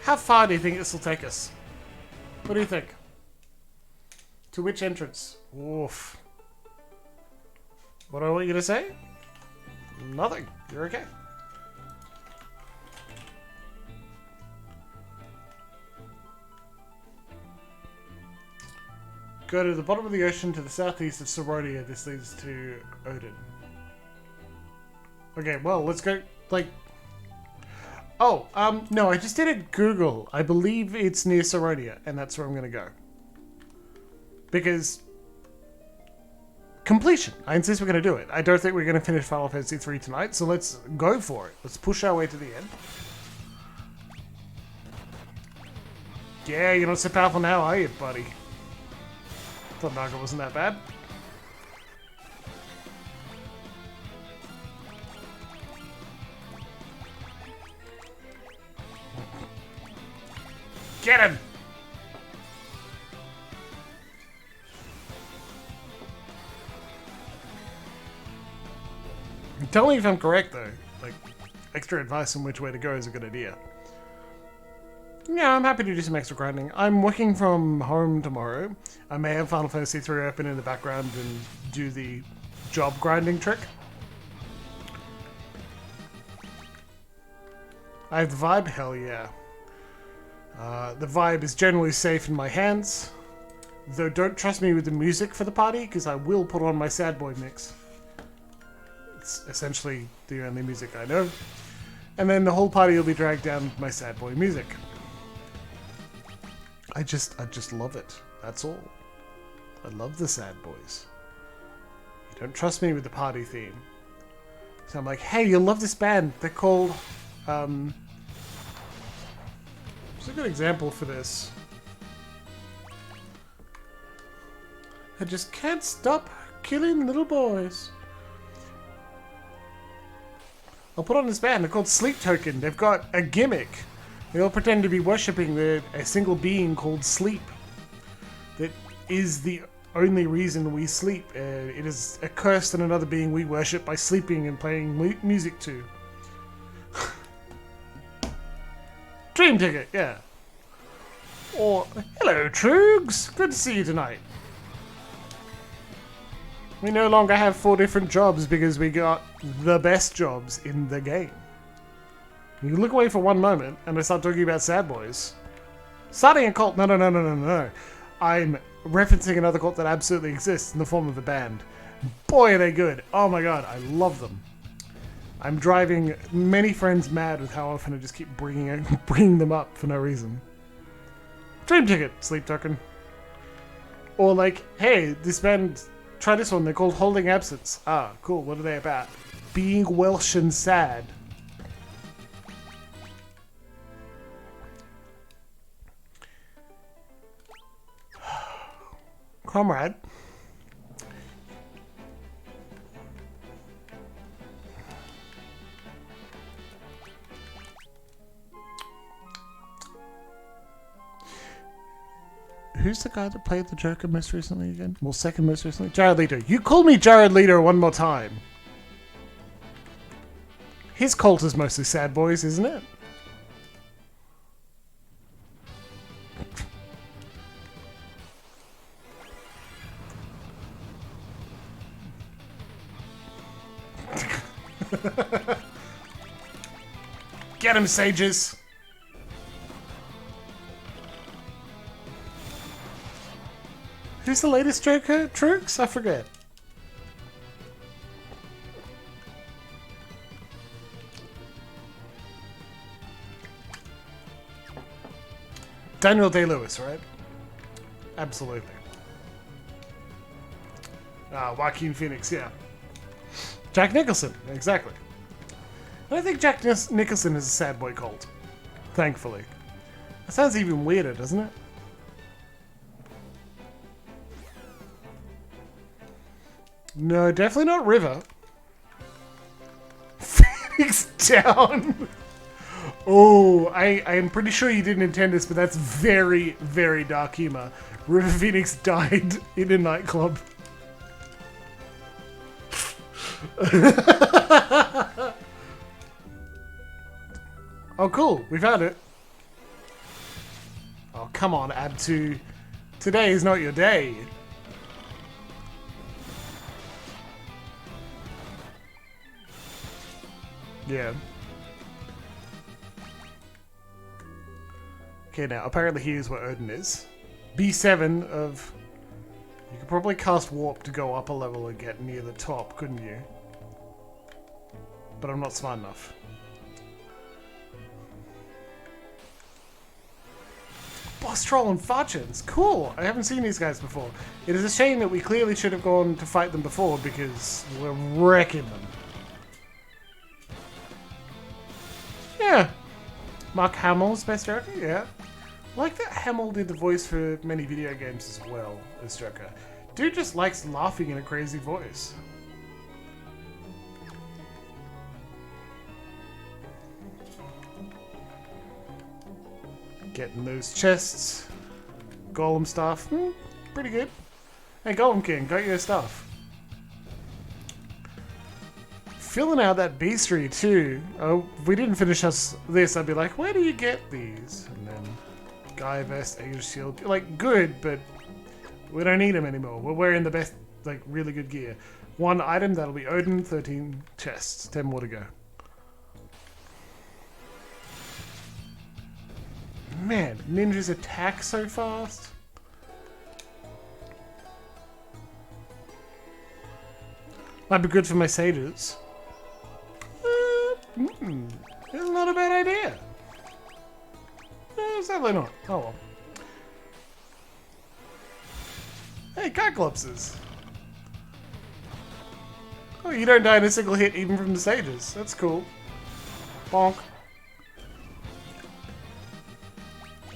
How far do you think this will take us? What do you think? To which entrance? Oof. What do I want you to say? Nothing. You're okay. Go to the bottom of the ocean to the southeast of Sorodia. This leads to Odin. Okay, well, let's go, like... Oh, no, I just did it Google. I believe it's near Sorodia, and that's where I'm gonna go. Because... completion. I insist we're gonna do it. I don't think we're gonna finish Final Fantasy III tonight, so let's go for it. Let's push our way to the end. Yeah, you're not so powerful now, are you, buddy? Thought Naga wasn't that bad. Get him! Tell me if I'm correct, though. Like, extra advice on which way to go is a good idea. Yeah, I'm happy to do some extra grinding. I'm working from home tomorrow. I may have Final Fantasy III open in the background and do the job grinding trick. I have the vibe? Hell yeah. The vibe is generally safe in my hands. Though don't trust me with the music for the party, because I will put on my sad boy mix. It's essentially the only music I know. And then the whole party will be dragged down with my sad boy music. I just love it. That's all. I love the sad boys. You don't trust me with the party theme. So I'm like, hey, you'll love this band. They're called, what's a good example for this? I just can't stop killing little boys. I'll put on this band. They're called Sleep Token. They've got a gimmick. They all pretend to be worshipping a single being called Sleep. That is the only reason we sleep. It is a curse and another being we worship by sleeping and playing music to. Dream Ticket, yeah. Or, hello Troogs, good to see you tonight. We no longer have 4 different jobs because we got the best jobs in the game. You look away for one moment and I start talking about sad boys. Starting a cult, no. I'm referencing another cult that absolutely exists in the form of a band. Boy are they good. Oh my god, I love them. I'm driving many friends mad with how often I just keep bringing them up for no reason. Dream Ticket, Sleep Token. Or like, hey, this band, try this one, they're called Holding Absence. Ah, cool, what are they about? Being Welsh and sad. Comrade. Who's the guy that played the Joker most recently again? Well, second most recently? Jared Leto. You call me Jared Leto one more time. His cult is mostly sad boys, isn't it? Get him, sages! Who's the latest Joker? Trooks? I forget. Daniel Day-Lewis, right? Absolutely. Joaquin Phoenix, yeah. Jack Nicholson, exactly. I don't think Jack Nicholson is a sad boy cult. Thankfully. That sounds even weirder, doesn't it? No, definitely not River. Phoenix down. Oh, I am pretty sure you didn't intend this, but that's very, very dark humor. River Phoenix died in a nightclub. Oh, cool. We found it. Oh, come on, Ab2. Today is not your day. Yeah. Okay, now, apparently here's where Odin is. B7 of... You could probably cast Warp to go up a level and get near the top, couldn't you? But I'm not smart enough. Boss Troll and Fudgens. Cool! I haven't seen these guys before. It is a shame that we clearly should have gone to fight them before because we're wrecking them. Yeah. Mark Hamill's best Joker? Yeah. I like that Hamill did the voice for many video games as well as Joker. Dude just likes laughing in a crazy voice. Getting those chests. Golem stuff. Pretty good. Hey, Golem King, got your stuff. Filling out that beastry too. Oh, if we didn't finish this, I'd be like, where do you get these? And then Guy Vest, Aegis Shield. Like, good, but we don't need them anymore. We're wearing the best, like, really good gear. One item, that'll be Odin, 13 chests. 10 more to go. Man, ninjas attack so fast. Might be good for my sages. It's not a bad idea. Sadly not. Oh well. Hey, Cyclopses. Oh, you don't die in a single hit even from the sages. That's cool. Bonk.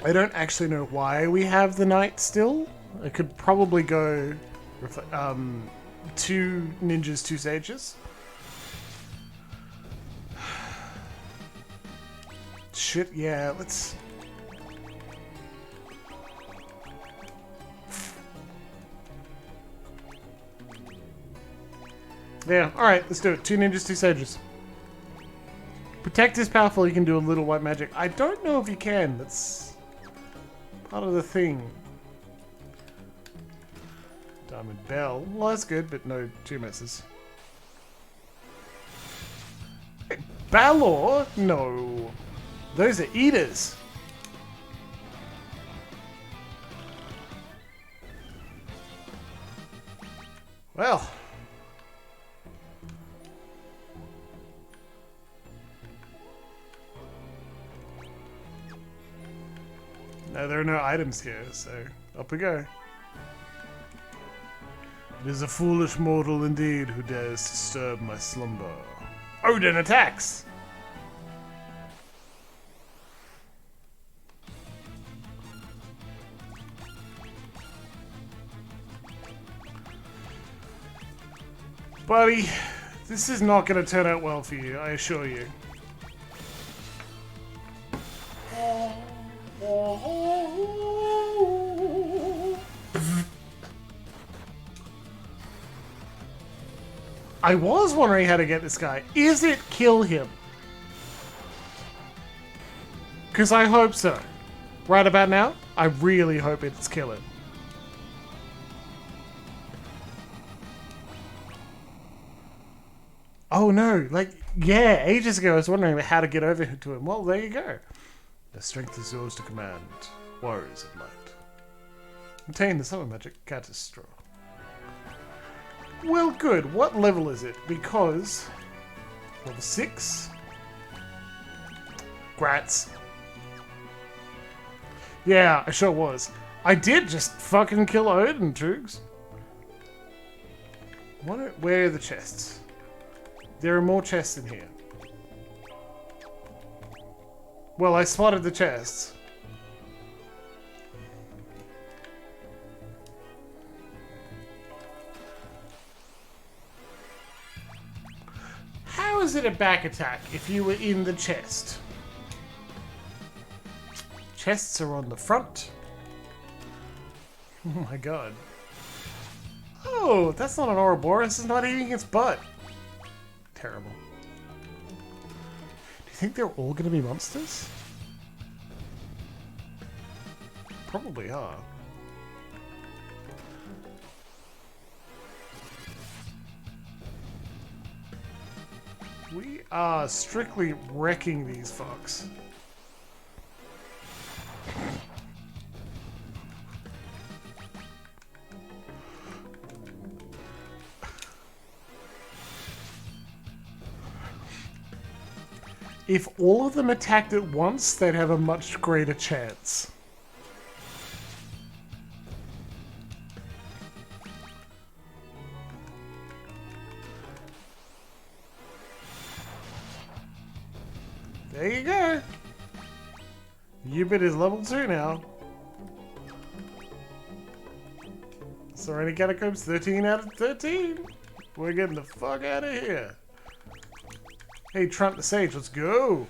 I don't actually know why we have the knight still. I could probably go with 2 ninjas, 2 sages. Shit, yeah, let's... Yeah, alright, let's do it. 2 ninjas, 2 sages. Protect is powerful, you can do a little white magic. I don't know if you can, that's part of the thing. Diamond Bell. Well, that's good, but no 2 misses. Hey, Balor? No. Those are eaters. Well. No, there are no items here, so up we go. It is a foolish mortal indeed who dares disturb my slumber. Odin attacks! Buddy, this is not going to turn out well for you, I assure you. I was wondering how to get this guy. Is it kill him? Because I hope so. Right about now, I really hope it's kill him. Oh no, like, yeah, ages ago I was wondering how to get over to him. Well, there you go. The strength is yours to command, warriors of light. Obtain the summon magic Catastrophe. Well, good. What level is it? Because level 6. Grats. Yeah, I sure was. I did just fucking kill Odin, Toogs. Where are the chests? There are more chests in here. Well, I spotted the chests. How is it a back attack if you were in the chest? Chests are on the front. Oh my god. Oh, that's not an Ouroboros. It's not eating its butt. Terrible. Do you think they're all going to be monsters? Probably are. We are strictly wrecking these fucks. If all of them attacked at once, they'd have a much greater chance. There you go. Ubit is level 2 now. Serena Catacombs 13 out of 13. We're getting the fuck out of here. Hey, Trump the Sage, let's go.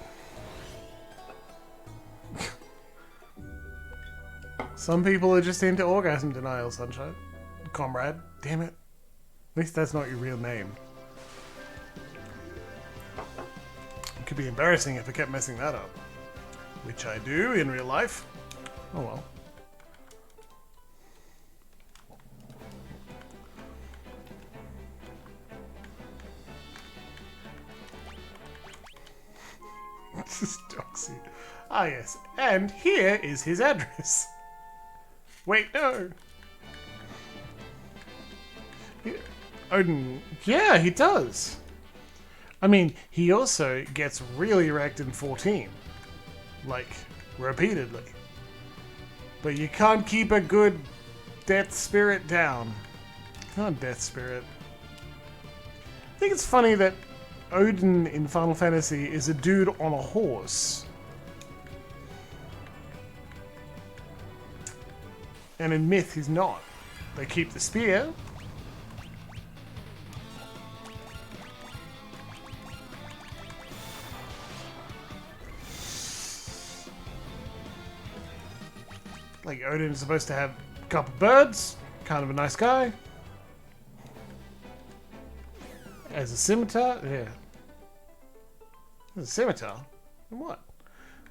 Some people are just into orgasm denial, Sunshine. Comrade, damn it. At least that's not your real name. It could be embarrassing if I kept messing that up. Which I do in real life. Oh well. This is Doxy. Ah yes, and here is his address. Wait, no. Odin, yeah, he does. I mean, he also gets really wrecked in 14. Like, repeatedly. But you can't keep a good death spirit down. Not death spirit. I think it's funny that Odin in Final Fantasy is a dude on a horse. And in Myth, he's not. They keep the spear. Like, Odin is supposed to have a couple birds. Kind of a nice guy. As a scimitar? Yeah. As a scimitar? And what?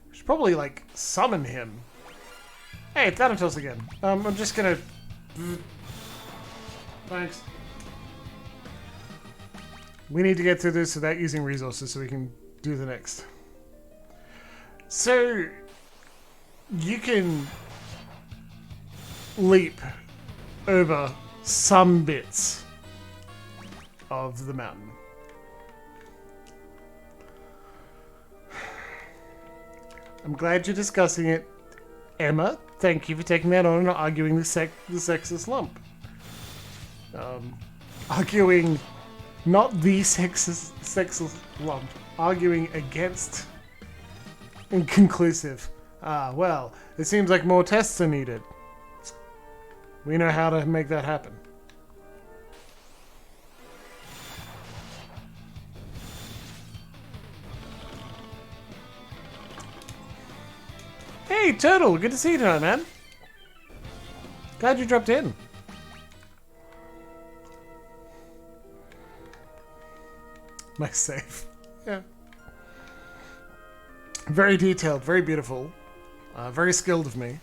We should probably, like, summon him. Hey, it's Thanatos again. I'm just gonna... Thanks. We need to get through this without using resources so we can do the next. So... You can... leap over some bits of the mountain. I'm glad you're discussing it, Emma. Thank you for taking that on and arguing the sexist lump. Arguing not the sexist lump, arguing against inconclusive. Ah, well, it seems like more tests are needed. We know how to make that happen. Hey, Turtle! Good to see you tonight, man. Glad you dropped in. Nice save. Yeah. Very detailed, very beautiful. Very skilled of me.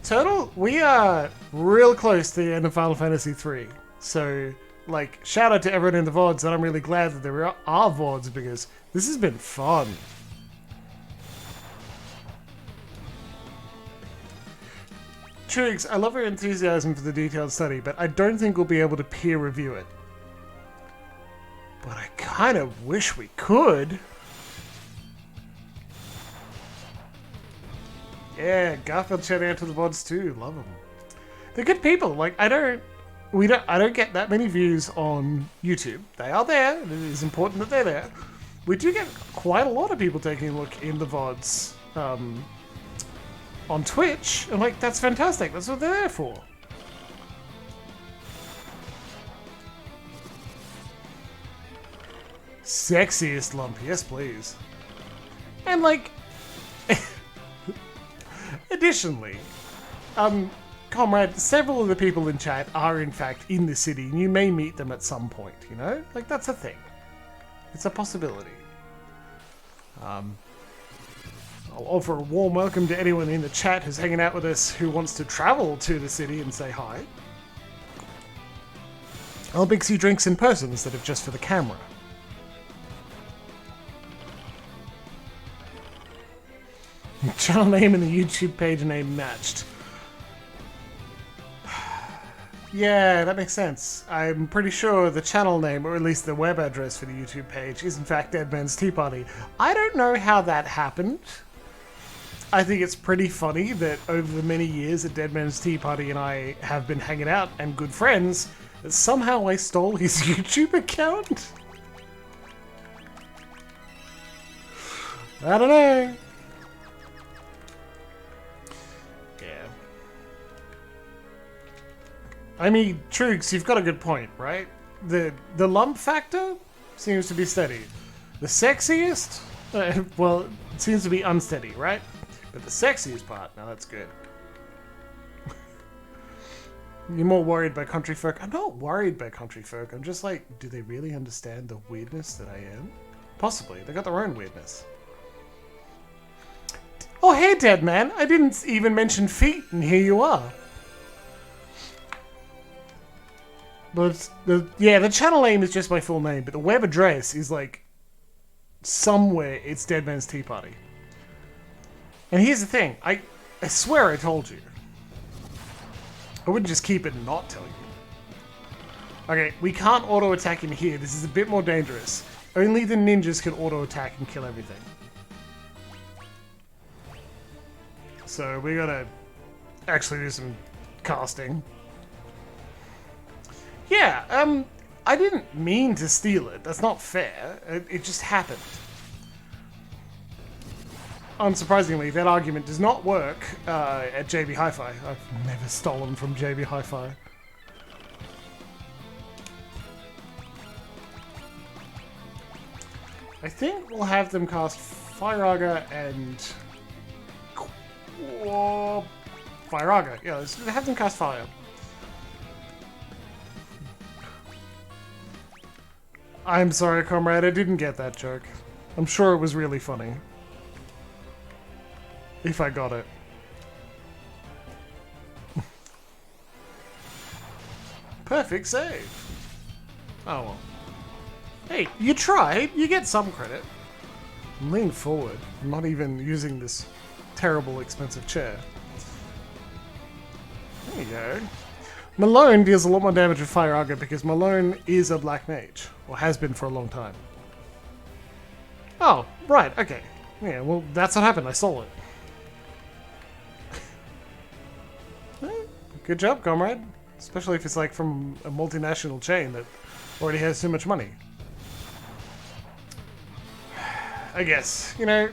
Turtle, we are real close to the end of Final Fantasy III. So, like, shout out to everyone in the VODs, and I'm really glad that there are VODs because this has been fun. Trix, I love your enthusiasm for the detailed study, but I don't think we'll be able to peer review it. But I kind of wish we could. Yeah, Garfield shout out to the VODs too. Love them. They're good people. Like I don't get that many views on YouTube. They are there, and it is important that they're there. We do get quite a lot of people taking a look in the VODs on Twitch, and like that's fantastic. That's what they're there for. Sexiest lump, yes please. And like, additionally, comrade, several of the people in chat are in fact in the city, and you may meet them at some point. You know, like that's a thing. It's a possibility. I'll offer a warm welcome to anyone in the chat who's hanging out with us who wants to travel to the city and say hi. I'll mix you drinks in person instead of just for the camera. Channel name and the YouTube page name matched. Yeah, that makes sense. I'm pretty sure the channel name, or at least the web address for the YouTube page, is in fact Dead Man's Tea Party. I don't know how that happened. I think it's pretty funny that over the many years that Dead Man's Tea Party and I have been hanging out and good friends, that somehow I stole his YouTube account. I don't know. I mean, Trooks, you've got a good point, right? The lump factor seems to be steady. The sexiest, well, it seems to be unsteady, right? But the sexiest part, now that's good. You're more worried by country folk. I'm not worried by country folk. I'm just like, do they really understand the weirdness that I am? Possibly. They got their own weirdness. Oh, hey, Dead Man. I didn't even mention feet, and here you are. But the channel name is just my full name, but the web address is like somewhere it's Dead Man's Tea Party. And here's the thing, I swear I told you. I wouldn't just keep it and not tell you. Okay, we can't auto attack in here. This is a bit more dangerous. Only the ninjas can auto attack and kill everything. So we gotta actually do some casting. Yeah, I didn't mean to steal it. That's not fair. It just happened. Unsurprisingly, that argument does not work at JB Hi-Fi. I've never stolen from JB Hi-Fi. I think we'll have them cast Firaga and... Firaga. Yeah, let's have them cast Fire. I'm sorry, comrade, I didn't get that joke. I'm sure it was really funny. If I got it. Perfect save. Oh well. Hey, you tried. You get some credit. Lean forward. I'm not even using this terrible, expensive chair. There you go. Malone deals a lot more damage with Firaga because Malone is a black mage. Or has been for a long time. Oh, right, okay. Yeah, well, that's what happened. I stole it. Good job, comrade. Especially if it's like from a multinational chain that already has too much money. I guess, you know...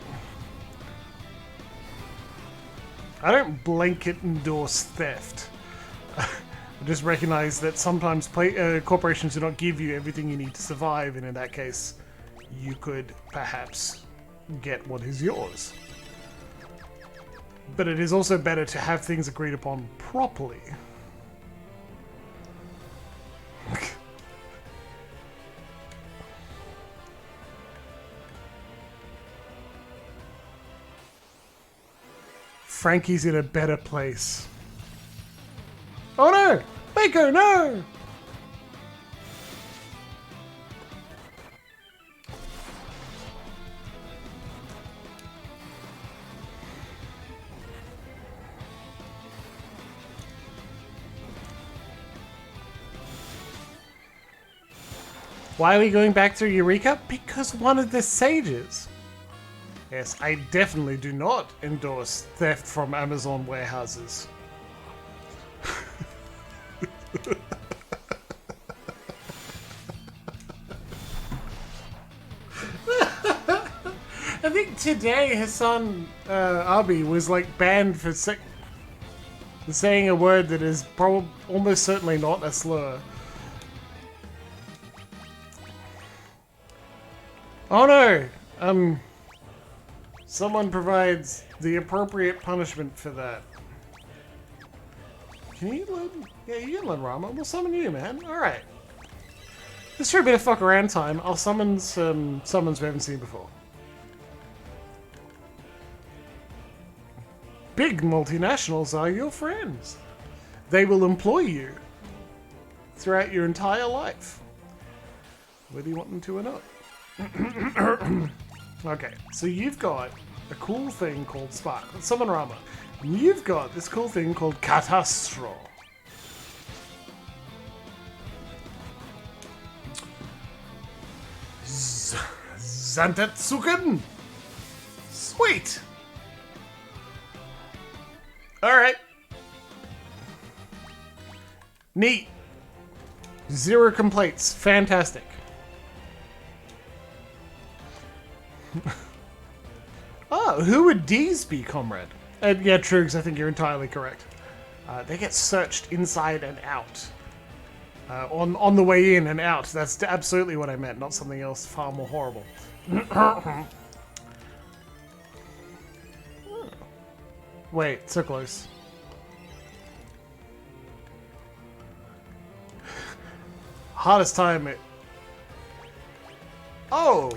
I don't blanket endorse theft. I just recognize that sometimes corporations do not give you everything you need to survive, and in that case, you could perhaps get what is yours. But it is also better to have things agreed upon properly. Frankie's in a better place. Oh no! Mako, no! Why are we going back through Eureka? Because one of the sages. Yes, I definitely do not endorse theft from Amazon warehouses. I think today Hassan Abi was like banned for saying a word that is almost certainly not a slur. Oh no! Someone provides the appropriate punishment for that. Can you learn? Yeah, you can learn Rama. We'll summon you, man. Alright. Just for a bit of fuck around time, I'll summon some summons we haven't seen before. Big multinationals are your friends. They will employ you throughout your entire life, whether you want them to or not. Okay, so you've got a cool thing called Spark. Let's summon Rama. And you've got this cool thing called Catastro. Zantetsuken! Sweet! Alright. Neat. 0 complaints. Fantastic. Oh, who would these be, comrade? Yeah, Trugs, I think you're entirely correct. They get searched inside and out. On the way in and out. That's absolutely what I meant, not something else far more horrible. Wait, so close. Hardest time it... Oh!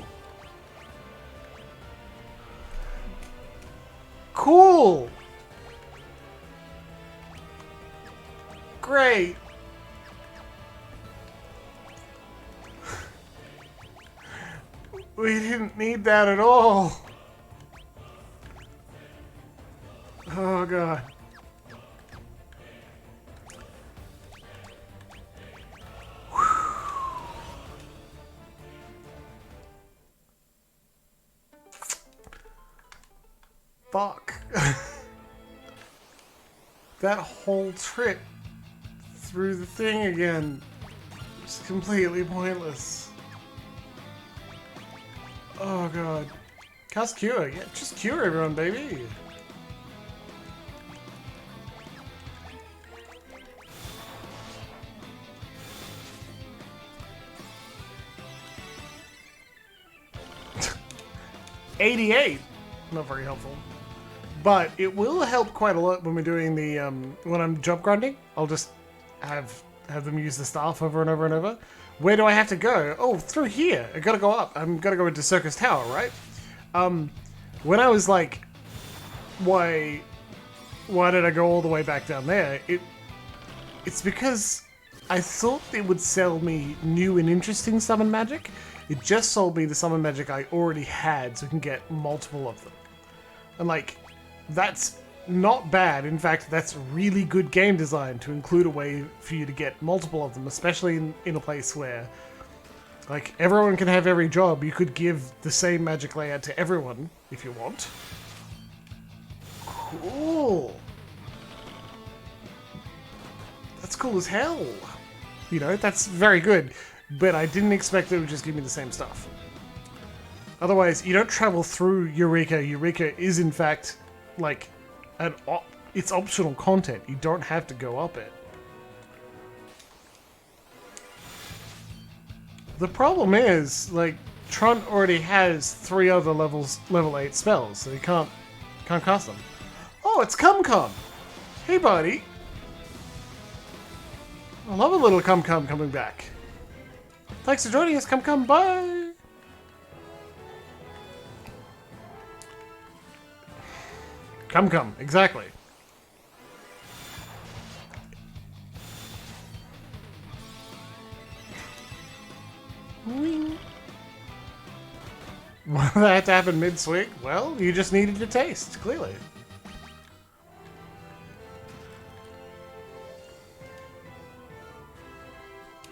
Cool! Great! We didn't need that at all. Oh god. Fuck. That whole trip through the thing again was completely pointless. Oh god. Cast cure. Yeah, just cure everyone, baby. $88. Not very helpful. But it will help quite a lot when we're doing the when I'm job grinding. I'll just have them use the staff over and over and over. Where do I have to go? Oh, through here. I gotta go up. I'm gotta go into Circus Tower, right? When I was like, why did I go all the way back down there? It's because I thought it would sell me new and interesting summon magic. It just sold me the summon magic I already had, so I can get multiple of them. And like, that's not bad. In fact, that's really good game design to include a way for you to get multiple of them, especially in a place where, like, everyone can have every job. You could give the same magic layout to everyone if you want. Cool. That's cool as hell. You know, that's very good. But I didn't expect it would just give me the same stuff. Otherwise, you don't travel through Eureka. Eureka is, in fact, like, it's optional content. You don't have to go up it. The problem is, like, Tron already has 3 other level 8 spells, so you can't cast them. Oh, it's Cum. Hey, buddy. I love a little Cum coming back. Thanks for joining us, Cum. Bye. Cum, exactly. Wing. Well, that had to happen mid-swing. Well, you just needed to taste, clearly.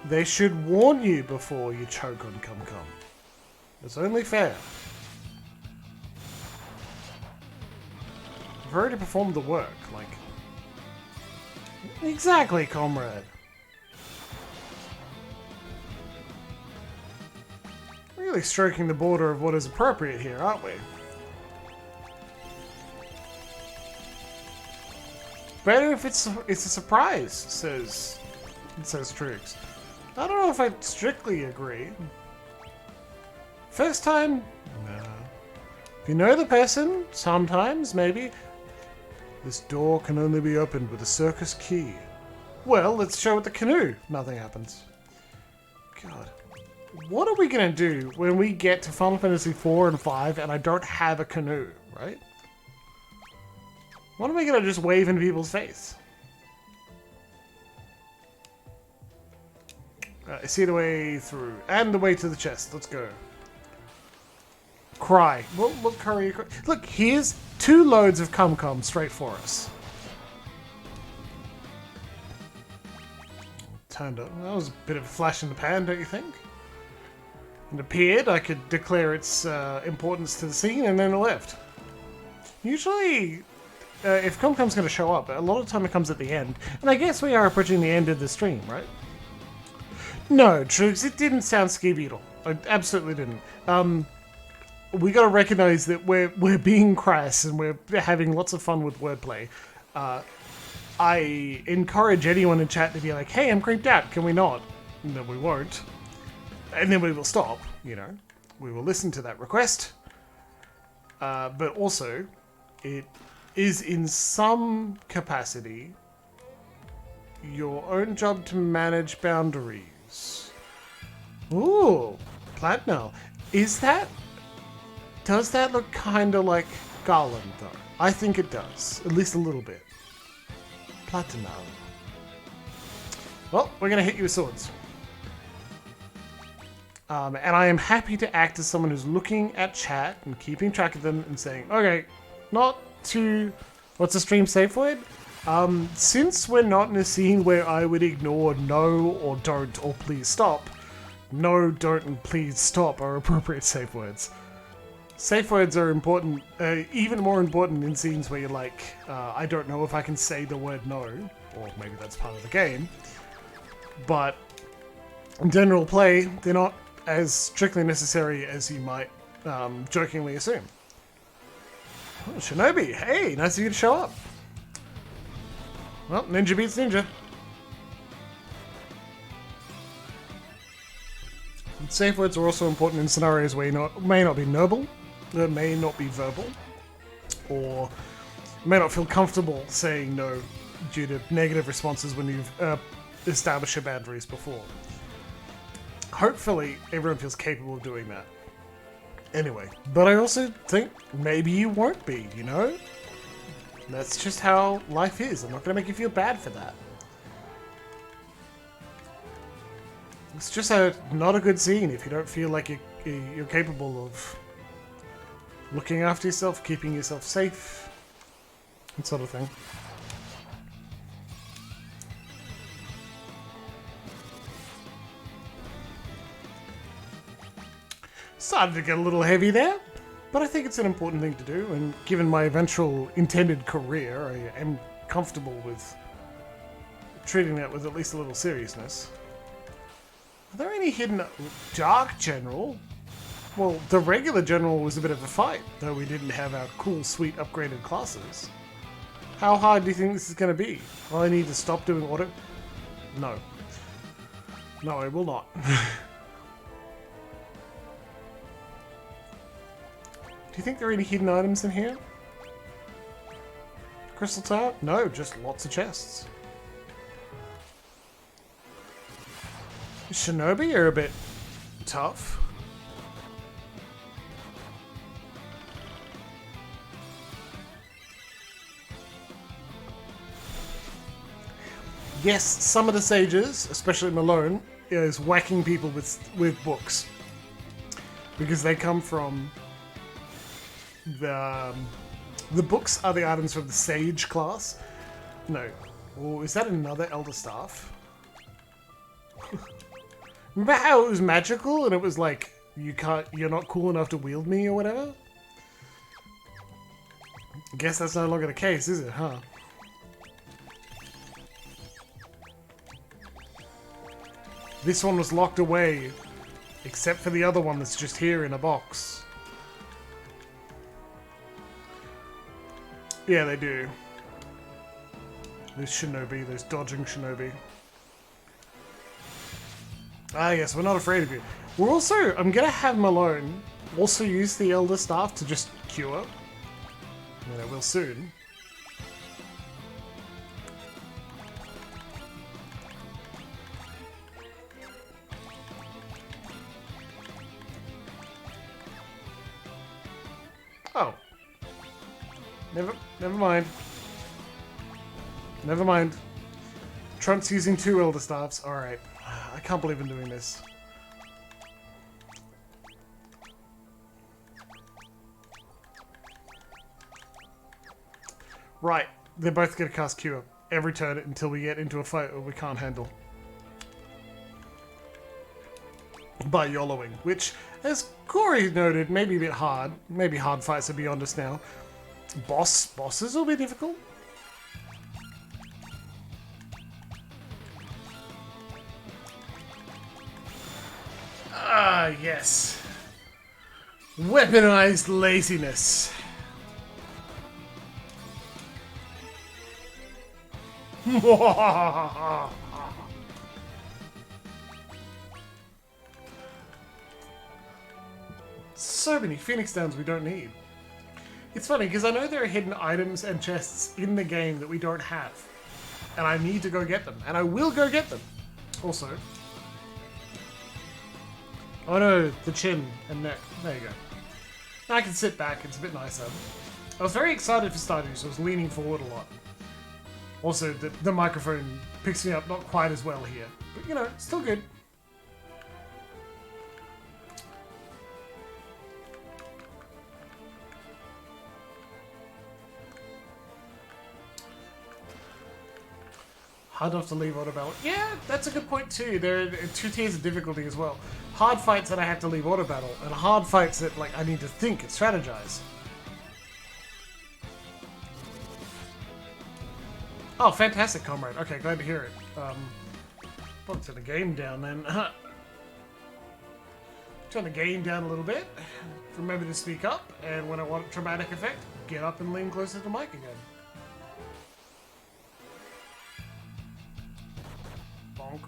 They should warn you before you choke on Cum Cum. It's only fair. I've already performed the work, like... Exactly, comrade. Really stroking the border of what is appropriate here, aren't we? Better if it's a surprise, says Trix. I don't know if I strictly agree. First time? No. If you know the person, sometimes, maybe. This door can only be opened with a circus key. Well, let's show it the canoe. Nothing happens. God. What are we going to do when we get to Final Fantasy IV and V and I don't have a canoe, right? What am I going to just wave in people's face? I see the way through. And the way to the chest. Let's go. Cry. What curry? Look, here's 2 loads of Cum Cum straight for us. Turned up. That was a bit of a flash in the pan, don't you think? It appeared, I could declare its importance to the scene, and then it left. Usually, if Cum Cum's going to show up, a lot of the time it comes at the end. And I guess we are approaching the end of the stream, right? No, Troops, it didn't sound skeevy at all. I absolutely didn't. We got to recognize that we're being crass and we're having lots of fun with wordplay. I encourage anyone in chat to be like, hey, I'm creeped out, can we not? And then we won't. And then we will stop, you know. We will listen to that request. But also, it is in some capacity your own job to manage boundaries. Ooh, Platinum. Does that look kind of like Garland, though? I think it does. At least a little bit. Platinum. Well, we're going to hit you with swords. And I am happy to act as someone who's looking at chat and keeping track of them and saying, okay, not to... What's the stream safe word? Since we're not in a scene where I would ignore no or don't or please stop, no, don't, and please stop are appropriate safe words. Safe words are important, even more important in scenes where you're like, I don't know if I can say the word no, or maybe that's part of the game, but in general play, they're not as strictly necessary as you might jokingly assume. Oh, Shinobi, hey, nice of you to show up. Well, ninja beats ninja. Safe words are also important in scenarios where you may not be noble, may not be verbal, or may not feel comfortable saying no due to negative responses when you've established your boundaries before. Hopefully, everyone feels capable of doing that. Anyway, but I also think maybe you won't be, you know? That's just how life is. I'm not going to make you feel bad for that. It's just not a good scene if you don't feel like you're capable of looking after yourself, keeping yourself safe, that sort of thing. Started to get a little heavy there, but I think it's an important thing to do, and given my eventual intended career, I am comfortable with treating that with at least a little seriousness. Are there any hidden... Dark General? Well, the regular General was a bit of a fight, though we didn't have our cool, sweet, upgraded classes. How hard do you think this is going to be? Will I need to stop doing auto... No. No, I will not. Do you think there are any hidden items in here? Crystal Tower? No, just lots of chests. Shinobi are a bit tough. Yes, some of the sages, especially Malone, is whacking people with books. Because they come from... The books are the items from the Sage class. No. Or is that another Elder Staff? Remember how it was magical and it was like, you're not cool enough to wield me or whatever? Guess that's no longer the case, is it, huh? This one was locked away, except for the other one that's just here in a box. Yeah, they do. Those shinobi, those dodging shinobi. Ah, yes, we're not afraid of you. We're also, I'm gonna have Malone also use the Elder Staff to just cure. I will soon. Oh. Never mind. Never mind. Trunks using 2 Elder Staffs. Alright. I can't believe I'm doing this. Right. They're both going to cast Cure every turn until we get into a fight we can't handle. By YOLOing, which, as Corey noted, may be a bit hard. Maybe hard fights are beyond us now. Bosses will be difficult. Ah, yes. Weaponized laziness. So many Phoenix Downs we don't need. It's funny because I know there are hidden items and chests in the game that we don't have. And I need to go get them. And I will go get them. Also. Oh no, the chin and neck. There you go. Now I can sit back. It's a bit nicer. I was very excited for Stardew, so I was leaning forward a lot. Also, the microphone picks me up not quite as well here. But, you know, still good. Hard enough to leave auto battle. Yeah, that's a good point too. There are 2 tiers of difficulty as well. Hard fights that I have to leave auto battle, and hard fights that like I need to think and strategize. Oh, fantastic, comrade. Okay, glad to hear it. I'll turn the game down then. Turn the game down a little bit. Remember to speak up, and when I want a dramatic effect, get up and lean closer to the mic again. Bonk.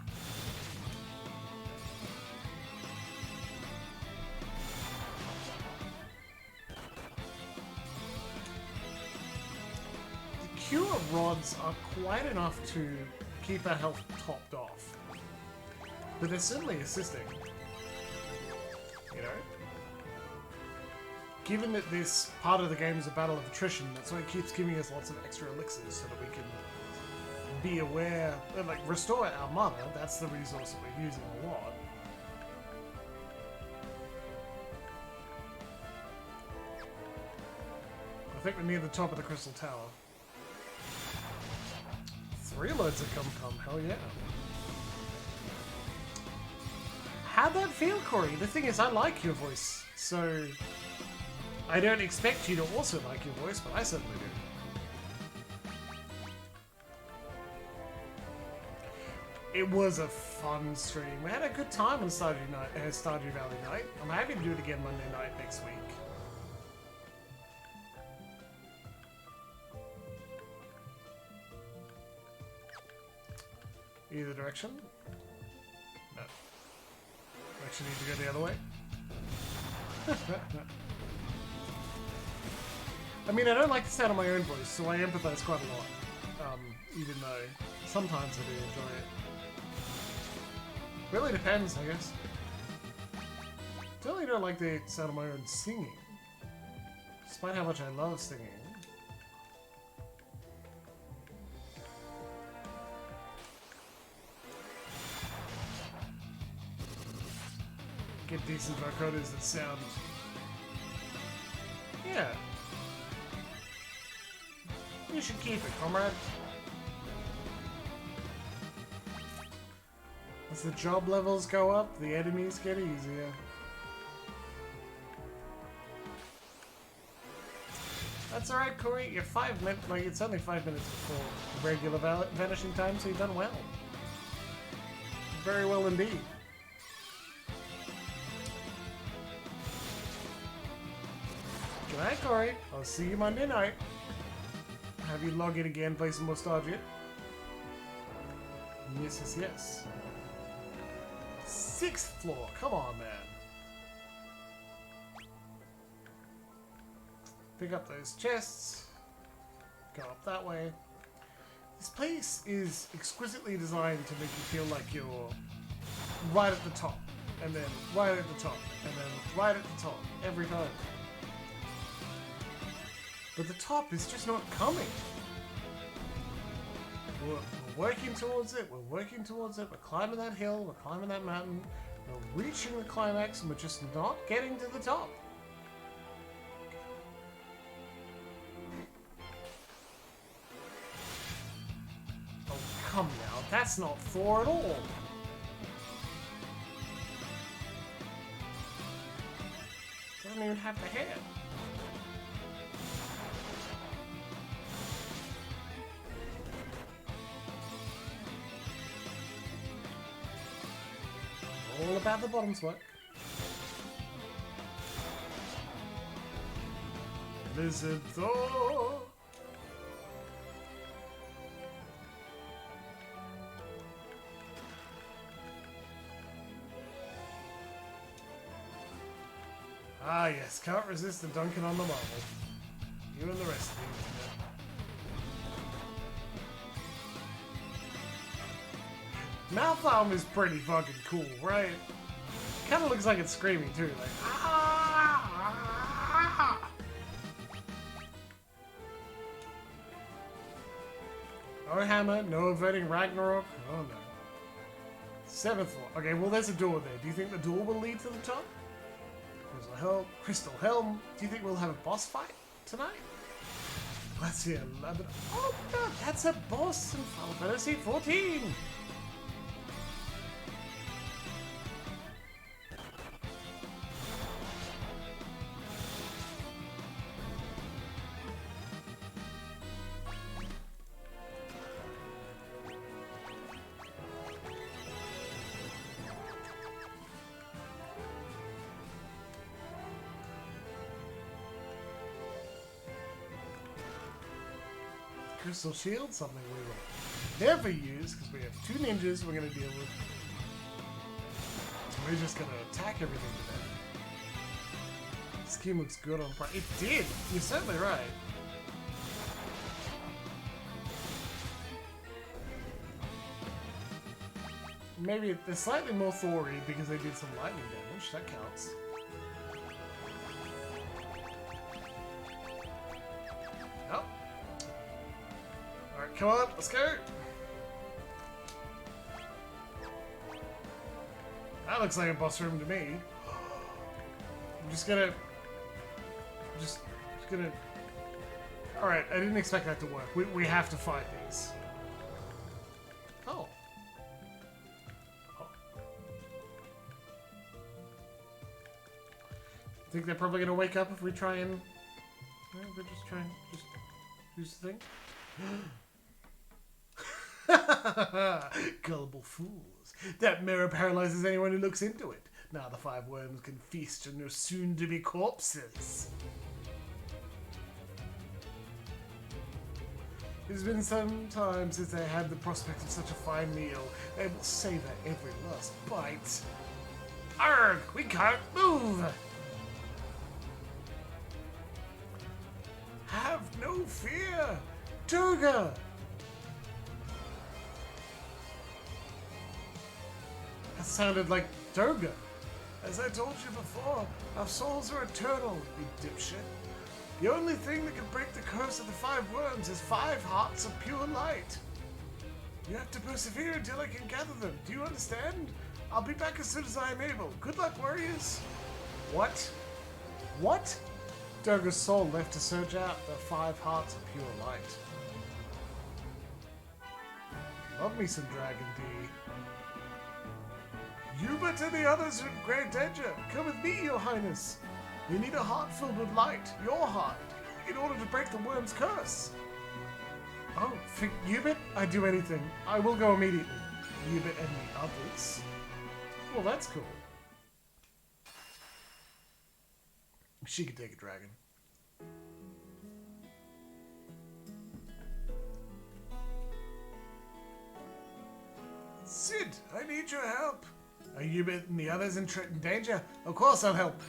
The cure rods are quite enough to keep our health topped off, but they're certainly assisting. You know? Given that this part of the game is a battle of attrition, that's why it keeps giving us lots of extra elixirs so that we can be aware, like restore our mana, that's the resource that we're using a lot. I think we're near the top of the Crystal Tower. 3 loads of come, hell yeah. How'd that feel, Corey? The thing is, I like your voice, so I don't expect you to also like your voice, but I certainly do. It was a fun stream. We had a good time on Stardew Valley night. I'm happy to do it again Monday night next week. Either direction? No. I actually need to go the other way. I mean, I don't like the sound of my own voice, so I empathize quite a lot. Even though sometimes I do enjoy it. Really depends, I guess. Totally don't like the sound of my own singing. Despite how much I love singing. Get decent vocoders that sound... Yeah. You should keep it, comrade. As the job levels go up, the enemies get easier. That's alright, Corey. You're 5 minutes. Like, it's only 5 minutes before regular vanishing time, so you've done well. Very well indeed. Good night, Corey. I'll see you Monday night. Have you log in again, play some more Stargate? Yes, yes, yes. 6th floor. Come on, man. Pick up those chests. Go up that way. This place is exquisitely designed to make you feel like you're right at the top. And then right at the top. And then right at the top. Every time. But the top is just not coming. We're working towards it. We're working towards it. We're climbing that hill. We're climbing that mountain. We're reaching the climax and we're just not getting to the top. Oh, come now. That's not Thor at all. Doesn't even have the hair. All about the bottom's work. Lizard Thor. Ah yes, can't resist the dunking on the marble. You and the rest of you. Mouth arm is pretty fucking cool, right? Kind of looks like it's screaming too, like ah! No hammer, no averting Ragnarok. Oh no. 7th floor. Okay, well there's a door there. Do you think the door will lead to the top? Crystal Helm. Do you think we'll have a boss fight tonight? Let's see. Oh no, that's a boss in Final Fantasy 14. Crystal Shield, something we will never use because we have 2 ninjas we're going to deal with. We're just going to attack everything to death. This scheme looks good on price. It did! You're certainly right. Maybe they're slightly more Thor-y because they did some lightning damage. That counts. Oh. Alright, come on, let's go! That looks like a boss room to me. I'm just gonna... Just gonna... Alright, I didn't expect that to work. We have to fight these. Oh. I think they're probably gonna wake up if we try and... No, we're just trying... Just... Use the thing. Gullible fools. That mirror paralyzes anyone who looks into it. Now the 5 worms can feast on your soon-to-be corpses. It's been some time since I had the prospect of such a fine meal. I will savor every last bite. Arrgh! We can't move! Have no fear! Durga! That sounded like Durga. As I told you before, our souls are eternal, you dipshit. The only thing that can break the curse of the 5 worms is 5 hearts of pure light. You have to persevere until I can gather them. Do you understand? I'll be back as soon as I am able. Good luck, warriors. What? What? Durga's soul left to search out the 5 hearts of pure light. Love me some Dragon D. Hubert and the others are in great danger. Come with me, your highness. We need a heart filled with light, your heart, in order to break the worm's curse. Oh, for Hubert, I'd do anything. I will go immediately. Hubert and the others? Well, that's cool. She could take a dragon. Sid, I need your help. Are Hubert and the others in danger? Of course I'll help.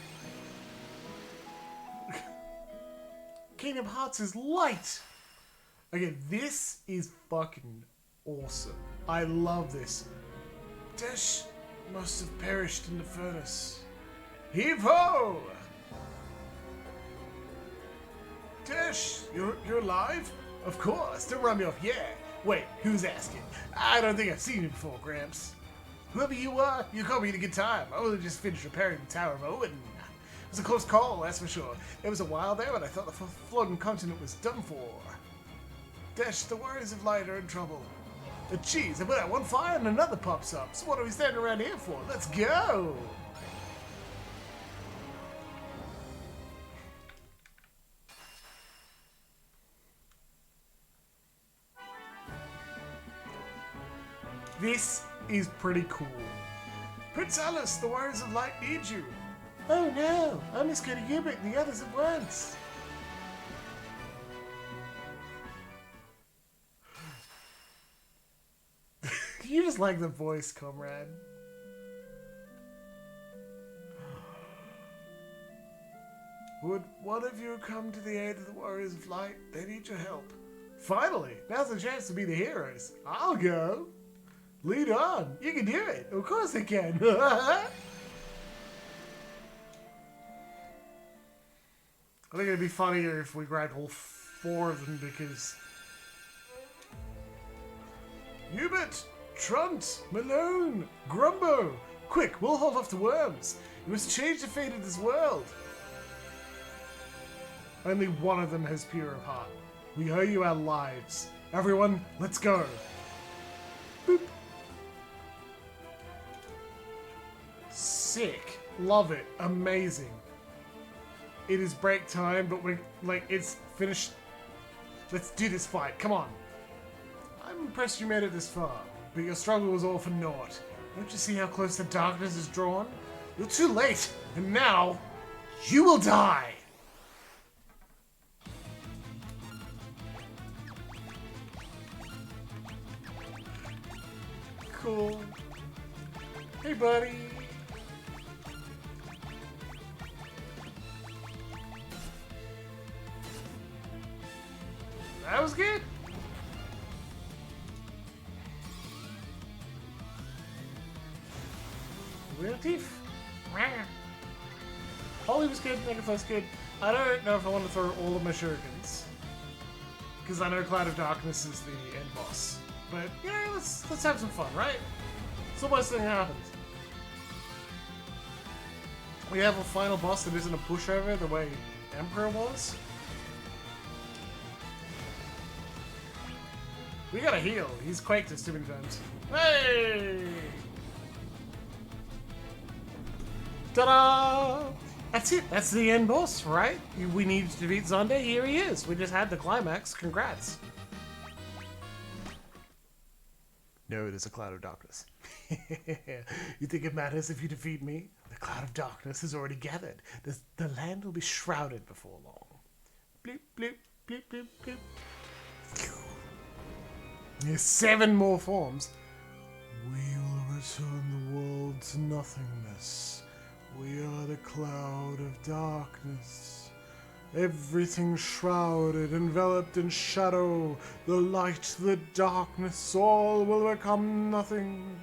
Kingdom Hearts is light. Okay, this is fucking awesome. I love this. Dash must have perished in the furnace. Heave ho! Dash, you're alive? Of course, don't run me off, yeah. Wait, who's asking? I don't think I've seen you before, Gramps. Whoever you are, you caught me at a good time. I only just finished repairing the Tower of Owen. It was a close call, that's for sure. There was a while there when I thought the floating continent was done for. Dash, the Warriors of Light are in trouble. Jeez, I put out one fire and another pops up. So what are we standing around here for? Let's go! This is pretty cool. Prince Alice, the Warriors of Light need you. Oh no, I must go to Hubert and the others at once. You just like the voice, comrade. Would one of you come to the aid of the Warriors of Light? They need your help. Finally, now's the chance to be the heroes. I'll go. Lead on. You can do it. Of course I can. I think it'd be funnier if we grabbed all four of them because... Hubert, Trunt, Malone, Grumbo. Quick, we'll hold off the worms. We must change the fate of this world. Only one of them has pure of heart. We owe you our lives. Everyone, let's go. Boop. Sick. Love it. Amazing. It is break time, but we're like, it's finished. Let's do this fight. Come on. I'm impressed you made it this far, but your struggle was all for naught. Don't you see how close the darkness is drawn? You're too late, and now you will die. Cool. Hey, buddy. That was good. Real teeth. Holly was good, Megaphone was good. I don't know if I want to throw all of my shurikens. Because I know Cloud of Darkness is the end boss. But, you know, let's have some fun, right? It's the worst thing that happens. We have a final boss that isn't a pushover the way Emperor was. We gotta heal. He's quaked us too many times. Hey! Ta-da! That's it. That's the end boss, right? We needed to defeat Zonde. Here he is. We just had the climax. Congrats. No, it is a Cloud of Darkness. You think it matters if you defeat me? The Cloud of Darkness is already gathered. The land will be shrouded before long. Bloop, bloop, bloop, bloop, bloop. There's 7 more forms. We will return the world to nothingness. We are the Cloud of Darkness. Everything shrouded, enveloped in shadow. The light, the darkness, all will become nothing.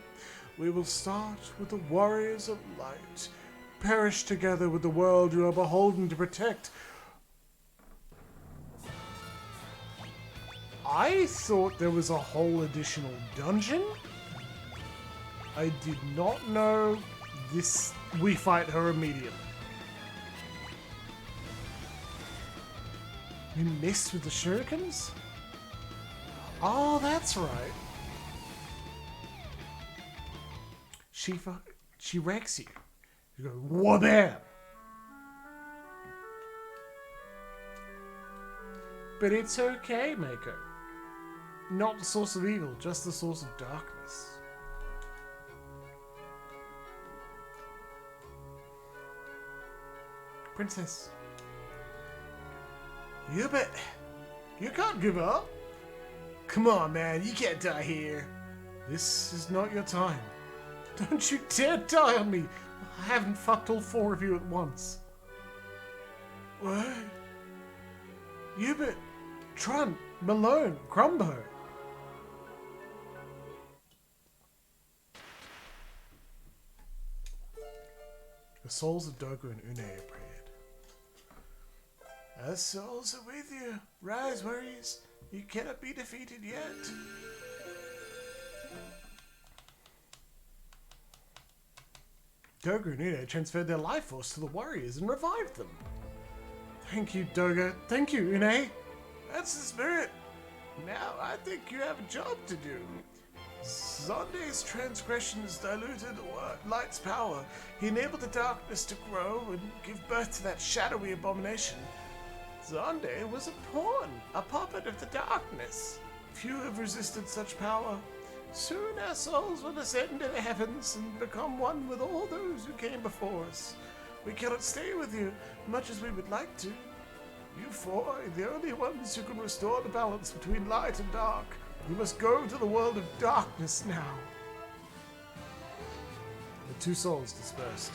We will start with the Warriors of Light. Perish together with the world you are beholden to protect. I thought there was a whole additional dungeon. I did not know this. We fight her immediately. We missed with the shurikens? Oh, that's right. Shifa, She wrecks you. You go, wha-bam! But it's okay, Mako. Not the source of evil, just the source of darkness. Princess. You can't give up. Come on, man, you can't die here. This is not your time. Don't you dare die on me. I haven't fucked all four of you at once. What? Hubert, Trunt, Malone, Crumbo. The souls of Dogu and Une are prayed. Our souls are with you. Rise, warriors. You cannot be defeated yet. Dogu and Une transferred their life force to the warriors and revived them. Thank you, Doga. Thank you, Une. That's the spirit. Now I think you have a job to do. Zonde's transgressions diluted light's power. He enabled the darkness to grow and give birth to that shadowy abomination. Zonde was a pawn, a puppet of the darkness. Few have resisted such power. Soon our souls will ascend to the heavens and become one with all those who came before us. We cannot stay with you, much as we would like to. You four are the only ones who can restore the balance between light and dark. You must go to the world of darkness now. The two souls dispersed.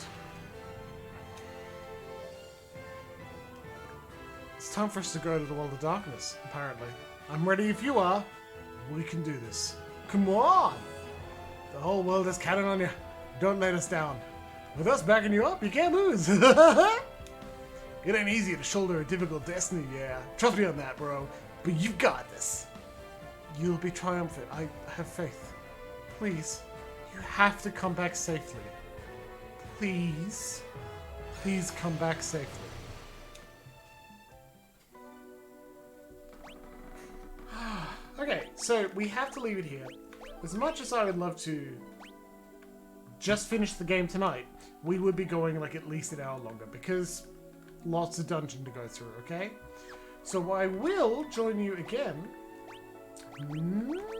It's time for us to go to the world of darkness, apparently. I'm ready if you are. We can do this. Come on! The whole world is counting on you. Don't let us down. With us backing you up, you can't lose. It ain't easy to shoulder a difficult destiny, yeah. Trust me on that, bro. But you've got this. You'll be triumphant. I have faith. Please, you have to come back safely. Please. Please come back safely. Okay, so we have to leave it here. As much as I would love to just finish the game tonight, we would be going like at least an hour longer because lots of dungeon to go through, okay? So I will join you again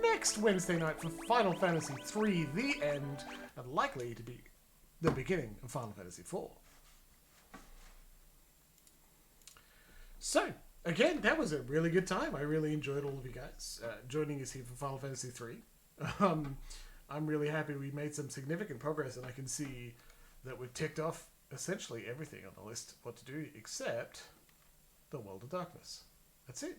next Wednesday night for Final Fantasy III, The End, and likely to be the beginning of Final Fantasy IV. So, again, that was a really good time. I really enjoyed all of you guys joining us here for Final Fantasy III. I'm really happy we made some significant progress, and I can see that we've ticked off essentially everything on the list what to do except the World of Darkness. That's it.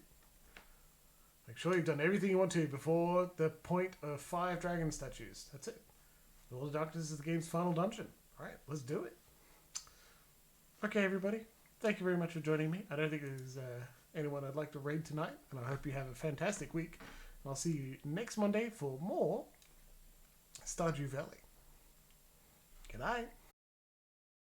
Make sure you've done everything you want to before the point of 5 dragon statues. That's it. The World of Darkness is the game's final dungeon. Alright, let's do it. Okay, everybody. Thank you very much for joining me. I don't think there's anyone I'd like to raid tonight, and I hope you have a fantastic week. And I'll see you next Monday for more Stardew Valley. Good night.